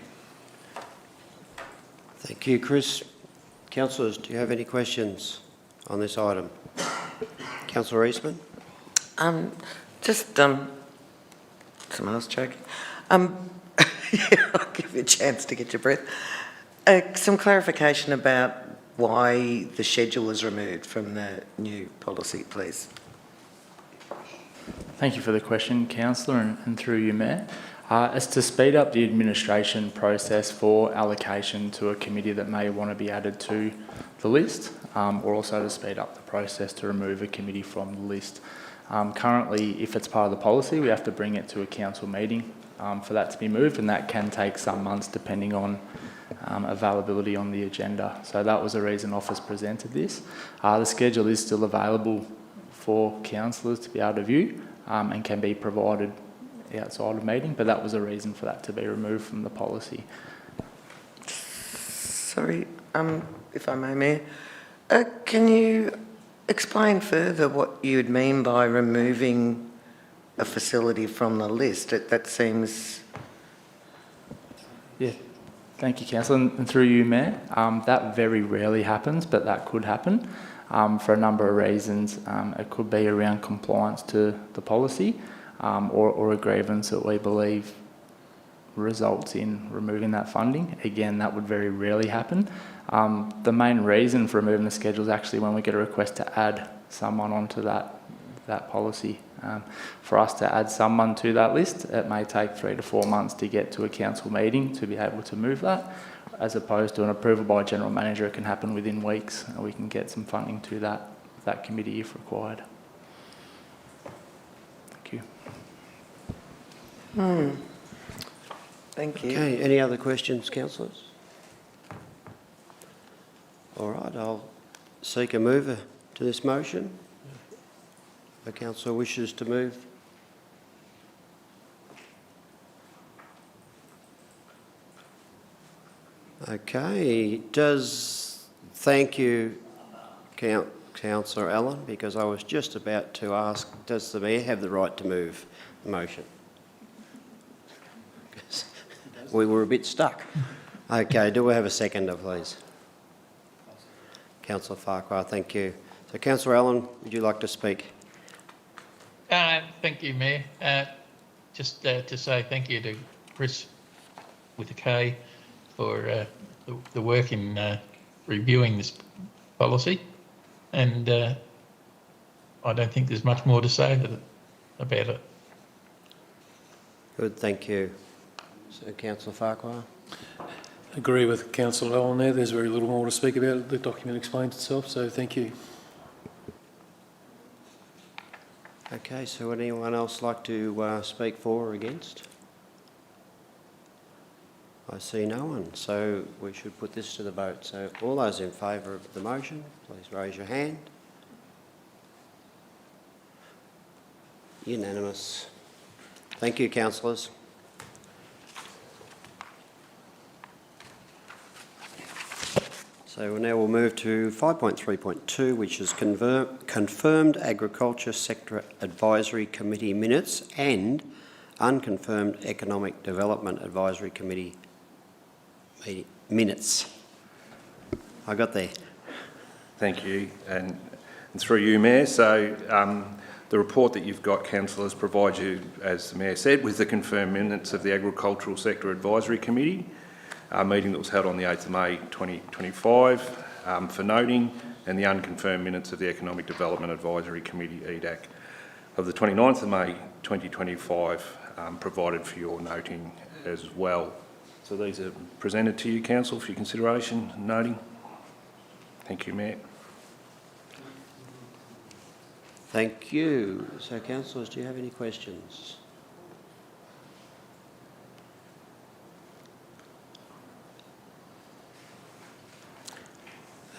Thank you, Chris. Councillors, do you have any questions on this item? Councillor Eastman? Someone else choking. I'll give you a chance to get your breath. Some clarification about why the schedule was removed from the new policy, please. Thank you for the question, Councillor, and through you, Mayor. It's to speed up the administration process for allocation to a committee that may want to be added to the list, or also to speed up the process to remove a committee from the list. Currently, if it's part of the policy, we have to bring it to a council meeting for that to be moved, and that can take some months depending on availability on the agenda. So that was the reason Office presented this. The schedule is still available for councillors to be able to view and can be provided outside of meeting, but that was a reason for that to be removed from the policy. Sorry, if I may, Mayor, can you explain further what you'd mean by removing a facility from the list? That seems... Yeah, thank you, Councillor, and through you, Mayor. That very rarely happens, but that could happen for a number of reasons. It could be around compliance to the policy, or a grievance that we believe results in removing that funding. Again, that would very rarely happen. The main reason for removing the schedule is actually when we get a request to add someone onto that policy. For us to add someone to that list, it may take 3 to 4 months to get to a council meeting to be able to move that, as opposed to an approval by a general manager. It can happen within weeks, and we can get some funding to that committee if required. Thank you. Thank you. Okay, any other questions, councillors? All right, I'll seek a mover to this motion. The councillor wishes to move. Okay, thank you, Councillor Allen, because I was just about to ask, does the Mayor have the right to move the motion? We were a bit stuck. Okay, do we have a seconder, please? Councillor Farquhar, thank you. So, Councillor Allen, would you like to speak? Thank you, Mayor. Just to say thank you to Chris with a K for the work in reviewing this policy, and I don't think there's much more to say about it. Good, thank you. So, Councillor Farquhar? Agree with Councillor Allen there. There's very little more to speak about. The document explains itself, so thank you. Okay, so would anyone else like to speak for or against? I see no one, so we should put this to the vote. So all those in favour of the motion, please raise your hand. Unanimous. Thank you, councillors. So now we'll move to 5.3.2, which is confirmed Agriculture Sector Advisory Committee minutes and unconfirmed Economic Development Advisory Committee minutes. I got there. Thank you, and through you, Mayor. So the report that you've got, councillors, provides you, as the Mayor said, with the confirmed minutes of the Agricultural Sector Advisory Committee meeting that was held on the 8th of May 2025 for noting, and the unconfirmed minutes of the Economic Development Advisory Committee, EDAC, of the 29th of May 2025 provided for your noting as well. So these are presented to you, Council, for your consideration and noting. Thank you, Mayor. Thank you. So, councillors, do you have any questions?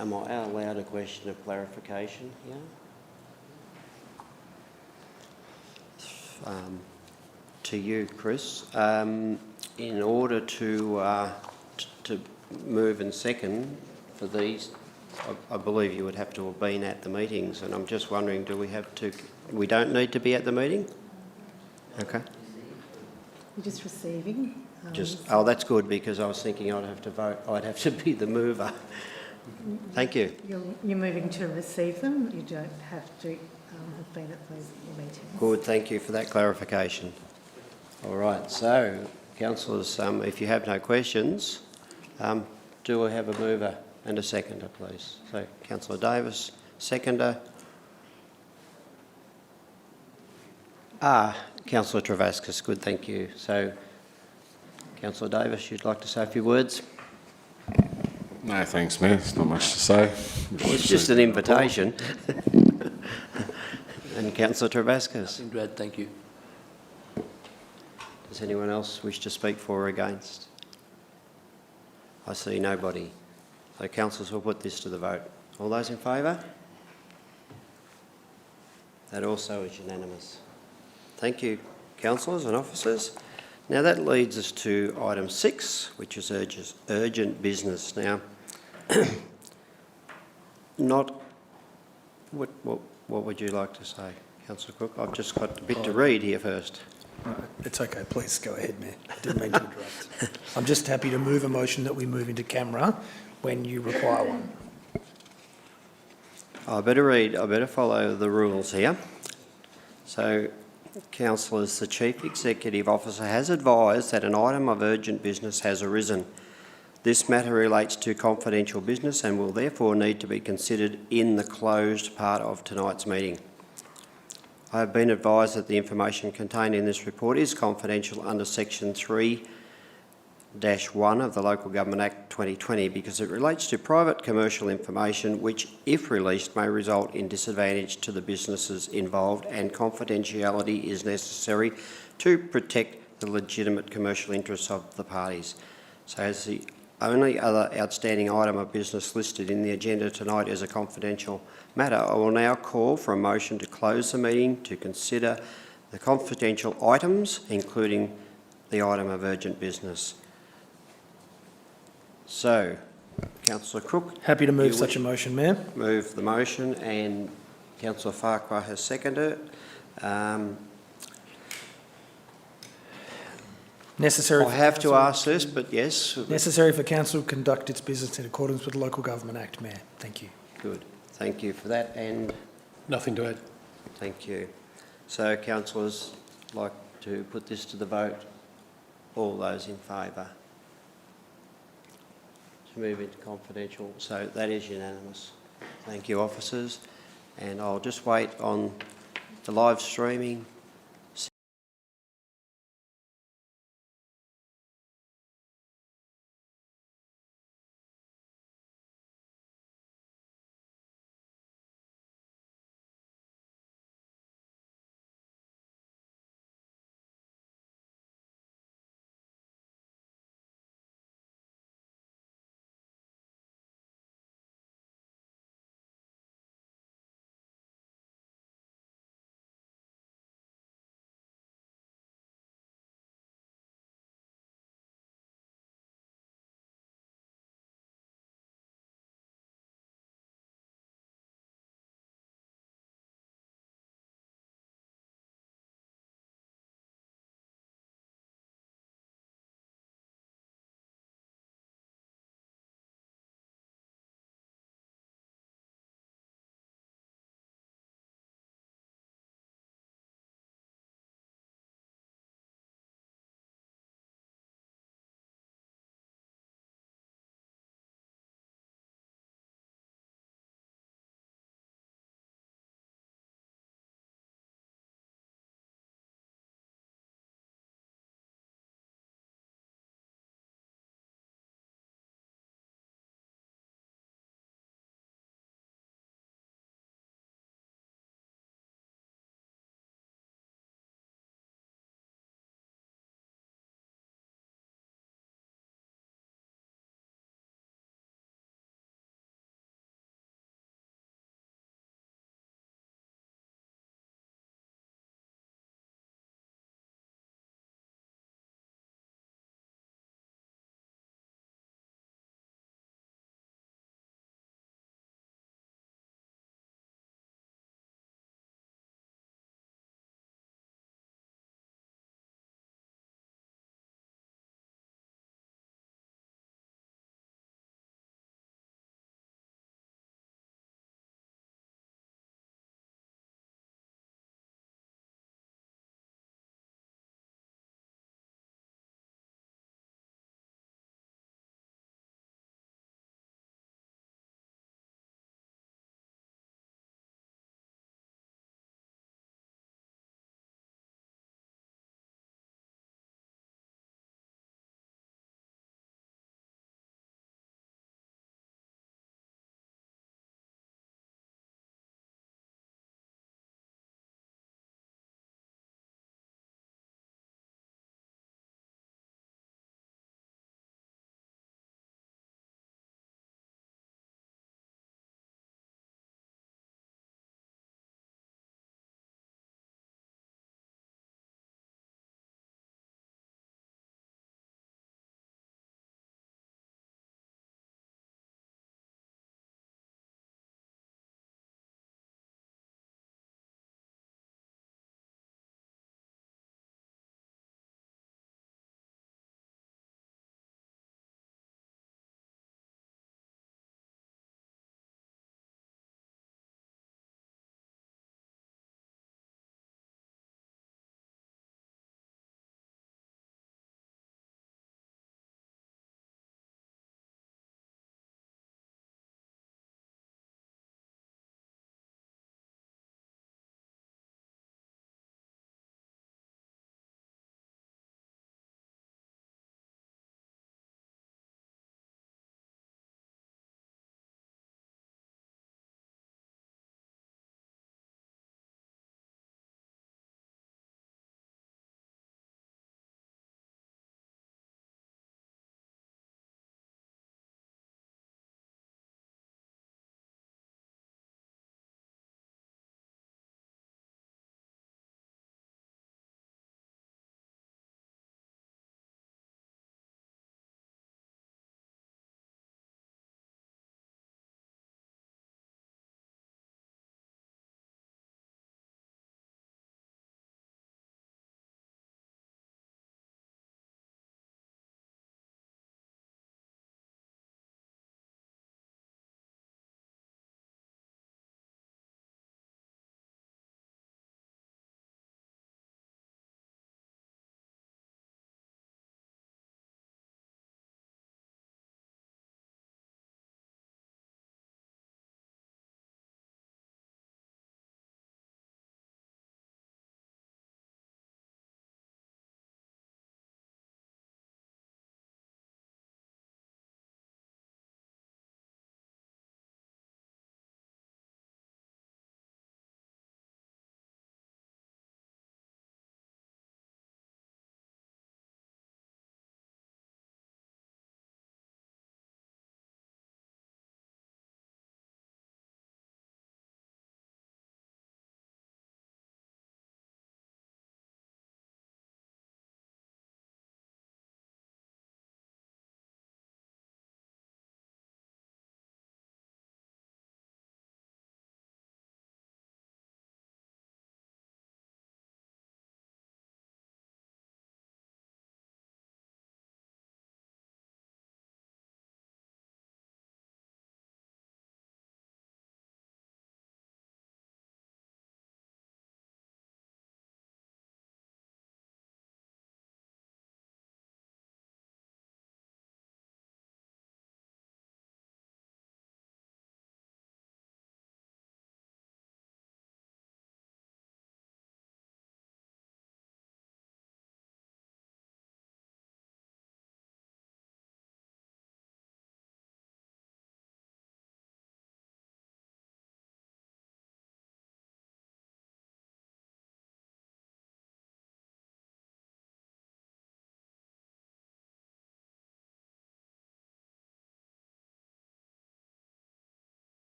Am I allowed a question of clarification here? To you, Chris. In order to move and second for these, I believe you would have to have been at the meetings, and I'm just wondering, do we have to? We don't need to be at the meeting? Okay. You're just receiving. Oh, that's good, because I was thinking I'd have to vote. I'd have to be the mover. Thank you. You're moving to receive them. You don't have to have been at those meetings. Good, thank you for that clarification. All right, so councillors, if you have no questions, do we have a mover and a seconder, please? So, Councillor Davis, seconder. Councillor Travascus, good, thank you. So, Councillor Davis, you'd like to say a few words? No, thanks, Mayor. There's not much to say. It's just an invitation. And Councillor Travascus. Nothing to add, thank you. Does anyone else wish to speak for or against? I see nobody. So, councillors, will put this to the vote. All those in favour? That also is unanimous. Thank you, councillors and officers. Now that leads us to item 6, which is urgent business. Now, what would you like to say, Councillor Cook? I've just got a bit to read here first. It's okay, please go ahead, Mayor. I didn't mean to interrupt. I'm just happy to move a motion that we move into camera when you require one. I better follow the rules here. So, councillors, the Chief Executive Officer has advised that an item of urgent business has arisen. This matter relates to confidential business and will therefore need to be considered in the closed part of tonight's meeting. I have been advised that the information contained in this report is confidential under Section 3-1 of the Local Government Act 2020 because it relates to private commercial information which, if released, may result in disadvantage to the businesses involved, and confidentiality is necessary to protect the legitimate commercial interests of the parties. So, as the only other outstanding item of business listed in the agenda tonight is a confidential matter, I will now call for a motion to close the meeting to consider the confidential items, including the item of urgent business. So, Councillor Cook. Happy to move such a motion, Mayor. Move the motion, and Councillor Farquhar has seconded it. Necessary. I have to ask this, but yes. Necessary for council to conduct its business in accordance with the Local Government Act, Mayor. Thank you. Good. Thank you for that. And nothing to add. Thank you. So, councillors, like to put this to the vote. All those in favour? To move into confidential. So that is unanimous. Thank you, officers. and I'll just wait on the live streaming.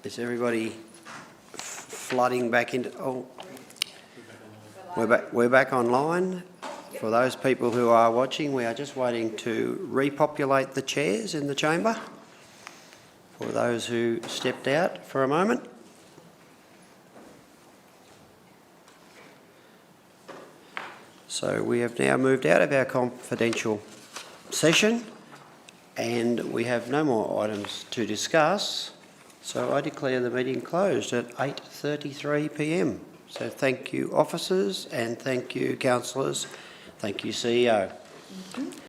Is everybody flooding back into... Oh, we're back online. For those people who are watching, we are just waiting to repopulate the chairs in the chamber for those who stepped out for a moment. So we have now moved out of our confidential session and we have no more items to discuss. So I declare the meeting closed at 8:33 p.m. So thank you officers and thank you councillors. Thank you CEO.